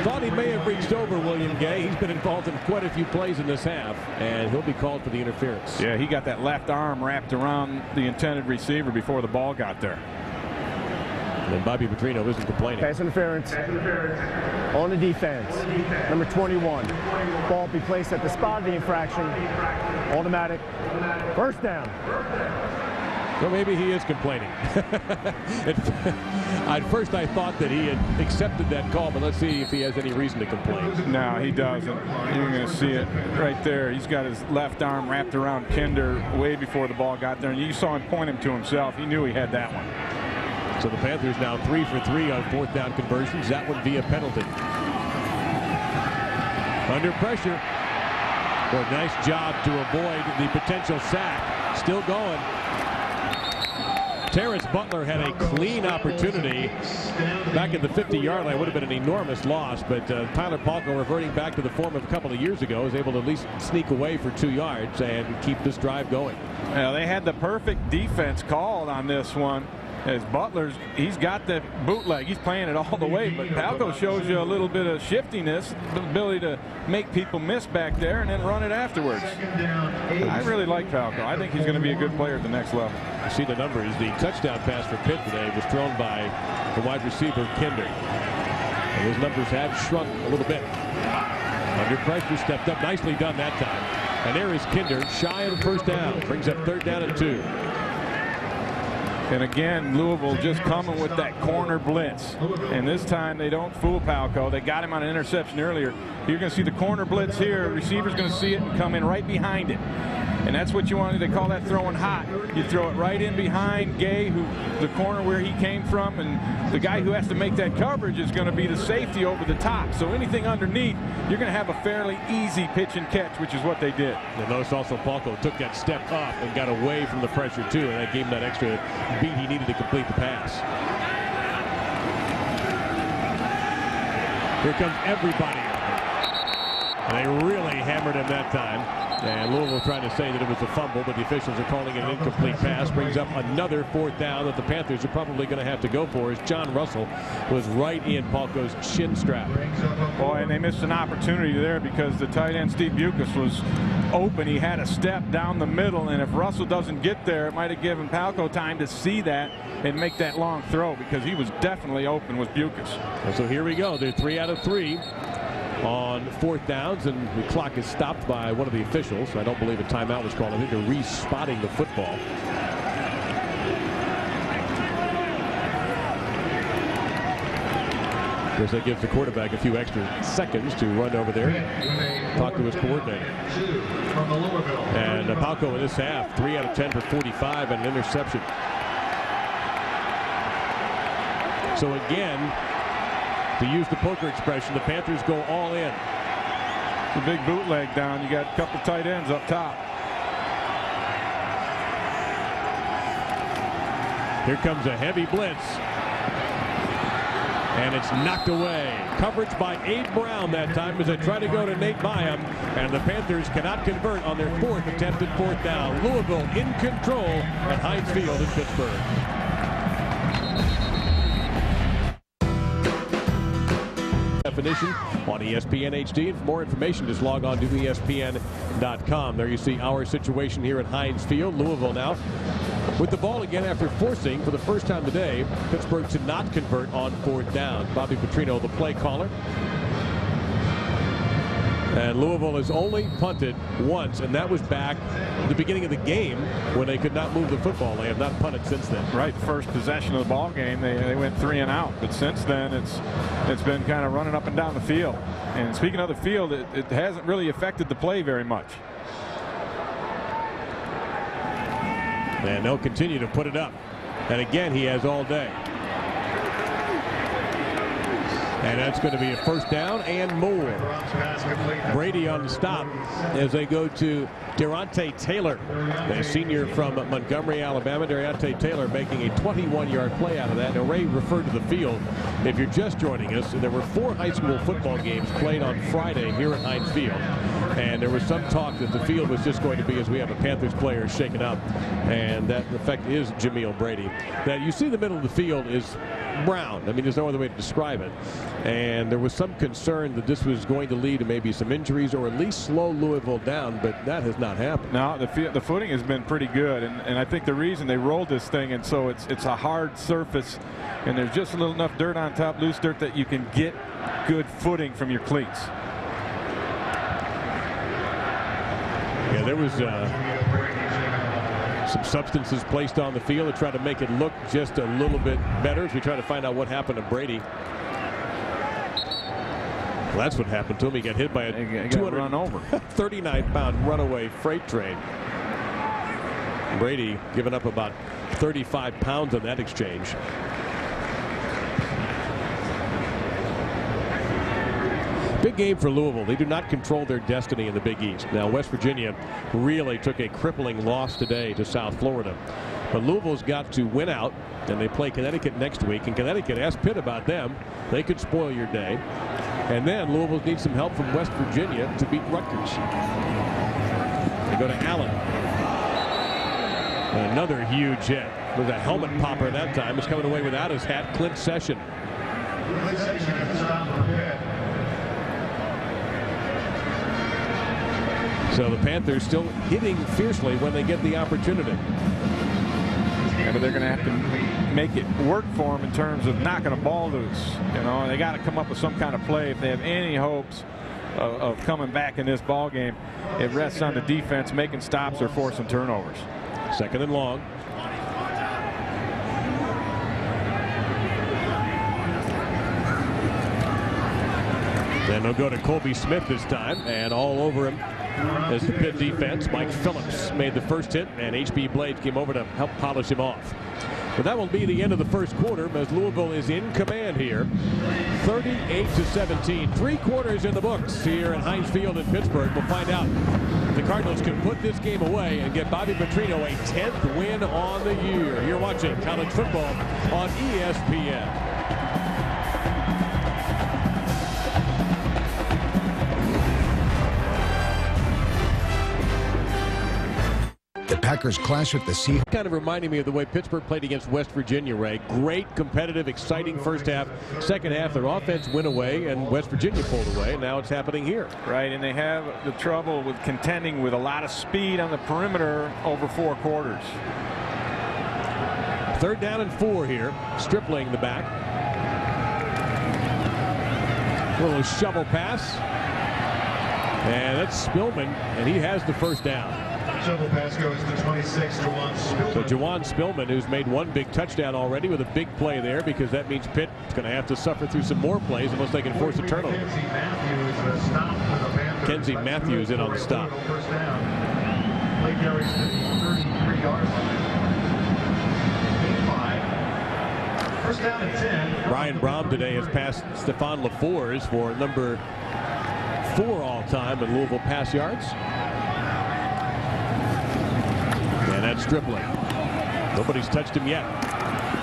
Thought he may have reached over William Gay. He's been involved in quite a few plays in this half, and he'll be called for the interference. Yeah, he got that left arm wrapped around the intended receiver before the ball got there. And Bobby Petrino isn't complaining. Pass interference on the defense. Number 21. Ball be placed at the spot of the infraction. Automatic. 1st down. Well, maybe he is complaining. At first I thought that he had accepted that call, but let's see if he has any reason to complain. No, he doesn't. You're going to see it right there. He's got his left arm wrapped around Kinder way before the ball got there, and you saw him point him to himself. He knew he had that one. So the Panthers now 3 for 3 on 4th down conversions. That one via penalty. Under pressure. Well, nice job to avoid the potential sack. Still going. Terrence Butler had a clean opportunity back at the 50-yard line. Would have been an enormous loss, but Tyler Palco, reverting back to the form of a couple of years ago, was able to at least sneak away for 2 yards and keep this drive going. Yeah, they had the perfect defense called on this one. As Butler's, he's got the bootleg. He's playing it all the way, but Palco shows you a little bit of shiftiness, the ability to make people miss back there and then run it afterwards. I really like Palco. I think he's going to be a good player at the next level. You see the numbers. The touchdown pass for Pitt today was thrown by the wide receiver, Kinder. And his numbers have shrunk a little bit. Under pressure, stepped up. Nicely done that time. And there is Kinder, shy of the 1st down. Brings up 3rd down and 2. And again, Louisville just coming with that corner blitz. And this time they don't fool Palco. They got him on an interception earlier. You're going to see the corner blitz here. Receiver's going to see it and come in right behind it. And that's what you want. They call that throwing hot. You throw it right in behind Gay, who the corner where he came from, and the guy who has to make that coverage is going to be the safety over the top. So anything underneath, you're going to have a fairly easy pitch and catch, which is what they did. And notice also Palco took that step up and got away from the pressure too, and that gave him that extra beat he needed to complete the pass. Here comes everybody. They really hammered him that time. And Louisville trying to say that it was a fumble, but the officials are calling it an incomplete pass. Brings up another 4th down that the Panthers are probably going to have to go for, as John Russell was right in Palko's shin strap. Boy, and they missed an opportunity there because the tight end Steve Bucas was open. He had a step down the middle, and if Russell doesn't get there, it might have given Palko time to see that and make that long throw, because he was definitely open with Bucas. And so here we go. They're 3 out of 3. On 4th downs, and the clock is stopped by one of the officials. I don't believe a timeout was called. I think they're re-spotting the football. Of course, that gives the quarterback a few extra seconds to run over there, talk to his coordinator. And Palko in this half, 3 out of 10 for 45 and an interception. So again, to use the poker expression, the Panthers go all in. The big bootleg down. You got a couple tight ends up top. Here comes a heavy blitz. And it's knocked away. Coverage by Abe Brown that time as they try to go to Nate Byam. And the Panthers cannot convert on their 4th attempted 4th down. Louisville in control at Heinz Field in Pittsburgh. Definition on ESPN HD, and for more information just log on to ESPN.com. There you see our situation here at Heinz Field. Louisville now with the ball again after forcing for the first time today Pittsburgh to not convert on 4th down. Bobby Petrino, the play caller. And Louisville has only punted once, and that was back at the beginning of the game when they could not move the football. They have not punted since then. Right, first possession of the ball game, they went 3 and out, but since then it's been kind of running up and down the field. And speaking of the field, it hasn't really affected the play very much. And they'll continue to put it up. And again, he has all day. And that's going to be a 1st down and more. Brady on the stop as they go to Derante Taylor, the senior from Montgomery, Alabama. Derante Taylor making a 21-yard play out of that. Now, Ray referred to the field. If you're just joining us, there were 4 high school football games played on Friday here at Heinz Field. And there was some talk that the field was just going to be, as we have a Panthers player shaken up. And that, in effect, is Jameel Brady. That you see the middle of the field is brown. I mean, there's no other way to describe it. And there was some concern that this was going to lead to maybe some injuries or at least slow Louisville down, but that has not happened. No, the footing has been pretty good, and I think the reason they rolled this thing, and so it's a hard surface, and there's just a little enough dirt on top, loose dirt, that you can get good footing from your cleats. Yeah, there was some substances placed on the field to try to make it look just a little bit better as we try to find out what a Brady. Well, that's what happened to him. He got hit by a 239-pound runaway freight train. Brady giving up about 35 pounds on that exchange. Big game for Louisville. They do not control their destiny in the Big East. Now, West Virginia really took a crippling loss today to South Florida. But Louisville's got to win out, and they play Connecticut next week. And Connecticut, ask Pitt about them. They could spoil your day. And then Louisville needs some help from West Virginia to beat Rutgers. They go to Allen. And another huge hit with a helmet popper that time. Is coming away without his hat. Clint Session. So the Panthers still hitting fiercely when they get the opportunity. Yeah, but they're going to have to make it work for them in terms of knocking a ball loose. You know, they got to come up with some kind of play if they have any hopes of coming back in this ball game. It rests on the defense making stops or forcing turnovers. 2nd and long. Then they'll go to Colby Smith this time, and all over him as the Pitt defense. Mike Phillips made the first hit, and H.B. Blades came over to help polish him off. But that will be the end of the first quarter as Louisville is in command here. 38-17. 3 quarters in the books here at Heinz Field in Pittsburgh. We'll find out if the Cardinals can put this game away and get Bobby Petrino a 10th win on the year. You're watching college football on ESPN. Packers clash with the Seahawks. Kind of reminding me of the way Pittsburgh played against West Virginia, Ray. Great, competitive, exciting first half. Second half, their offense went away, and West Virginia pulled away. Now it's happening here. Right, and they have the trouble with contending with a lot of speed on the perimeter over 4 quarters. 3rd down and 4 here. Stripling the back. A little shovel pass. And that's Spillman, and he has the first down. Shovel pass goes to 26, Juwan Spillman. So Juwan Spillman, who's made 1 big touchdown already with a big play there, because that means Pitt is going to have to suffer through some more plays unless they can force a turnover. Kenzie Matthews in on the stop. First down. Play carries to the 33-yard line. First down and 10. Ryan Brom today has passed Stephon LaFours for number 4 all-time in Louisville pass yards. And that's Stripling. Nobody's touched him yet.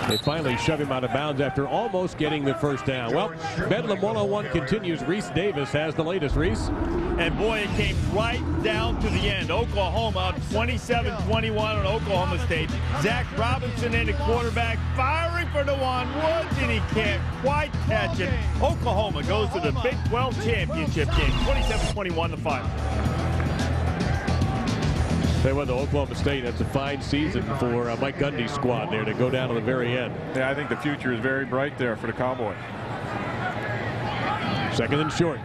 They finally shove him out of bounds after almost getting the first down. Well, Bedlam 101 continues. Reese Davis has the latest, Reese. And boy, it came right down to the end. Oklahoma 27-21 on Oklahoma State. Zach Robinson in at quarterback, firing for DeJuan Woods, and he can't quite catch it. Oklahoma goes to the Big 12 championship game, 27-21 the final. They went to Oklahoma State. That's a fine season for Mike Gundy's squad there to go down to the very end. Yeah, I think the future is very bright there for the Cowboys. 2nd and short.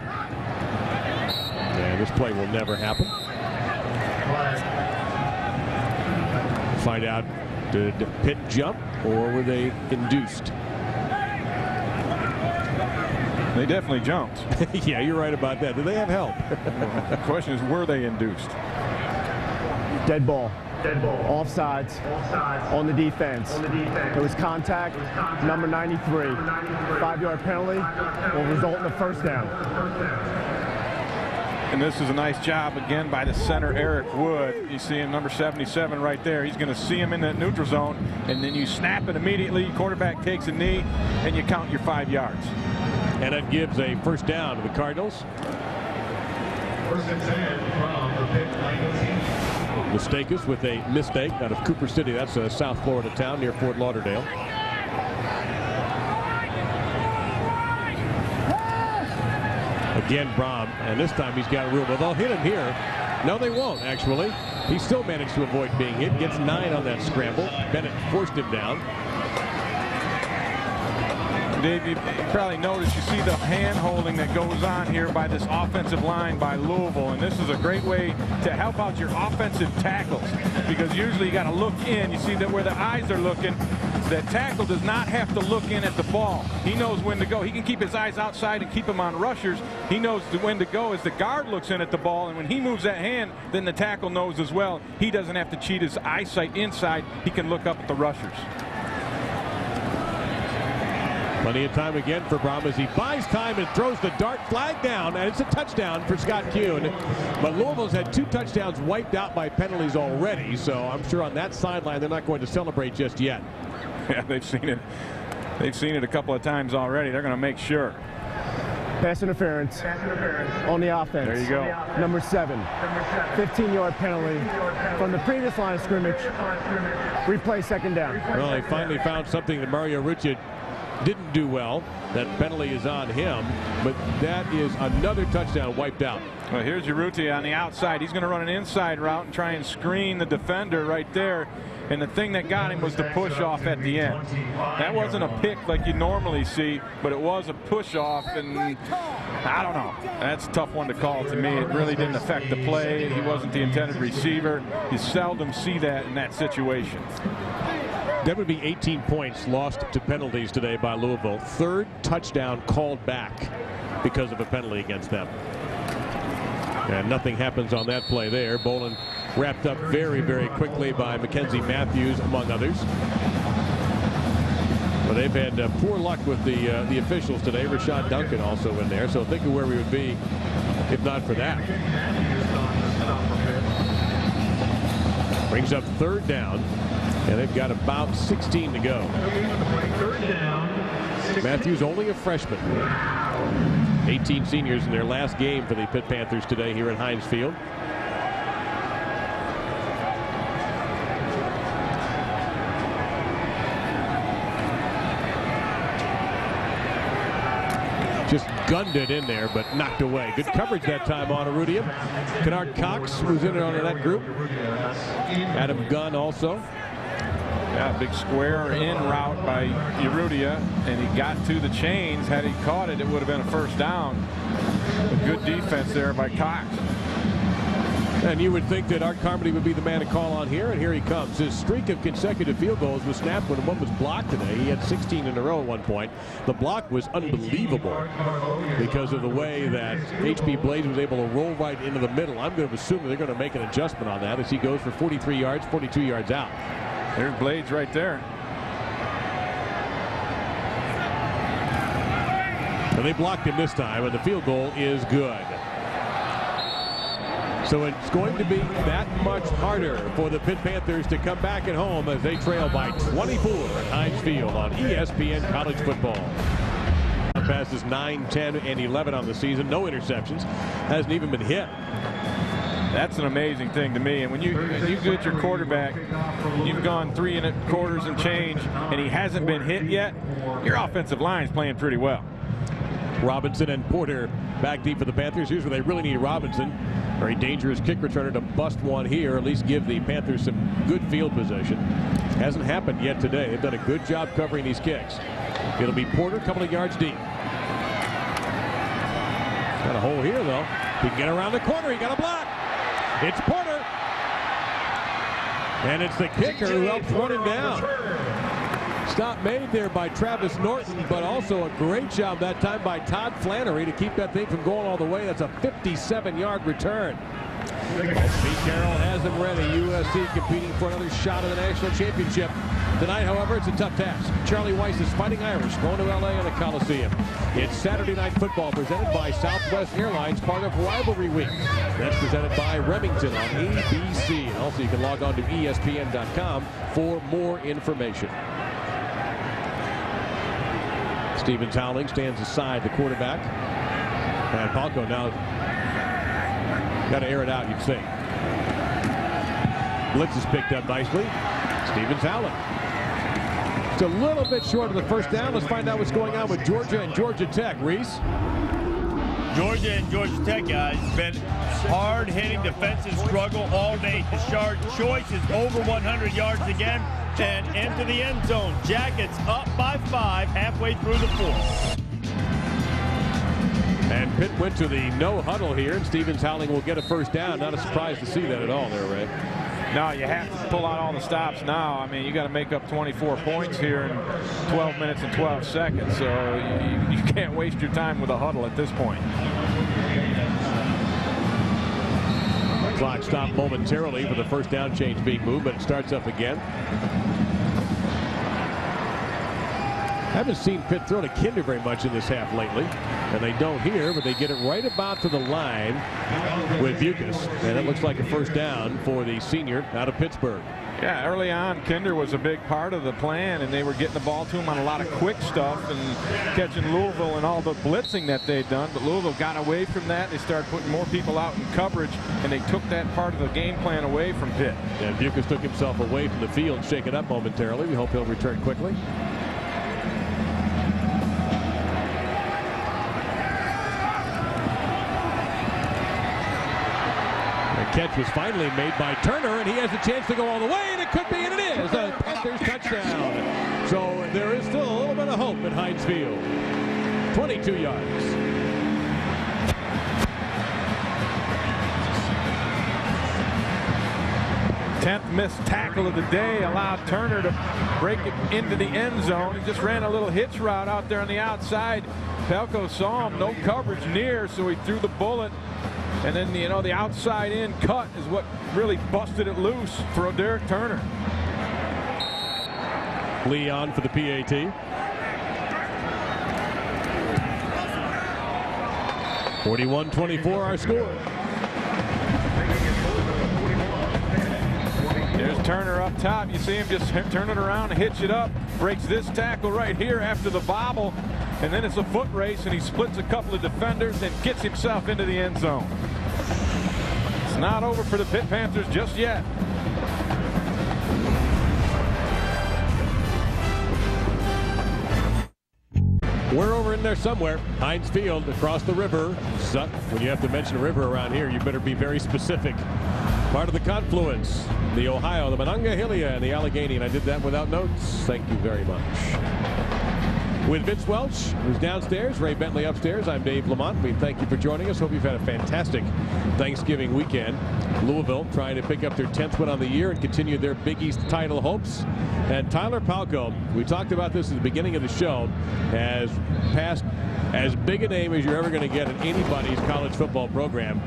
And this play will never happen. Find out, did Pitt jump or were they induced? They definitely jumped. Yeah, you're right about that. Did they have help? The question is, were they induced? Dead ball. Offsides. On the defense. It was contact. Number 93. 5-yard penalty will result in a first down. And this is a nice job again by the center, Eric Wood. You see him, number 77 right there. He's going to see him in that neutral zone, and then you snap it immediately. Quarterback takes a knee, and you count your 5 yards. And that gives a first down to the Cardinals. 1st and 10 from the Pitt 19. Mistakes with a mistake out of Cooper City. That's a South Florida town near Fort Lauderdale. Again, Brom, and this time he's got room. Well, they'll hit him here. No, they won't, actually. He still managed to avoid being hit. Gets 9 on that scramble. Bennett forced him down. Dave, you probably noticed, you see the hand holding that goes on here by this offensive line by Louisville, and this is a great way to help out your offensive tackles, because usually you got to look in. You see that where the eyes are looking, the tackle does not have to look in at the ball. He knows when to go. He can keep his eyes outside and keep him on rushers. He knows when to go as the guard looks in at the ball, and when he moves that hand, then the tackle knows as well. He doesn't have to cheat his eyesight inside. He can look up at the rushers. Plenty of time again for Brom as he buys time and throws the dart flag down, and it's a touchdown for Scott Kuhn. But Louisville's had 2 touchdowns wiped out by penalties already, so I'm sure on that sideline they're not going to celebrate just yet. Yeah, they've seen it. They've seen it a couple of times already. They're going to make sure. Pass interference on the offense. There you go. Number 7. 15-yard penalty from the previous line of scrimmage. Replay 2nd down. Well, they finally found something that Mario Rucci didn't do well. That penalty is on him, but that is another touchdown wiped out. Well, here's Urruti on the outside. He's going to run an inside route and try and screen the defender right there. And the thing that got him was the push off at the end. That wasn't a pick like you normally see, but it was a push off, and I don't know. That's a tough one to call to me. It really didn't affect the play. He wasn't the intended receiver. You seldom see that in that situation. That would be 18 points lost to penalties today by Louisville. 3rd touchdown called back because of a penalty against them. And nothing happens on that play there. Bolin wrapped up very, very quickly by Mackenzie Matthews, among others. But they've had poor luck with the officials today. Rashad Duncan also in there. So think of where we would be if not for that. Brings up 3rd down. And they've got about 16 to go. Matthews only a freshman. 18 seniors in their last game for the Pitt Panthers today here at Heinz Field. Just gunned it in there, but knocked away. Good coverage that time on Arudia. Kennard Cox was in on that group. Adam Gunn also. Yeah, big square in route by Arudia, and he got to the chains. Had he caught it, it would have been a first down. A good defense there by Cox. And you would think that Art Carmody would be the man to call on here, and here he comes. His streak of consecutive field goals was snapped when one was blocked today. He had 16 in a row at one point. The block was unbelievable because of the way that H.B. Blades was able to roll right into the middle. I'm going to assume that they're going to make an adjustment on that as he goes for 43 yards, 42 yards out. There's Blades right there. And they blocked him this time, and the field goal is good. So it's going to be that much harder for the Pitt Panthers to come back at home as they trail by 24 at Heinz Field on ESPN College Football. Passes 9, 10, and 11 on the season. No interceptions. Hasn't even been hit. That's an amazing thing to me. And when you get your quarterback, you've gone 3 quarters and change, and he hasn't been hit yet, your offensive line's playing pretty well. Robinson and Porter back deep for the Panthers. Here's where they really need Robinson. Very dangerous kick returner to bust one here, at least give the Panthers some good field position. Hasn't happened yet today. They've done a good job covering these kicks. It'll be Porter a couple of yards deep. Got a hole here, though. He can get around the corner. He got a block. It's Porter. And it's the kicker who helps run him down. Stop made there by Travis Norton, but also a great job that time by Todd Flannery to keep that thing from going all the way. That's a 57-yard return. Pete Carroll has them ready. USC competing for another shot at the national championship. Tonight, however, it's a tough task. Charlie Weiss's Fighting Irish going to LA in the Coliseum. It's Saturday Night Football presented by Southwest Airlines, part of Rivalry Week. That's presented by Remington on ABC. And also, you can log on to ESPN.com for more information. Stevens Howling stands aside the quarterback. And Palco now got to air it out, you'd think. Blitz is picked up nicely. Stevens Howling. It's a little bit short of the first down. Let's find out what's going on with Georgia and Georgia Tech. Reese? Georgia and Georgia Tech, guys, been hard-hitting defensive struggle all day. Tashard Choice is over 100 yards again and into the end zone. Jackets up by 5 halfway through the fourth. And Pitt went to the no huddle here, and Stevens Howling will get a first down. Not a surprise to see that at all there, Ray. No, you have to pull out all the stops now. I mean, you got to make up 24 points here in 12 minutes and 12 seconds. So you can't waste your time with a huddle at this point. Clock stopped momentarily for the first down change being moved, but it starts up again. Haven't seen Pitt throw to Kinder very much in this half lately, and they don't here, but they get it right about to the line with Bucas, and it looks like a first down for the senior out of Pittsburgh. Yeah, early on, Kinder was a big part of the plan, and they were getting the ball to him on a lot of quick stuff and catching Louisville and all the blitzing that they'd done. But Louisville got away from that. They started putting more people out in coverage, and they took that part of the game plan away from Pitt. And Bucas took himself away from the field, shaken up momentarily. We hope he'll return quickly. Catch was finally made by Turner, and he has a chance to go all the way, and it could be, and it is a Panthers touchdown. So there is still a little bit of hope at Heinz Field. 22 yards. Tenth missed tackle of the day allowed Turner to break it into the end zone. He just ran a little hitch route out there on the outside. Pelko saw him, no coverage near, so he threw the bullet. And then, you know, the outside in cut is what really busted it loose for Derek Turner. Leon for the PAT. (41-24) our score. There's Turner up top. You see him just turn it around and hitch it up. Breaks this tackle right here after the bobble. And then it's a foot race, and he splits a couple of defenders and gets himself into the end zone. It's not over for the Pitt Panthers just yet. We're over in there somewhere. Heinz Field across the river. When you have to mention a river around here, you better be very specific. Part of the confluence, the Ohio, the Monongahela, and the Allegheny, and I did that without notes. Thank you very much. With Vince Welch, who's downstairs, Ray Bentley upstairs, I'm Dave Lamont. We thank you for joining us. Hope you've had a fantastic Thanksgiving weekend. Louisville trying to pick up their 10th win on the year and continue their Big East title hopes. And Tyler Palko, we talked about this at the beginning of the show, has passed as big a name as you're ever going to get in anybody's college football program.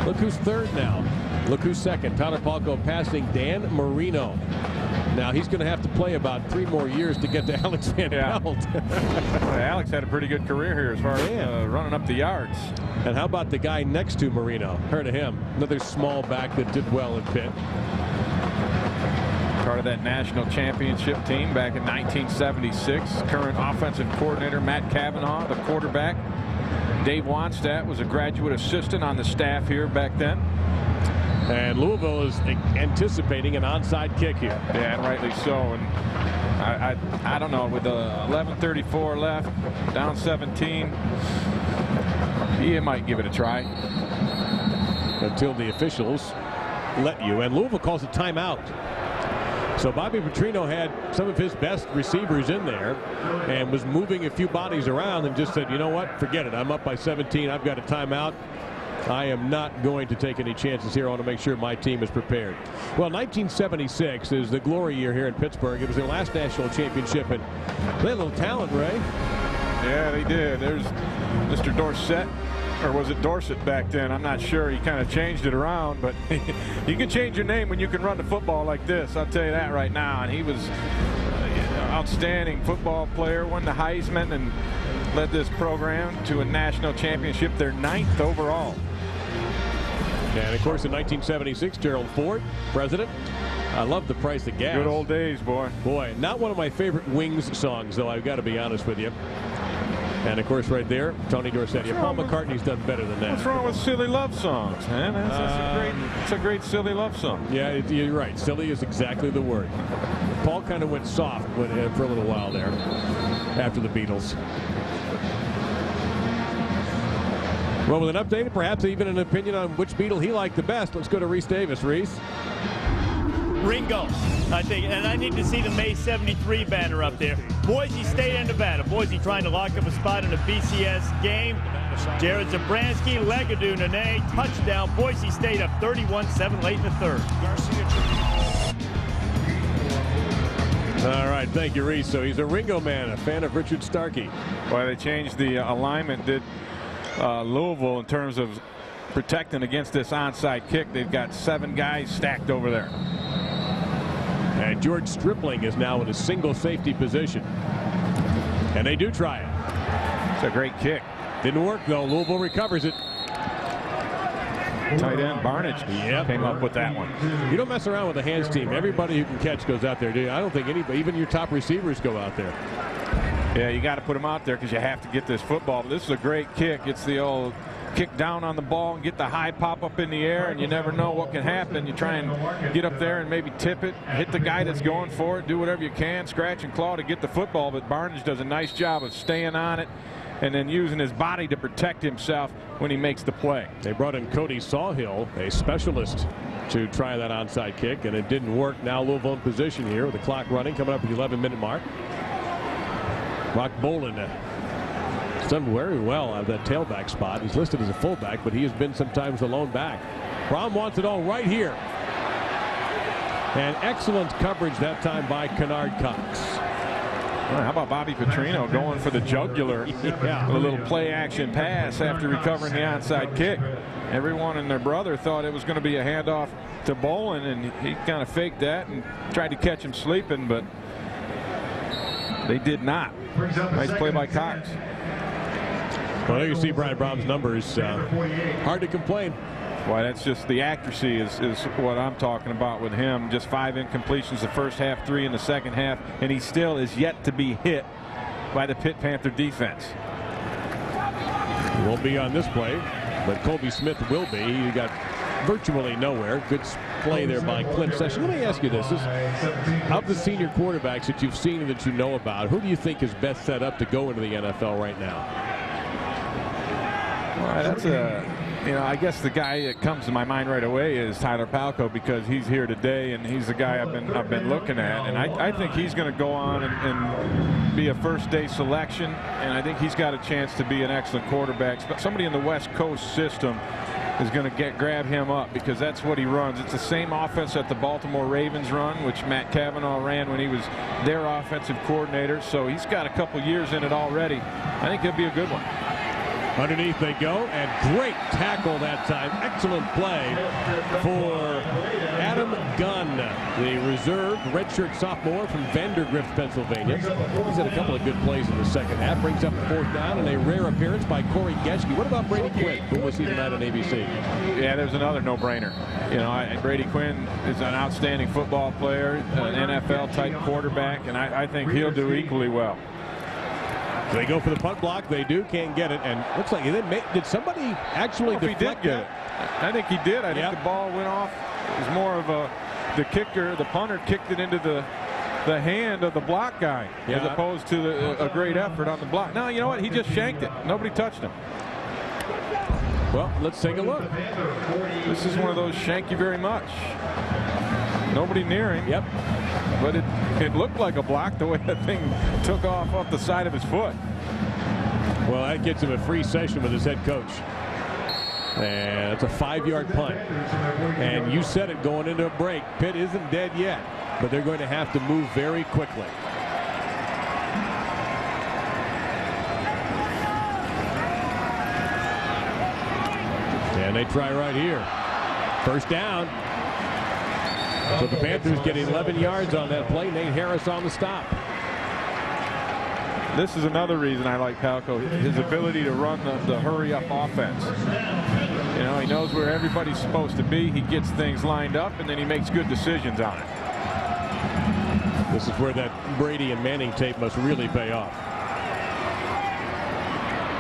Look who's third now. Look who's second. Tyler Palko passing Dan Marino. Now he's going to have to play about 3 more years to get to Alex Van Pelt. Alex had a pretty good career here as far as running up the yards. And how about the guy next to Marino? Heard of him. Another small back that did well in Pitt. Part of that national championship team back in 1976. Current offensive coordinator Matt Cavanaugh, the quarterback. Dave Wanstadt was a graduate assistant on the staff here back then. And Louisville is anticipating an onside kick here. Yeah, and rightly so. And I don't know, with the 11:34 left, down 17, he might give it a try. Until the officials let you. And Louisville calls a timeout. So Bobby Petrino had some of his best receivers in there and was moving a few bodies around and just said, you know what, forget it. I'm up by 17. I've got a timeout. I am not going to take any chances here. I want to make sure my team is prepared. Well, 1976 is the glory year here in Pittsburgh. It was their last national championship, and they had a little talent, Ray. Yeah, they did. There's Mr. Dorsett, or was it Dorset back then? I'm not sure. He kind of changed it around, but you can change your name when you can run the football like this. I'll tell you that right now. And he was an outstanding football player, won the Heisman, and led this program to a national championship, their 9th overall. And of course in 1976, Gerald Ford, president. I love the price of gas. Good old days, boy. Boy, not one of my favorite Wings songs, though, I've got to be honest with you. And of course right there, Tony Dorsett. Paul McCartney's done better than that. What's wrong with silly love songs, man? It's a great silly love song. Yeah, you're right. Silly is exactly the word. Paul kind of went soft for a little while there after the Beatles. Well, with an update, perhaps even an opinion on which Beatle he liked the best, let's go to Reese Davis. Reese? Ringo, I think, and I need to see the May 73 banner up there. Boise State and Nevada. Boise trying to lock up a spot in a BCS game. Jared Zabransky, Legadoo, Nene, touchdown. Boise State up 31-7 late in the third. All right, thank you, Reese. So he's a Ringo man, a fan of Richard Starkey. Well, they changed the alignment, did Louisville, in terms of protecting against this onside kick. They've got 7 guys stacked over there. And George Stripling is now in a single safety position. And they do try it. It's a great kick. Didn't work, though. Louisville recovers it. Tight end Barnage came up with that one. You don't mess around with the hands team. Everybody who can catch goes out there, do you? I don't think anybody, even your top receivers, go out there. Yeah, you got to put them out there because you have to get this football. But this is a great kick. It's the old kick down on the ball and get the high pop up in the air, and you never know what can happen. You try and get up there and maybe tip it, hit the guy that's going for it, do whatever you can, scratch and claw to get the football. But Barnage does a nice job of staying on it and then using his body to protect himself when he makes the play. They brought in Cody Sawhill, a specialist, to try that onside kick, and it didn't work. Now Louisville in position here with the clock running, coming up at the 11-minute mark. Rock Bolin has done very well out of that tailback spot. He's listed as a fullback, but he has been sometimes a lone back. Brom wants it all right here. And excellent coverage that time by Kennard Cox. Well, how about Bobby Petrino going for the jugular? Yeah. A little play action pass after recovering the onside kick. Everyone and their brother thought it was going to be a handoff to Bolin, and he kind of faked that and tried to catch him sleeping, but they did not. Nice play by Cox. Well, there you see Brian Brom's numbers. Hard to complain. Why, that's just the accuracy is what I'm talking about with him. Just 5 incompletions the first half, 3 in the second half, and he still is yet to be hit by the Pitt Panther defense. He won't be on this play, but Colby Smith will be. He got virtually nowhere. Good play there by Clint Session. Let me ask you this. Of the senior quarterbacks that you've seen and that you know about, who do you think is best set up to go into the NFL right now? Well, that's I guess the guy that comes to my mind right away is Tyler Palko, because he's here today and he's the guy I've been looking at, and I think he's going to go on and be a first-day selection, and I think he's got a chance to be an excellent quarterback. But somebody in the West Coast system is going to grab him up, because that's what he runs. It's the same offense that the Baltimore Ravens run, which Matt Cavanaugh ran when he was their offensive coordinator. So he's got a couple years in it already. I think he'll be a good one. Underneath they go, and great tackle that time. Excellent play for Adam Gunn, the reserve redshirt sophomore from Vandergrift, Pennsylvania. He's had a couple of good plays in the second half. Brings up a 4th down, and a rare appearance by Corey Geschke. What about Brady Quinn, who we'll see tonight on ABC? Yeah, there's another no-brainer. Brady Quinn is an outstanding football player, an NFL-type quarterback, and I think he'll do equally well. They go for the punt block. They do. Can't get it. And looks like did somebody actually deflect he did get it? I think he did. I think the ball went off. It was more of the kicker, the punter kicked it into the hand of the block guy, as opposed to a great effort on the block. No, you know what? He just shanked it. Nobody touched him. Well, let's take a look. This is one of those shank you very much. Nobody near him. Yep. But it looked like a block the way that thing took off the side of his foot. Well, that gets him a free session with his head coach. And it's a 5-yard punt. And you said it going into a break. Pitt isn't dead yet, but they're going to have to move very quickly. And they try right here. First down. So the Panthers get 11 yards on that play. Nate Harris on the stop. This is another reason I like Palko, his ability to run the hurry-up offense. He knows where everybody's supposed to be. He gets things lined up, and then he makes good decisions on it. This is where that Brady and Manning tape must really pay off.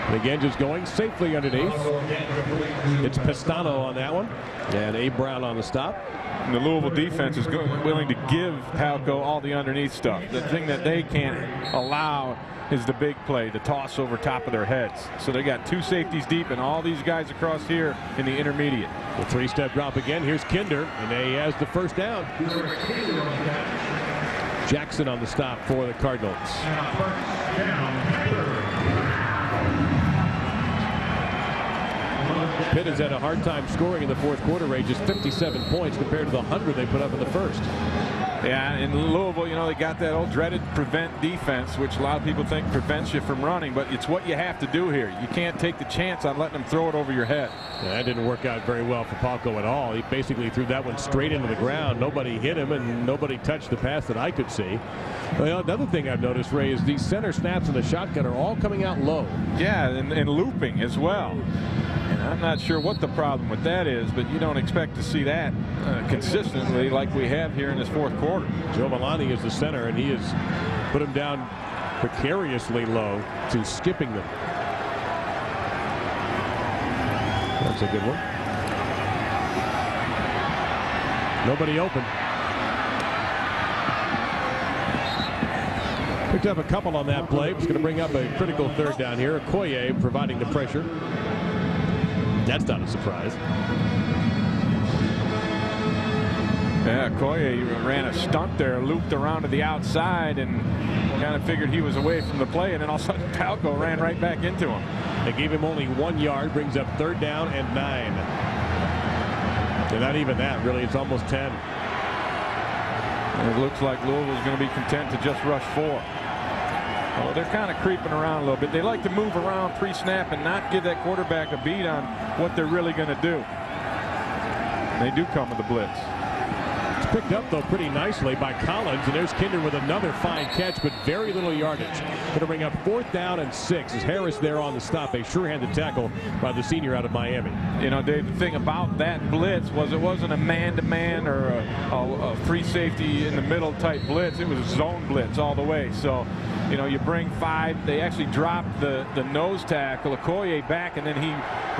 And again, just going safely underneath. It's Pistano on that one, and Abe Brown on the stop. And the Louisville defense is willing to give Palko all the underneath stuff. The thing that they can't allow is the big play, the toss over top of their heads. So they got 2 safeties deep and all these guys across here in the intermediate. The 3-step drop again. Here's Kinder, and he has the first down. Jackson on the stop for the Cardinals. Pitt has had a hard time scoring in the 4th quarter, Ray, just 57 points compared to the 100 they put up in the first. Yeah, in Louisville, they got that old dreaded prevent defense, which a lot of people think prevents you from running, but it's what you have to do here. You can't take the chance on letting them throw it over your head. Yeah, that didn't work out very well for Palko at all. He basically threw that one straight into the ground. Nobody hit him, and nobody touched the pass that I could see. Well, another thing I've noticed, Ray, is these center snaps in the shotgun are all coming out low. Yeah, and looping as well. And I'm not sure what the problem with that is, but you don't expect to see that consistently like we have here in this 4th quarter. Joe Milani is the center, and he has put him down precariously low to skipping them. That's a good one. Nobody open. Picked up a couple on that play. It's going to bring up a critical 3rd down here. Okoye providing the pressure. That's not a surprise. Yeah, Okoye ran a stunt there, looped around to the outside, and kind of figured he was away from the play, and then all of a sudden Palko ran right back into him. They gave him only 1 yard, brings up 3rd down and 9. And not even that, really. It's almost 10. And it looks like Louisville's going to be content to just rush 4. Oh, they're kind of creeping around a little bit. They like to move around pre-snap and not give that quarterback a beat on what they're really going to do. They do come with the blitz. It's picked up, though, pretty nicely by Collins, and there's Kinder with another fine catch, but very little yardage. Going to bring up 4th down and 6 as Harris there on the stop. A sure-handed tackle by the senior out of Miami. Dave, the thing about that blitz was it wasn't a man-to-man or a free safety in the middle type blitz. It was a zone blitz all the way. So You know, you bring 5. They actually dropped the nose tackle, Okoye, back, and then he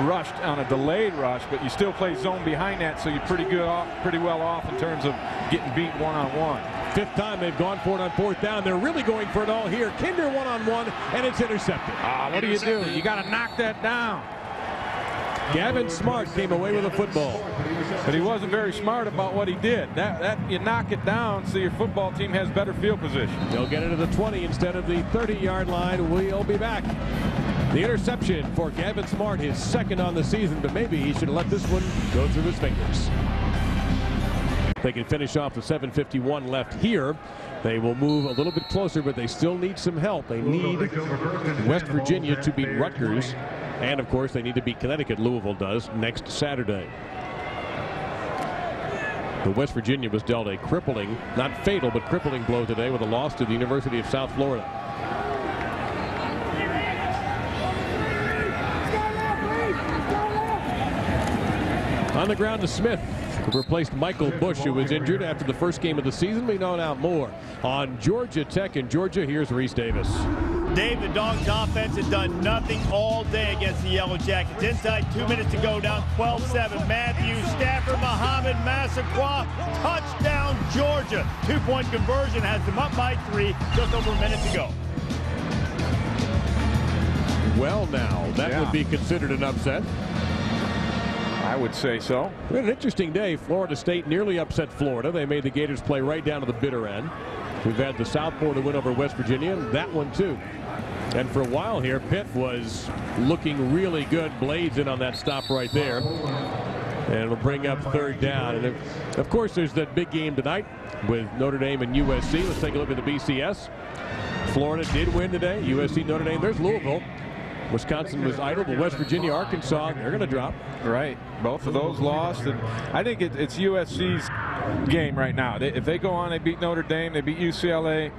rushed on a delayed rush, but you still play zone behind that, so you're pretty well off in terms of getting beat one-on-one. 5th time they've gone for it on 4th down. They're really going for it all here. Kinder one-on-one, and it's intercepted. What do? You got to knock that down. Gavin Smart came away with a football. But he wasn't very smart about what he did. That you knock it down so your football team has better field position. They'll get it to the 20 instead of the 30-yard line. We'll be back. The interception for Gavin Smart, his 2nd on the season, but maybe he should have let this one go through his fingers. They can finish off the 7:51 left here. They will move a little bit closer, but they still need some help. They need West Virginia to beat Rutgers. And, of course, they need to beat Connecticut. Louisville does next Saturday. The West Virginia was dealt a crippling, not fatal, but crippling blow today with a loss to the University of South Florida. On the ground to Smith, who replaced Michael Bush, who was injured after the first game of the season. We know now more on Georgia Tech in Georgia. Here's Reese Davis. Dave, the Dogs offense has done nothing all day against the Yellow Jackets. Inside 2 minutes to go, down 12-7. Matthews, Stafford, Muhammad, Massaquoi, touchdown Georgia. 2-point conversion has them up by 3, just over a minute to go. Well, now, that would be considered an upset. I would say so. We had an interesting day. Florida State nearly upset Florida. They made the Gators play right down to the bitter end. We've had the South Florida win over West Virginia, and that one too. And for a while here, Pitt was looking really good. Blades in on that stop right there. And it'll bring up 3rd down. And of course, there's that big game tonight with Notre Dame and USC. Let's take a look at the BCS. Florida did win today. USC, Notre Dame. There's Louisville. Wisconsin was idle, but West Virginia, Arkansas, they're going to drop. Right. Both of those lost. And I think it's USC's game right now. If they go on, they beat Notre Dame, they beat UCLA,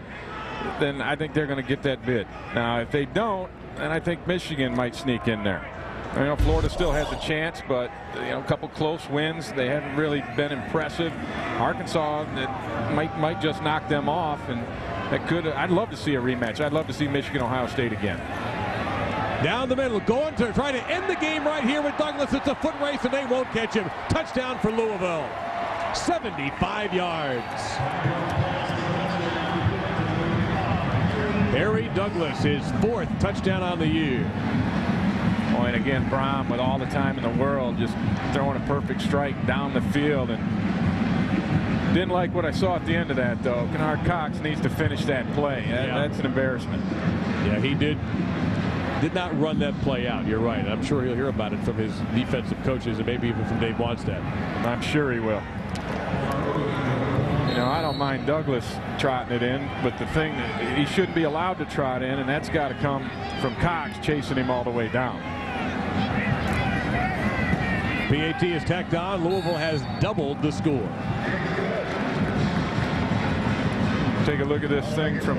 then I think they're going to get that bid. Now, if they don't, then I think Michigan might sneak in there. You know, Florida still has a chance, but you know, a couple close wins. They haven't really been impressive. Arkansas might just knock them off, and that could. I'd love to see a rematch. I'd love to see Michigan, Ohio State again. Down the middle, going to try to end the game right here with Douglas. It's a foot race, and they won't catch him. Touchdown for Louisville. 75 yards. Harry Douglas, his 4th touchdown on the year. Oh, and again, Brom, with all the time in the world, just throwing a perfect strike down the field. And didn't like what I saw at the end of that, though. Kennard Cox needs to finish that play. That's an embarrassment. Yeah, he did not run that play out. You're right. I'm sure he'll hear about it from his defensive coaches and maybe even from Dave Wannstedt. I'm sure he will. You know, I don't mind Douglas trotting it in, but the thing that he shouldn't be allowed to trot in, and that's got to come from Cox chasing him all the way down. PAT is tacked on. Louisville has doubled the score. Take a look at this thing from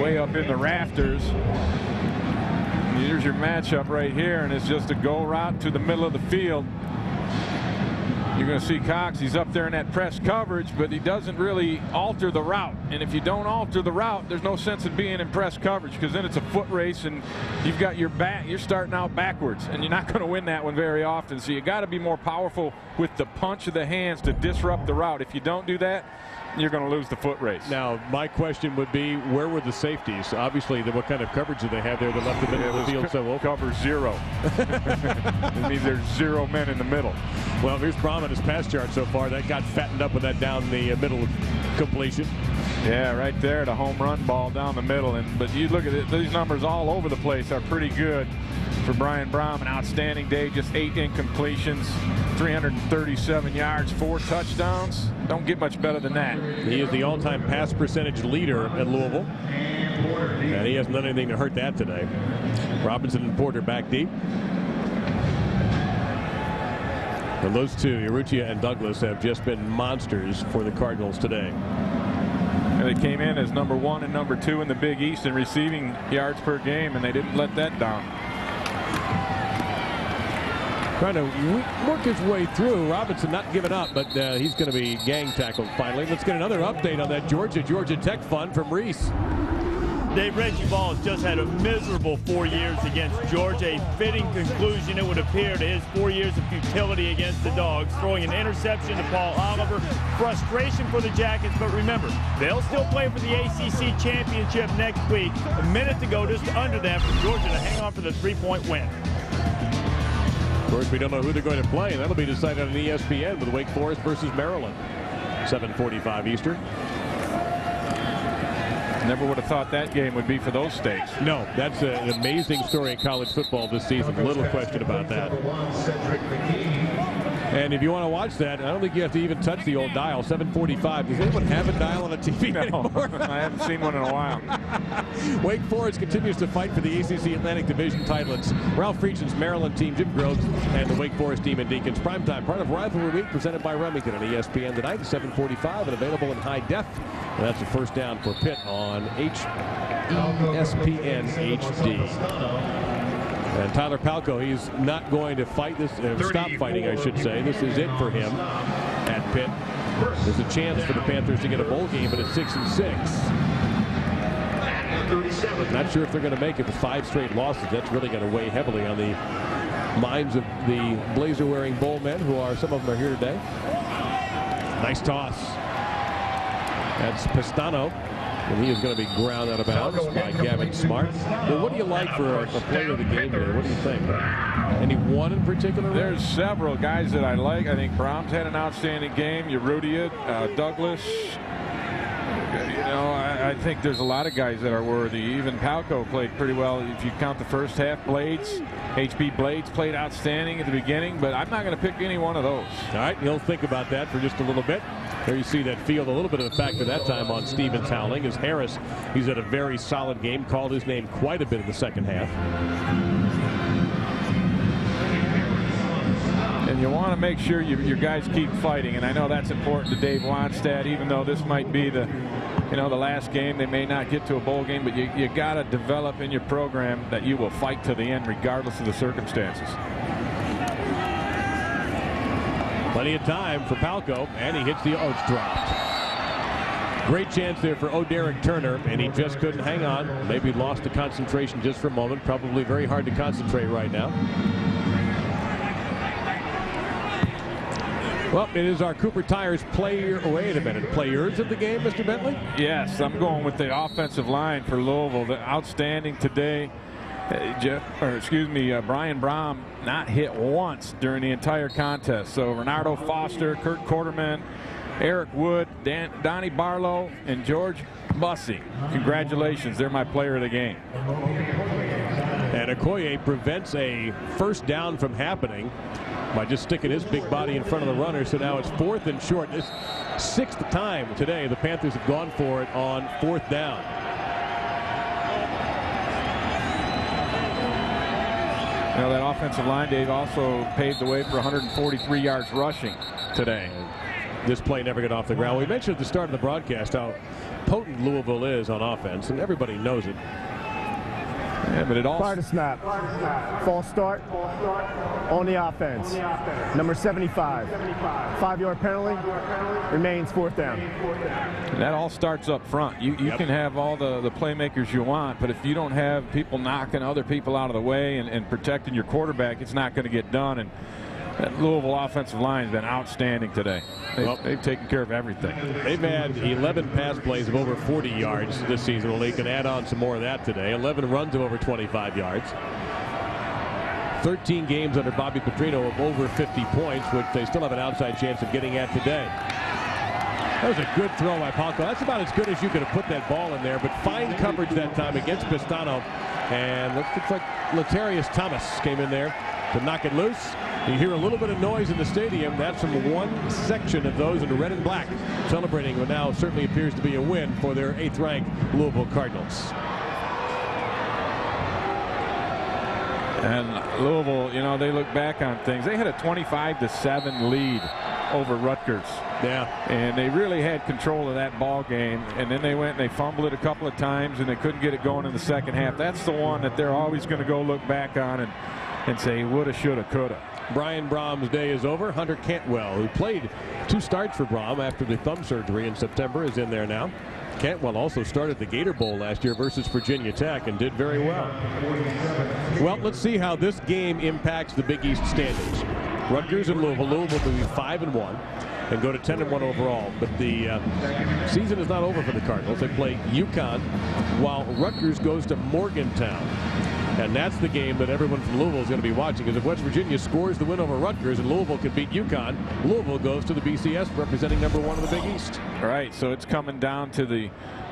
way up in the rafters. Here's your matchup right here, and it's just a go route to the middle of the field. You're going to see Cox. He's up there in that press coverage, but he doesn't really alter the route. And if you don't alter the route, there's no sense in being in press coverage, because then it's a foot race, and you've got your back. You're starting out backwards, and you're not going to win that one very often. So you got to be more powerful with the punch of the hands to disrupt the route. If you don't do that, you're going to lose the foot race. Now, my question would be, where were the safeties? Obviously, what kind of coverage do they have there that left the middle of the field so open? Cover 0. It means there's 0 men in the middle. Well, here's Brom on his pass chart so far. That got fattened up with that down the middle completion. Yeah, right there, the home run ball down the middle. But you look at it, these numbers all over the place are pretty good for Brian Brom. An outstanding day, just 8 incompletions, 337 yards, 4 touchdowns. Don't get much better than that. He is the all-time pass percentage leader at Louisville, and he hasn't done anything to hurt that today. Robinson and Porter back deep. And those two, Urrutia and Douglas, have just been monsters for the Cardinals today. And they came in as number 1 and number 2 in the Big East in receiving yards per game, and they didn't let that down. Trying to work his way through. Robinson not giving up, but he's going to be gang tackled finally. Let's get another update on that Georgia Tech fun from Reese. Dave, Reggie Ball has just had a miserable 4 years against Georgia. A fitting conclusion, it would appear, to his 4 years of futility against the Dogs. Throwing an interception to Paul Oliver. Frustration for the Jackets, but remember, they'll still play for the ACC Championship next week. A minute to go, just under that, for Georgia to hang on for the 3-point win. Of course, we don't know who they're going to play, and that'll be decided on ESPN with Wake Forest versus Maryland. 7:45 Eastern. Never would have thought that game would be for those stakes. No, that's an amazing story in college football this season. Little question about that. And if you want to watch that, I don't think you have to even touch the old dial. 7:45. Does anyone have a dial on a TV anymore? I haven't seen one in a while. Wake Forest continues to fight for the ACC Atlantic Division title. It's Ralph Friedgen's Maryland team, Jim Groves, and the Wake Forest team in Deacons. Primetime, part of Rivalry Week, presented by Remington on ESPN tonight at 7:45 and available in high def. And that's a first down for Pitt on ESPN HD. And Tyler Palko, he's not going to fight this, stop fighting, I should say. This is it for him at Pitt. There's a chance for the Panthers to get a bowl game, but it's 6-6. Not sure if they're going to make it with 5 straight losses. That's really going to weigh heavily on the minds of the blazer-wearing bowl men, who are, some of them are here today. Nice toss. That's Pistano. And he is going to be ground out of bounds by Gavin Smart. Well, what do you like for a player of the game here? What do you think? Any one in particular? There's several guys that I like. I think Brahms had an outstanding game. Yerudia, Douglas. You know, I think there's a lot of guys that are worthy. Even Palko played pretty well. If you count the first half, Blades, HB Blades played outstanding at the beginning, but I'm not going to pick any one of those. All right, he'll think about that for just a little bit. There you see that field, a little bit of a factor that time on Stevens Howling. As Harris, he's had a very solid game, called his name quite a bit in the second half. And you want to make sure your guys keep fighting, and I know that's important to Dave Wannstedt, even though this might be the last game. They may not get to a bowl game, but you got to develop in your program that you will fight to the end regardless of the circumstances. Plenty of time for Palko, and he hits the, it's dropped. Great chance there for O'Derrick Turner, and he just couldn't hang on. Maybe lost the concentration just for a moment. Probably very hard to concentrate right now. Well, it is our Cooper Tires players of the game, Mr. Bentley? Yes, I'm going with the offensive line for Louisville. The outstanding today. Brian Brom not hit once during the entire contest. So Renardo Foster, Kurt Quarterman, Eric Wood, Donnie Barlow, and George Bussey. Congratulations, they're my player of the game. And Okoye prevents a first down from happening by just sticking his big body in front of the runner. So now it's 4th and short. This 6th time today the Panthers have gone for it on 4th down. Now that offensive line, Dave, also paved the way for 143 yards rushing today. This play never got off the ground. We mentioned at the start of the broadcast how potent Louisville is on offense, and everybody knows it. Yeah, but it all. Prior to snap. False start on the offense. Number 75. 5-yard penalty. Remains 4th down. And that all starts up front. You can have all the playmakers you want, but if you don't have people knocking other people out of the way and protecting your quarterback, it's not going to get done. And that Louisville offensive line has been outstanding today. They've taken care of everything. They've had 11 pass plays of over 40 yards this season. Well, they can add on some more of that today. 11 runs of over 25 yards. 13 games under Bobby Petrino of over 50 points, which they still have an outside chance of getting at today. That was a good throw by Palko. That's about as good as you could have put that ball in there, but fine coverage that time against Pistano. And looks like Latarius Thomas came in there to knock it loose. You hear a little bit of noise in the stadium. That's from one section of those in the red and black celebrating what now certainly appears to be a win for their 8th-ranked Louisville Cardinals. And Louisville, you know, they look back on things. They had a 25-7 lead over Rutgers. Yeah. And they really had control of that ball game. And then they went and they fumbled it a couple of times and they couldn't get it going in the second half. That's the one that they're always going to go look back on and say woulda, shoulda, coulda. Brian Brom's day is over. Hunter Cantwell, who played 2 starts for Brom after the thumb surgery in September, is in there now. Cantwell also started the Gator Bowl last year versus Virginia Tech and did very well. Well, let's see how this game impacts the Big East standings. Rutgers and Louisville. Louisville will be 5-1 and go to 10-1 overall. But the season is not over for the Cardinals. They play UConn while Rutgers goes to Morgantown. And that's the game that everyone from Louisville is going to be watching, because if West Virginia scores the win over Rutgers and Louisville can beat UConn, Louisville goes to the BCS representing #1 in the Big East. Right, so it's coming down to the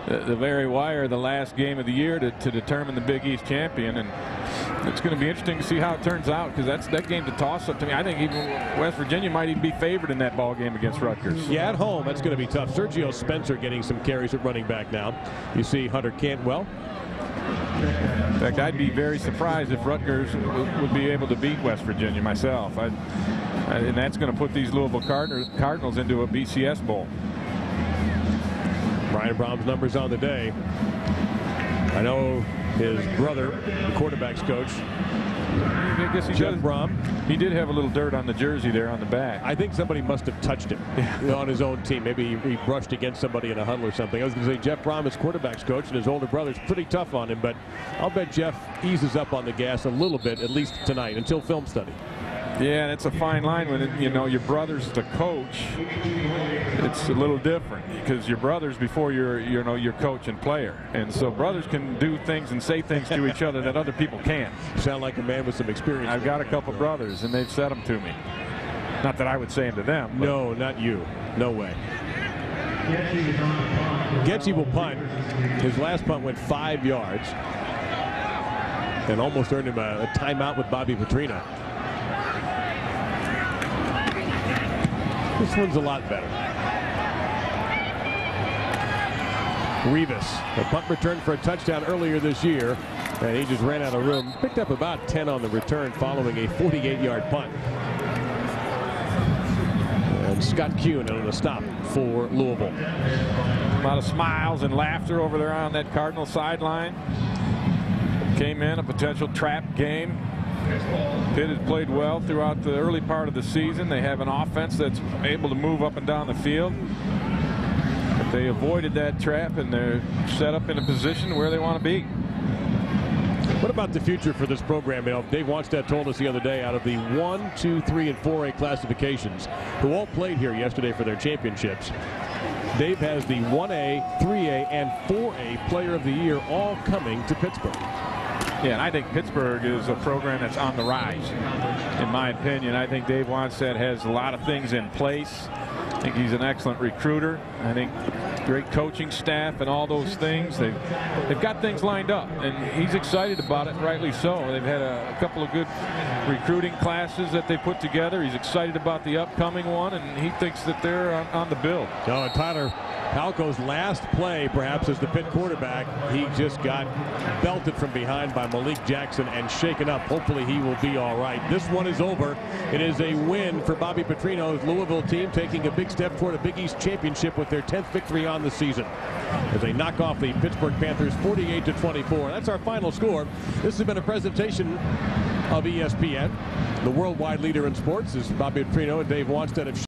very wire, the last game of the year to determine the Big East champion. And it's going to be interesting to see how it turns out, because that game's a toss-up to me. I think even West Virginia might even be favored in that ball game against Rutgers. Yeah, at home, that's going to be tough. Sergio Spencer getting some carries at running back now. You see Hunter Cantwell. In fact, I'd be very surprised if Rutgers would be able to beat West Virginia myself. And that's going to put these Louisville Cardinals into a BCS bowl. Brian Brom's numbers on the day. I know his brother, the quarterback's coach, I guess Jeff Brom, he did have a little dirt on the jersey there on the back. I think somebody must have touched him on his own team. Maybe he brushed against somebody in a huddle or something. I was going to say Jeff Brom is quarterback's coach, and his older brother's pretty tough on him, but I'll bet Jeff eases up on the gas a little bit, at least tonight, until film study. Yeah, and it's a fine line when your brother's the coach. It's a little different because your brother's before your coach and player, and so brothers can do things and say things to each other that other people can't. You sound like a man with some experience. I've got a couple brothers, and they've said them to me. Not that I would say them to them. But. No, not you. No way. Getchie will punt. His last punt went 5 yards and almost earned him a timeout with Bobby Petrino. This one's a lot better. Rivas, a punt return for a touchdown earlier this year, and he just ran out of room. Picked up about 10 on the return following a 48-yard punt. And Scott Kuhn on the stop for Louisville. A lot of smiles and laughter over there on that Cardinal sideline. Came in a potential trap game. Pitt has played well throughout the early part of the season. They have an offense that's able to move up and down the field. But they avoided that trap, and they're set up in a position where they want to be. What about the future for this program? You know, Dave Wanstead told us the other day, out of the 1, 2, 3, and 4A classifications, who all played here yesterday for their championships, Dave has the 1A, 3A, and 4A Player of the Year all coming to Pittsburgh. Yeah, and I think Pittsburgh is a program that's on the rise, in my opinion. I think Dave Wanstead has a lot of things in place. I think he's an excellent recruiter. I think great coaching staff and all those things. They've got things lined up, and he's excited about it, rightly so. They've had a couple of good recruiting classes that they put together. He's excited about the upcoming one, and he thinks that they're on the build. Oh, and Tyler Palco's last play, perhaps, as the Pitt quarterback, he just got belted from behind by Malik Jackson and shaken up. Hopefully he will be all right. This one is over. It is a win for Bobby Petrino's Louisville team, taking a big step toward a Big East championship with their 10th victory on the season, as they knock off the Pittsburgh Panthers 48-24. That's our final score. This has been a presentation of ESPN. The worldwide leader in sports is Bobby Petrino and Dave Wanstead of